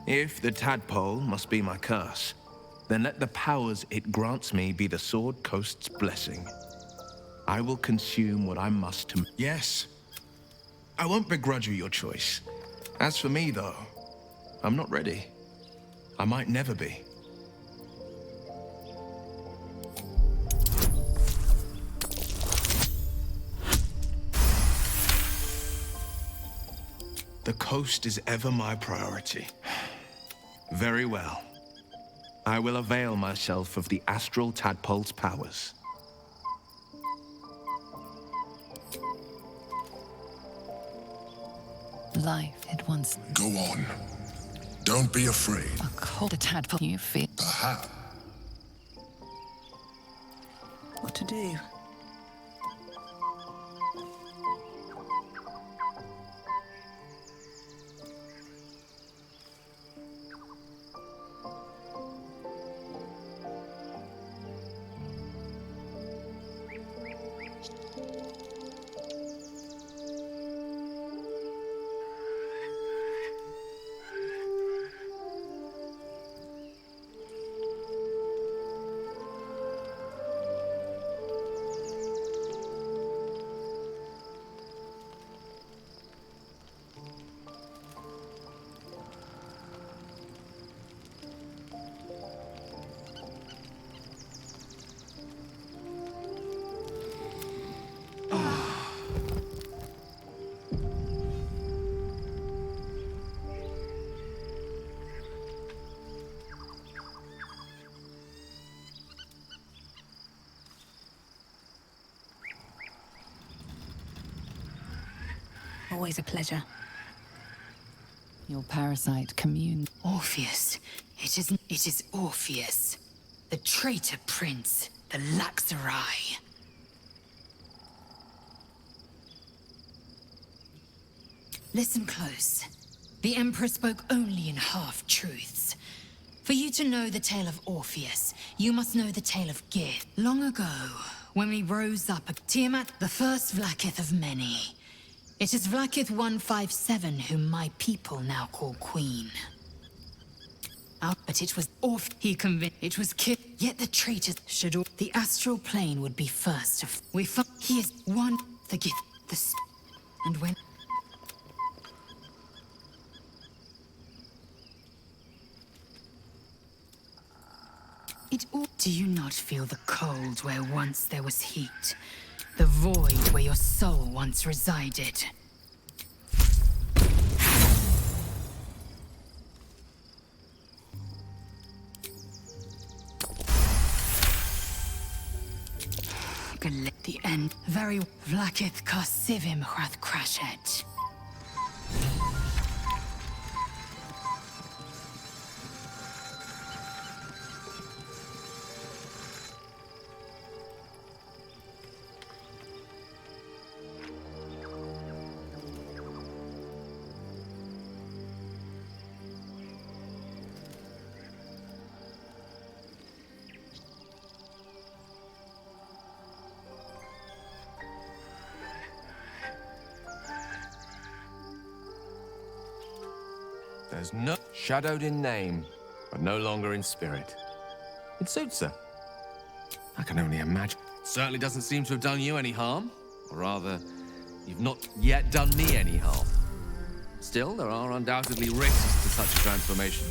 If the tadpole must be my curse, then let the powers it grants me be the Sword Coast's blessing. I will consume what I must to. Yes, I won't begrudge you your choice. As for me, though, I'm not ready. I might never be. The coast is ever my priority. Very well. I will avail myself of the astral tadpole's powers. Life, it wants Go on. Don't be afraid. a cold, the tadpole you feel. Perhaps. What to do? Always a pleasure. Your parasite commune. Orpheus. It is Orpheus. The traitor prince. The Laxarai. Listen close. The Emperor spoke only in half-truths. For you to know the tale of Orpheus, you must know the tale of Gyr. Long ago, when we rose up, Tiamat, the first Vlakith of many. It is Vlakith 157 whom my people now call Queen. out, but it was off. He convinced it was killed. Yet the traitors should all. The astral plane would be first of. We found he is one. The gift. And when. It all. Do you not feel the cold where once there was heat? The void where your soul once resided? The end. Very vlakith kasivim hrath crashet. There's no shadowed in name, but no longer in spirit. It suits her. I can only imagine. Certainly doesn't seem to have done you any harm. Or rather, you've not yet done me any harm. Still, there are undoubtedly risks to such a transformation.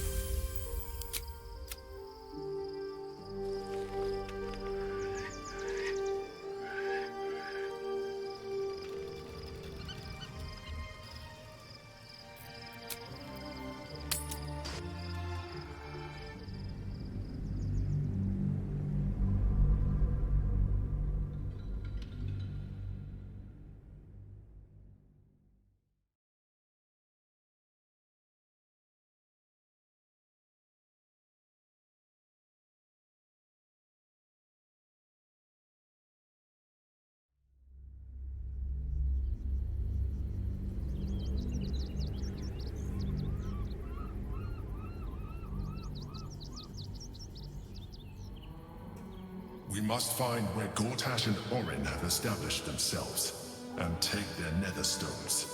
We must find where Gortash and Orin have established themselves, and take their nether stones.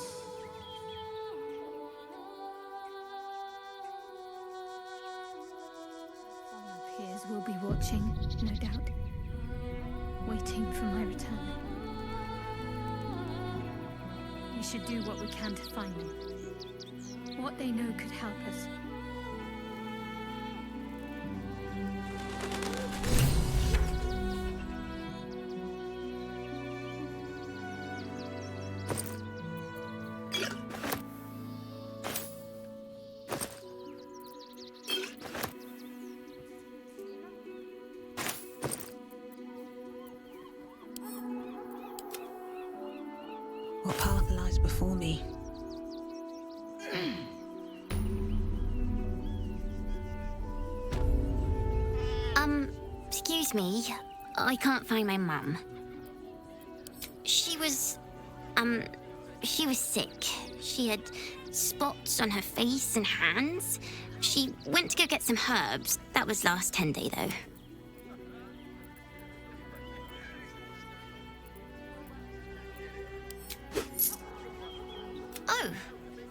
My peers will be watching, no doubt. Waiting for my return. We should do what we can to find them. What they know could help us. What path lies before me? Excuse me. I can't find my mum. She was sick. She had spots on her face and hands. She went to go get some herbs. That was last 10 day, though.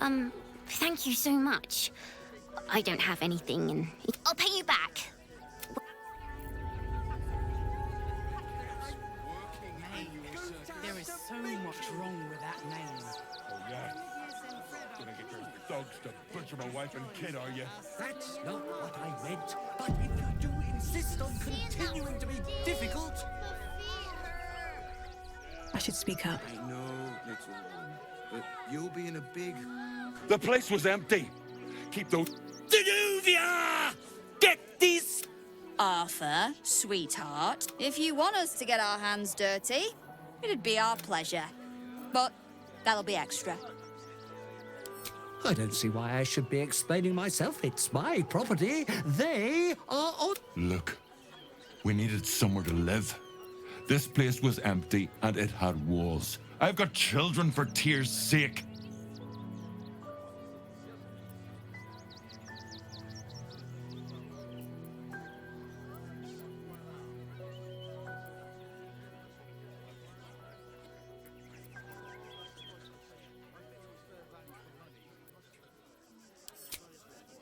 Oh, thank you so much. I don't have anything, and I'll pay you back. There is so much wrong with that name. Oh, yeah? Gonna get your dogs to butcher my wife and kid, are you? That's not what I meant. But if you do insist on continuing to be difficult... I should speak up. I know, little one, but you'll be in a big... The place was empty. Keep those... Danuvia! Get these... Arthur, sweetheart, if you want us to get our hands dirty, it'd be our pleasure. But that'll be extra. I don't see why I should be explaining myself. It's my property. They are on... Look, we needed somewhere to live. This place was empty and it had walls. I've got children for tears' sake.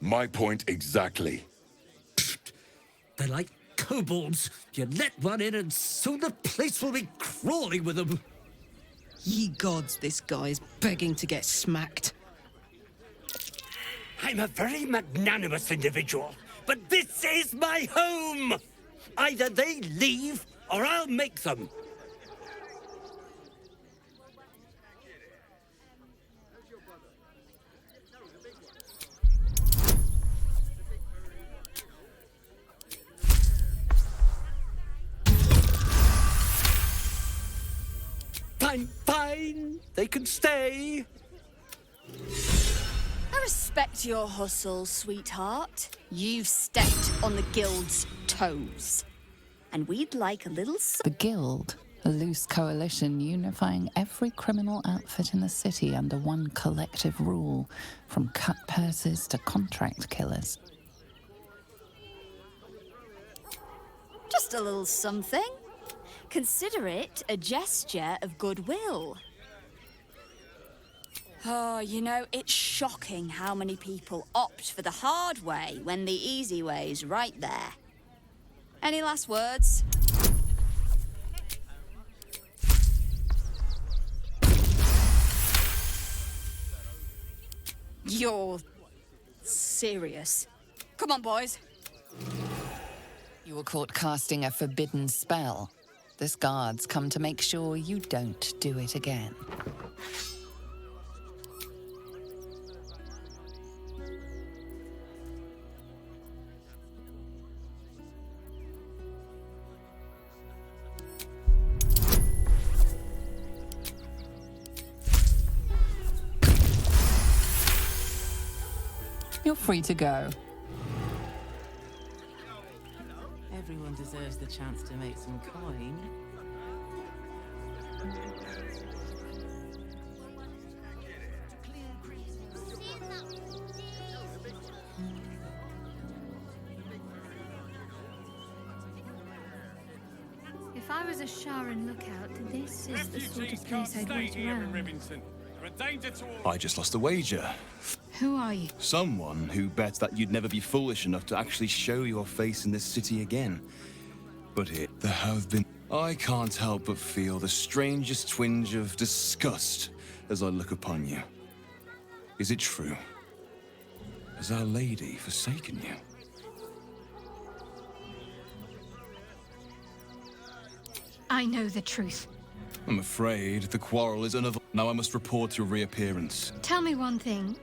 My point exactly. They're like kobolds. You let one in and soon the place will be crawling with them. Ye gods, this guy is begging to get smacked. I'm a very magnanimous individual, but this is my home! Either they leave, or I'll make them. Fine. They can stay. I respect your hustle, sweetheart. You've stepped on the guild's toes. And we'd like a little... The Guild, a loose coalition unifying every criminal outfit in the city under one collective rule, from cut purses to contract killers. Just a little something. Consider it a gesture of goodwill. Oh, you know, it's shocking how many people opt for the hard way when the easy way's right there. Any last words? You're serious. Come on, boys. You were caught casting a forbidden spell. This guard's come to make sure you don't do it again. You're free to go. Everyone deserves the chance to make some coin. If I was a Sharan lookout, this is the sort of place I'd wait around. I just lost a wager. Who are you? Someone who bet that you'd never be foolish enough to actually show your face in this city again. But there have been... I can't help but feel the strangest twinge of disgust as I look upon you. Is it true? Has Our Lady forsaken you? I know the truth. I'm afraid the quarrel is another... Now I must report your reappearance. Tell me one thing.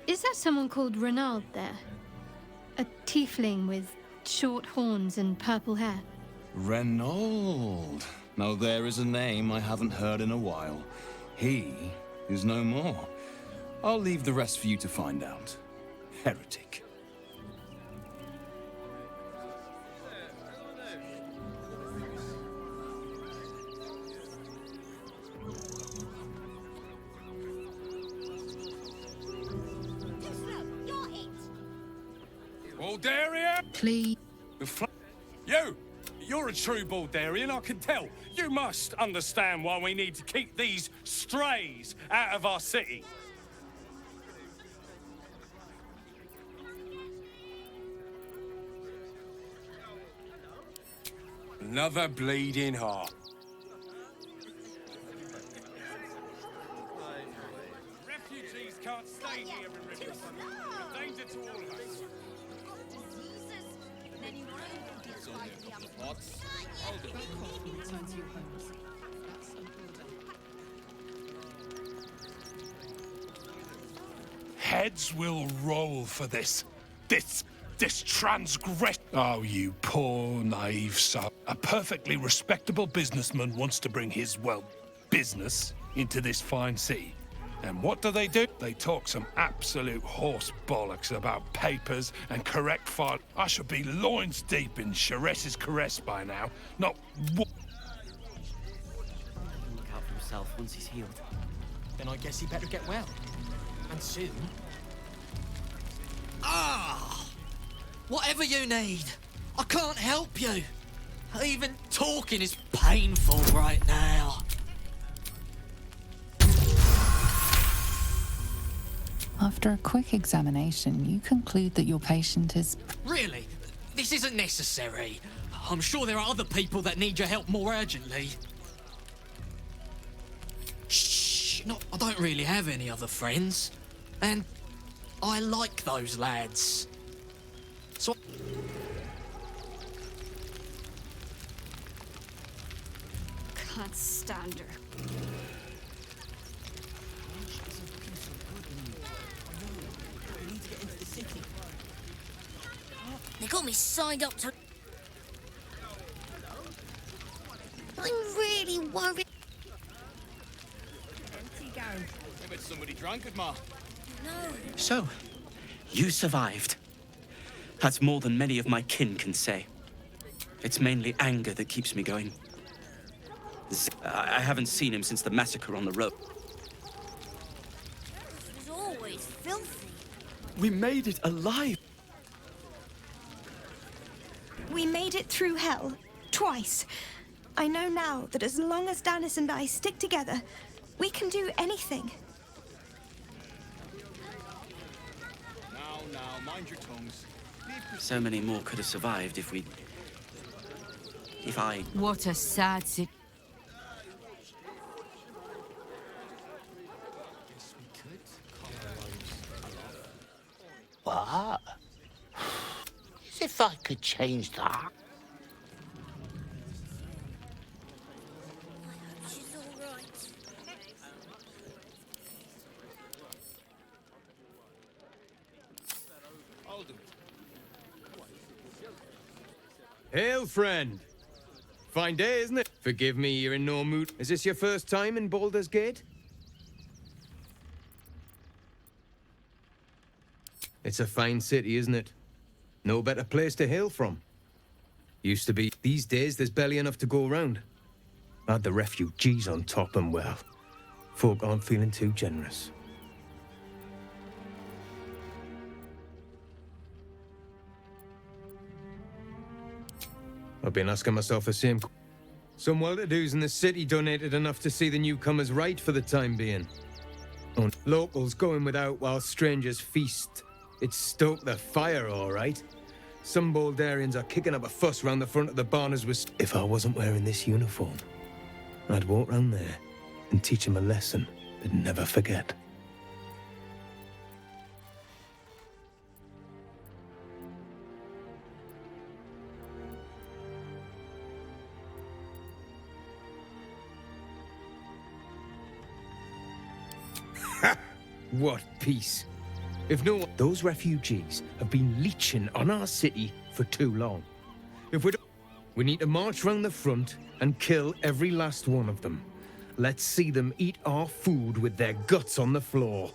Is there someone called Renaud there? A tiefling with short horns and purple hair? Renaud. Now there is a name I haven't heard in a while. He is no more. I'll leave the rest for you to find out. Heretic. Baldurian? Please. You're a true Baldurian, I can tell. You must understand why we need to keep these strays out of our city. Another bleeding heart. Refugees can't stay here in Rivers. A danger to all of us. Heads will roll for this transgression. Oh, you poor, naive soul. A perfectly respectable businessman wants to bring his, well, business into this fine city. And what do? They talk some absolute horse bollocks about papers and correct file. I should be loins deep in Chares's caress by now, not... Look out for himself once he's healed. Then I guess he better get well. And soon. Ah! Whatever you need. I can't help you. Even talking is painful right now. After a quick examination, you conclude that your patient is... Really? This isn't necessary. I'm sure there are other people that need your help more urgently. Shh! No, I don't really have any other friends. And I like those lads. So... Can't stand her. They got me signed up to... I'm really worried. I bet somebody drank it, Ma. No. So, you survived. That's more than many of my kin can say. It's mainly anger that keeps me going. I haven't seen him since the massacre on the road. It was always filthy. We made it alive. We made it through hell. Twice. I know now that as long as Danis and I stick together, we can do anything. Now, mind your tongues. So many more could have survived if I... What a sad situation. What? As if I could change that. She's all right. I'll do it. Hail, friend. Fine day, isn't it? Forgive me, you're in no mood. Is this your first time in Baldur's Gate? It's a fine city, isn't it? No better place to hail from. Used to be. These days, there's barely enough to go around. Add the refugees on top and, well, folk aren't feeling too generous. I've been asking myself the same. Some well-to-dos in the city donated enough to see the newcomers right for the time being. Locals going without while strangers feast. It stoked the fire, all right. Some Baldurians are kicking up a fuss round the front of the barn as was. If I wasn't wearing this uniform, I'd walk round there and teach them a lesson they'd never forget. Ha! What peace! If no one... Those refugees have been leeching on our city for too long. If we need to march round the front and kill every last one of them. Let's see them eat our food with their guts on the floor.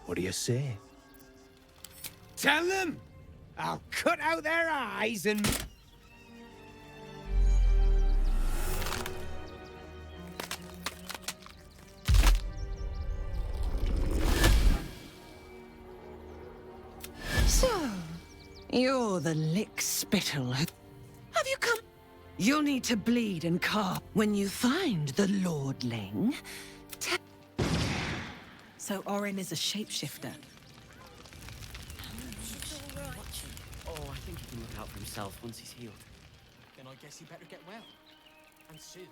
What do you say? Tell them! I'll cut out their eyes and... So, you're the lick spittle. Have you come? You'll need to bleed and carve when you find the lordling. So Orin is a shapeshifter. Oh, I think he can look out for himself once he's healed. Then I guess you better get well. And soon.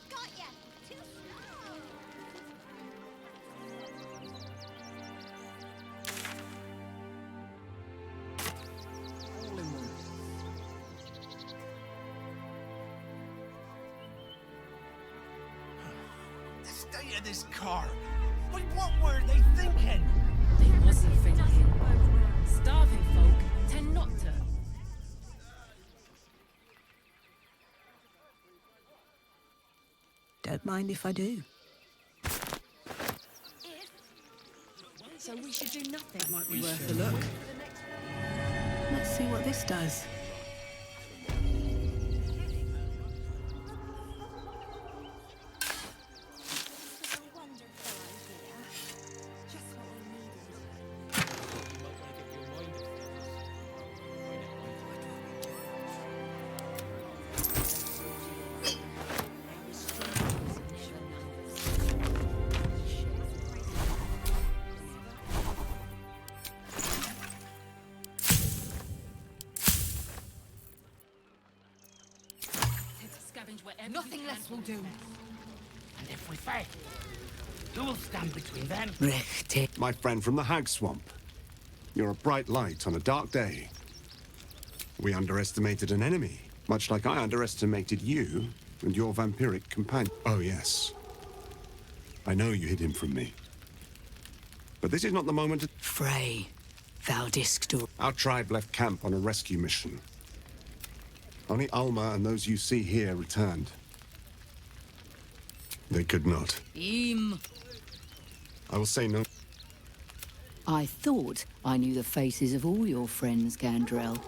Got ya! All in one. The state of this car. What were they thinking? They wasn't thinking. Starving folk tend not to. Don't mind if I do. So we should do nothing. Might be worth a look. Let's see what this does. wherever Nothing you less can. will do. And if we fail, who will stand between them? My friend from the Hag Swamp. You're a bright light on a dark day. We underestimated an enemy, much like I underestimated you and your vampiric companion. Oh, yes. I know you hid him from me. But this is not the moment to... Frey, Valdistor. Our tribe left camp on a rescue mission. Only Alma and those you see here returned. They could not. I will say no. I thought I knew the faces of all your friends, Gandrel.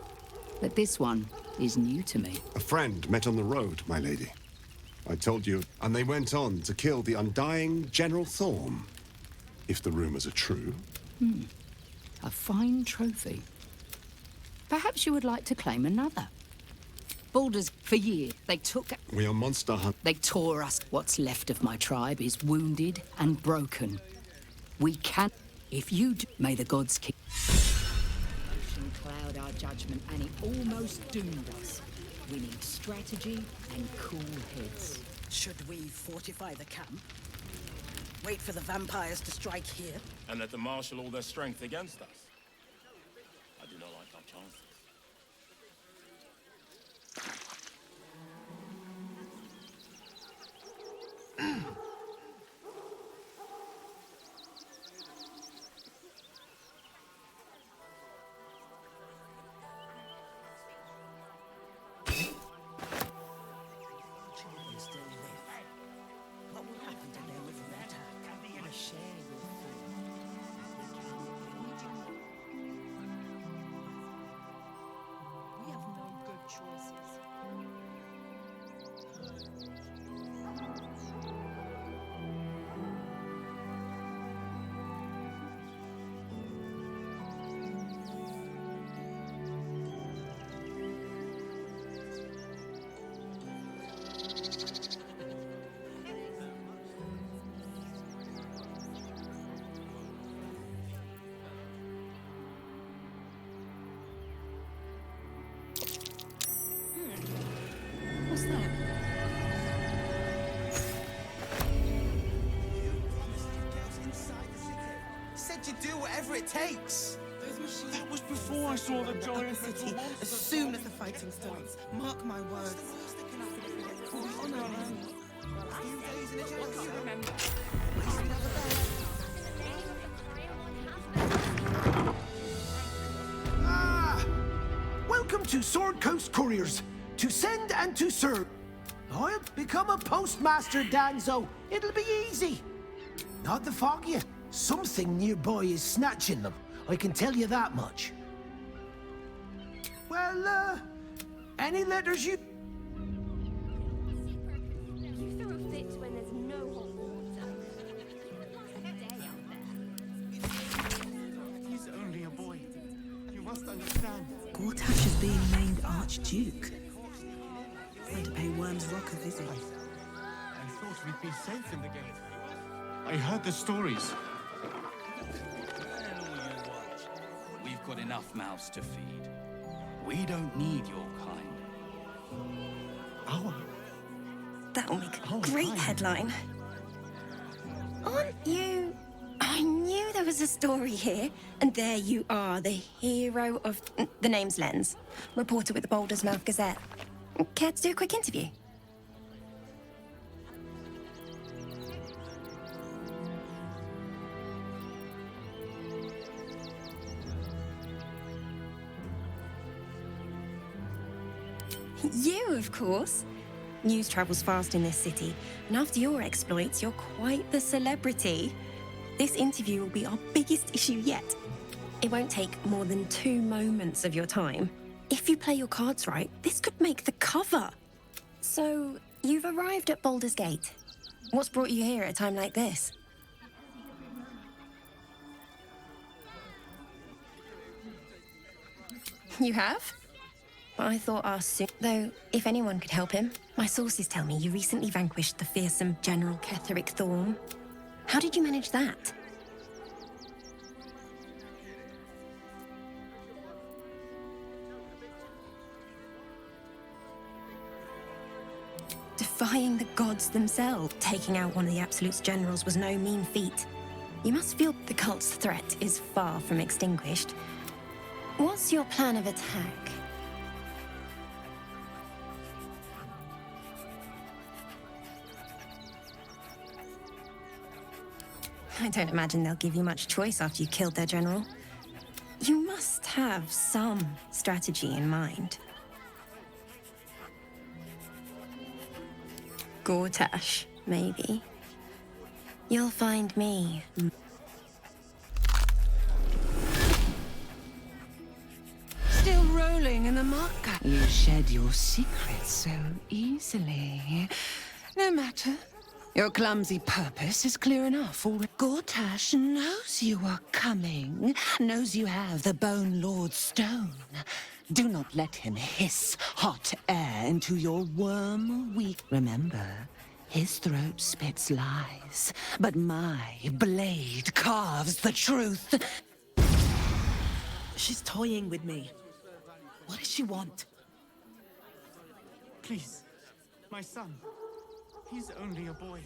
But this one is new to me. A friend met on the road, my lady. I told you, and they went on to kill the undying General Thorm. If the rumors are true. A fine trophy. Perhaps you would like to claim another. Baldurs, for years, they took... We are monster hunt. They tore us. What's left of my tribe is wounded and broken. We can... If you do, may the gods keep... Ocean cloud our judgment, and it almost doomed us. We need strategy and cool heads. Should we fortify the camp? Wait for the vampires to strike here? And let them marshal all their strength against us? I do not like our chances. Children still live. What will happen to them if we attack? I share your fear. We have no good choices. What's that? Said you'd do whatever it takes. That was before I saw the giant city. As soon as the fighting starts, mark my words. We'll be on our hands. A few days in a jail cell. Welcome to Sword Coast Couriers. To send and to serve. I'll become a postmaster, Danzo. It'll be easy. Not to fog you. Something nearby is snatching them. I can tell you that much. Well, any letters you... You throw a fit when there's no hot water. He's only a boy. You must understand. Gortash is being named Archduke. Going to pay Worm's Rock a visit. I thought we'd be safe in the gate. I heard the stories. We've got enough mouths to feed. We don't need your kind. That'll make a great headline. Aren't you... I knew there was a story here. And there you are, the hero of... The name's Lens. Reporter with the Baldurs Mouth Gazette. Care to do a quick interview? You, of course. News travels fast in this city, and after your exploits, you're quite the celebrity. This interview will be our biggest issue yet. It won't take more than 2 moments of your time. If you play your cards right, this could make the cover. So, you've arrived at Baldur's Gate. What's brought you here at a time like this? You have? I thought our soon. Though, if anyone could help him, my sources tell me you recently vanquished the fearsome General Ketheric Thorm. How did you manage that? defying the gods themselves. Taking out one of the Absolute's generals was no mean feat. You must feel the cult's threat is far from extinguished. What's your plan of attack? I don't imagine they'll give you much choice after you killed their general. You must have some strategy in mind. Gortash, maybe. You'll find me. Still rolling in the marker. You shed your secrets so easily. No matter. Your clumsy purpose is clear enough. Gortash knows you are coming, knows you have the Bone Lord's stone. Do not let him hiss hot air into your worm weak. Remember, his throat spits lies, but my blade carves the truth. She's toying with me. What does she want? Please, my son. He's only a boy.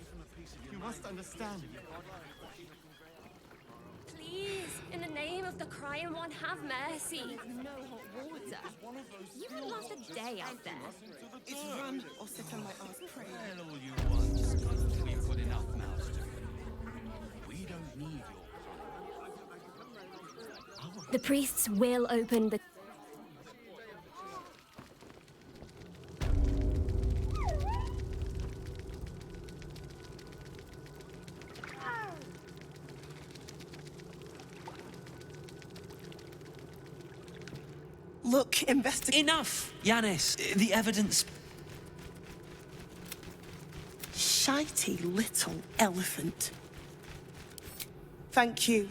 You must understand. Please, in the name of the Crying One, have mercy. No hot water. You could last a day out there. It's run or sit on my ass praying. Tell all you want. We've got enough mouths to feed. We don't need your... The priests will open the... Look, investigate. Enough, Yanis. The evidence. Shitey little elephant. Thank you.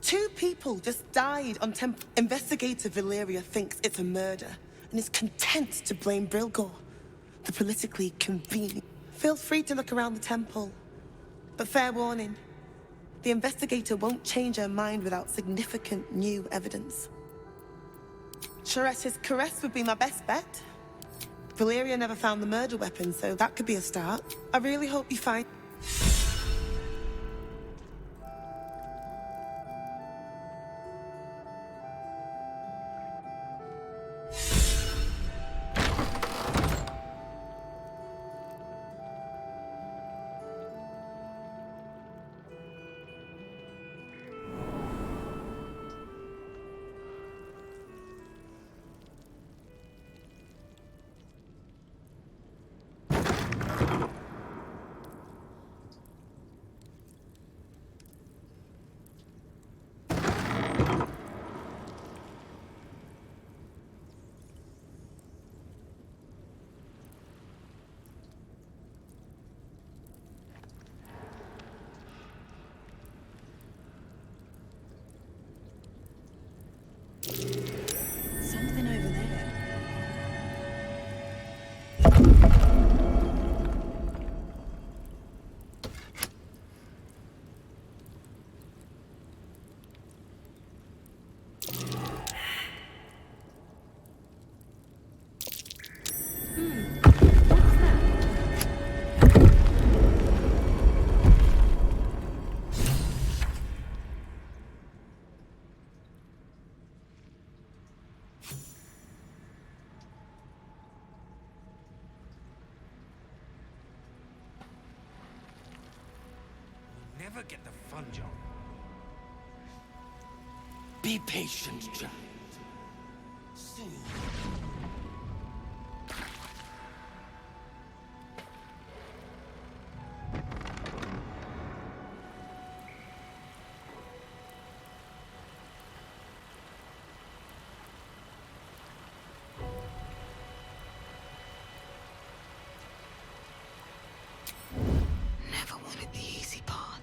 2 people just died on temple. Investigator Valeria thinks it's a murder and is content to blame Brilgor, the politically convenient. Feel free to look around the temple, but fair warning, the investigator won't change her mind without significant new evidence. Chares's caress would be my best bet. Valeria never found the murder weapon, so that could be a start. I really hope you find... Something over there. Never get the fun job. Be patient, child. Soon. Never wanted the easy path.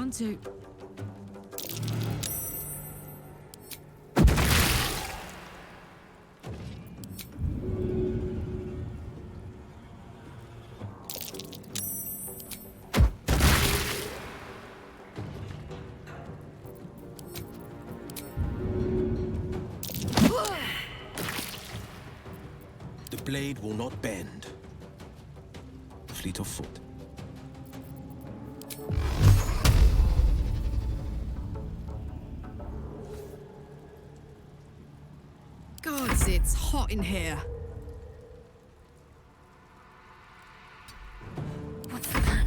want to. The blade will not bend. Fleet of foot. Gods, it's hot in here. What's the plan?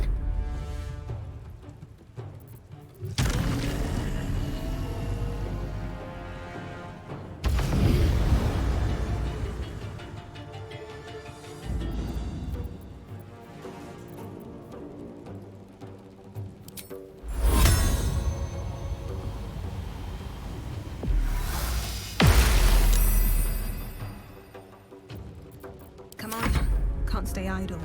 Come on. Can't stay idle.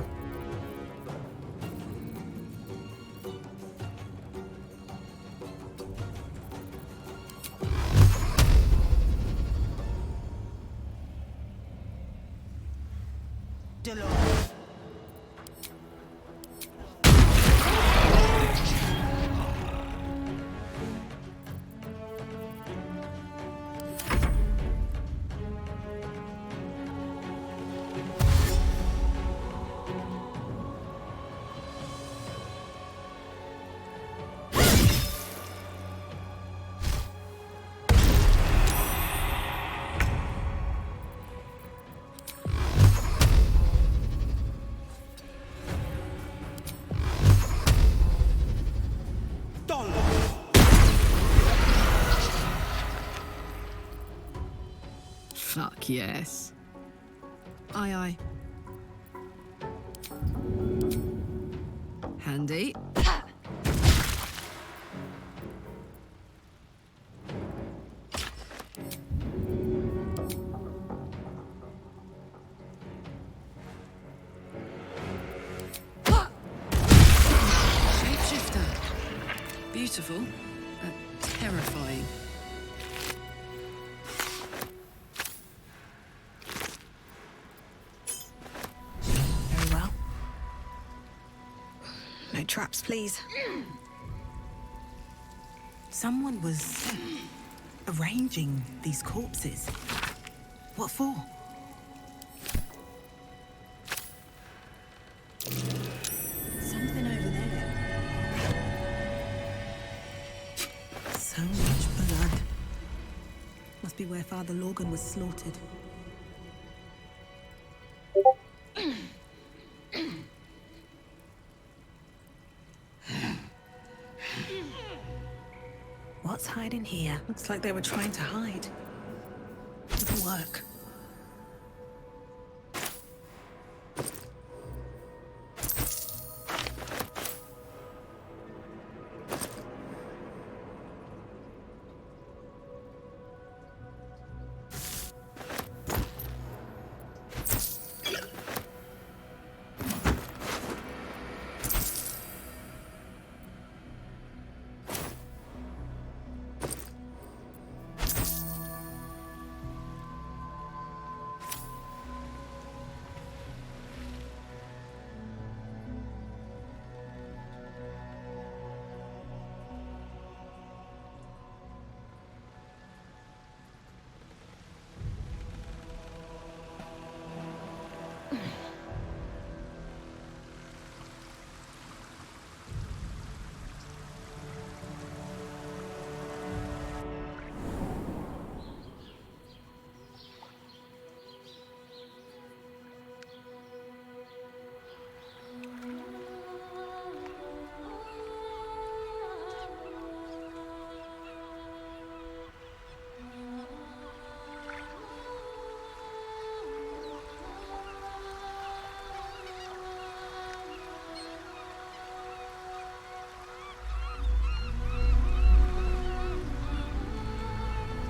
Fuck yes. Aye, aye. Handy. Shapeshifter. Beautiful, but terrifying. Very well. No traps, please. Someone was arranging these corpses. What for? Something over there. So much blood. Must be where Father Lorgan was slaughtered. What's hiding here? Looks like they were trying to hide. Didn't work.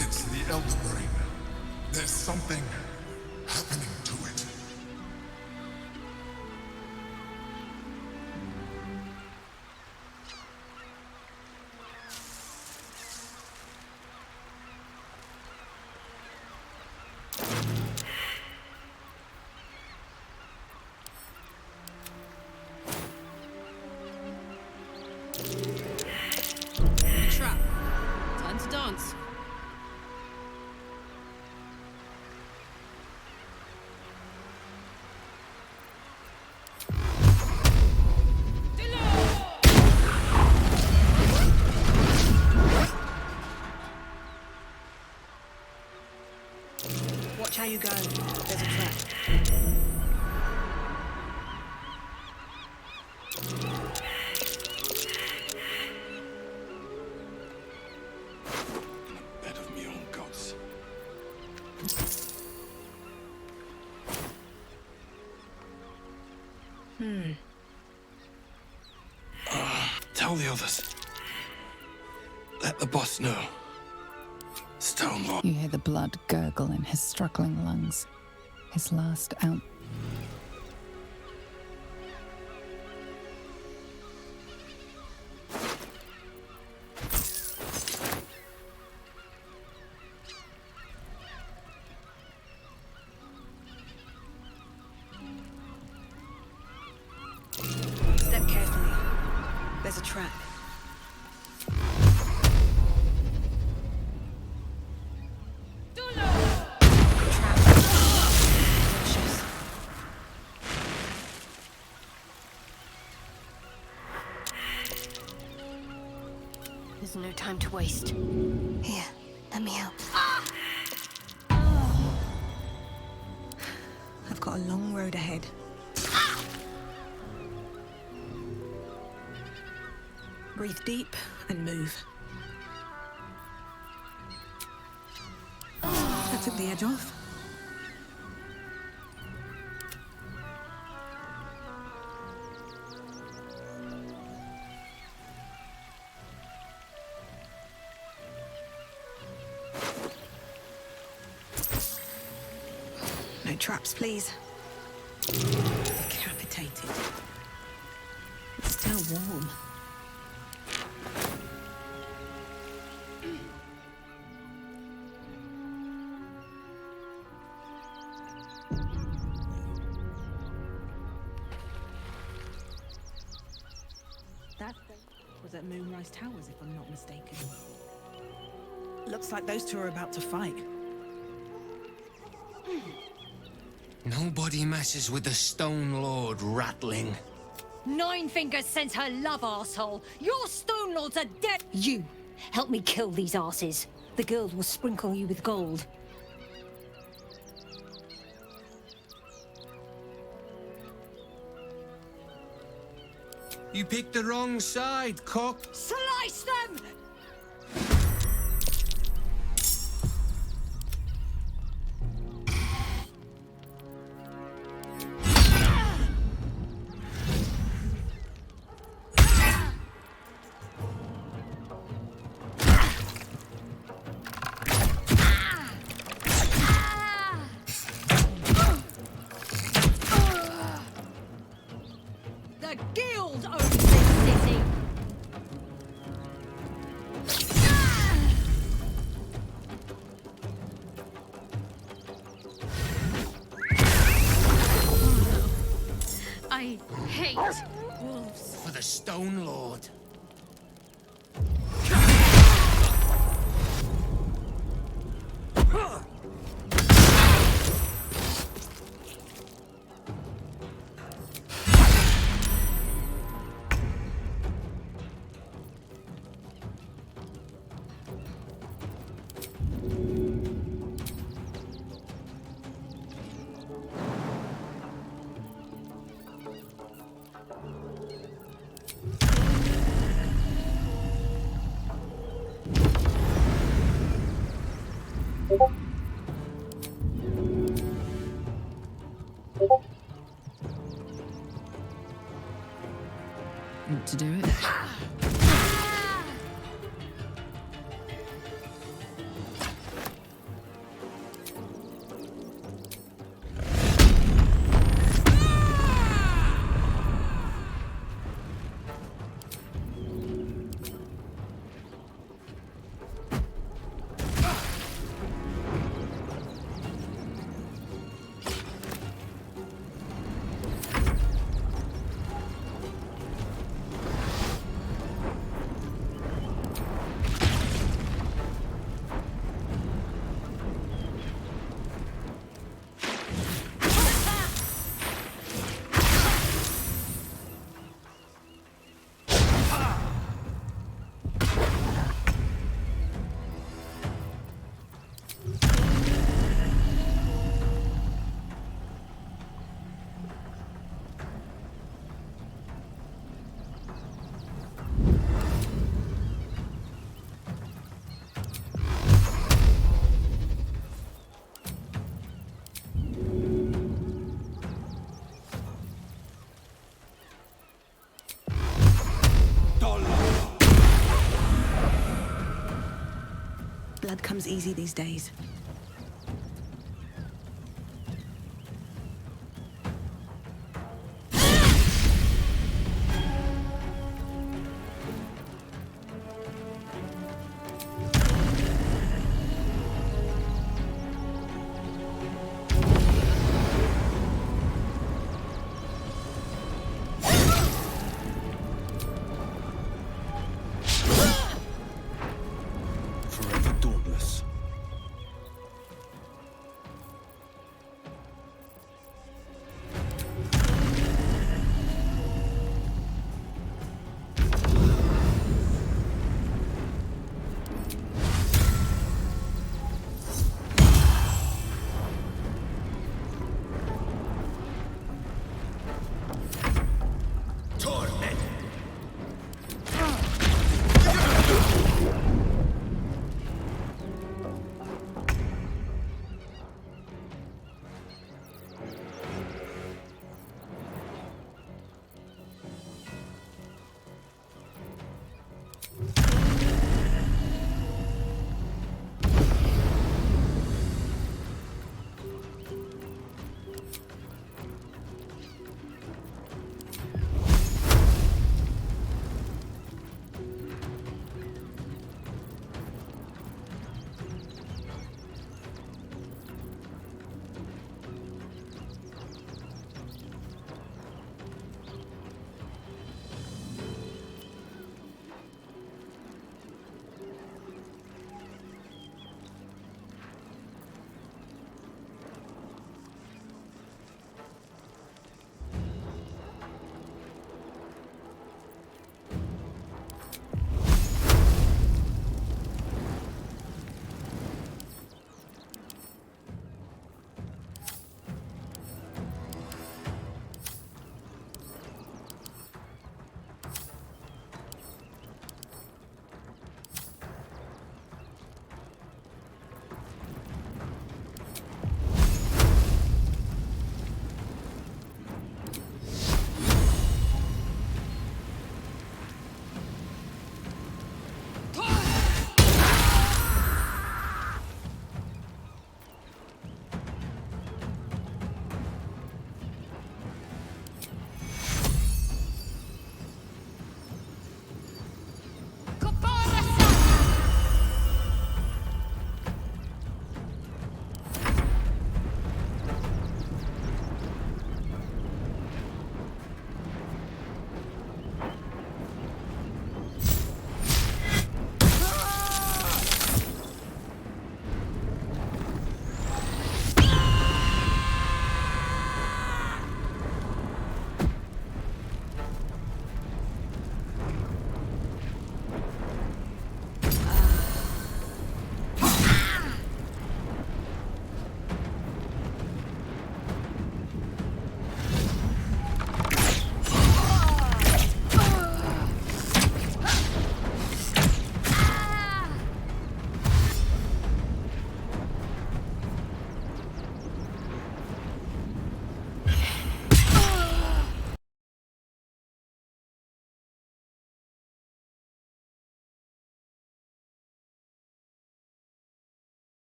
It's the Elder Brain. There's something happening to it. chance. Watch how you go. There's a trap. Bed of me own gods. Tell the others. Let the boss know. Stonewall. You hear the blood gurgle in his struggling lungs. His last out. Step carefully. There's a trap. There's no time to waste. Here, let me help. I've got a long road ahead. Breathe deep and move. That took the edge off. No traps, please. Decapitated. It's still warm. That was at Moonrise Towers, if I'm not mistaken. Looks like those two are about to fight. Nobody messes with the Stone Lord, Ratling. Nine Fingers sends her love, arsehole. Your Stone Lords are dead. You help me kill these arses. The guild will sprinkle you with gold. You picked the wrong side, cock. Slice them! The guild owns this city. blood comes easy these days.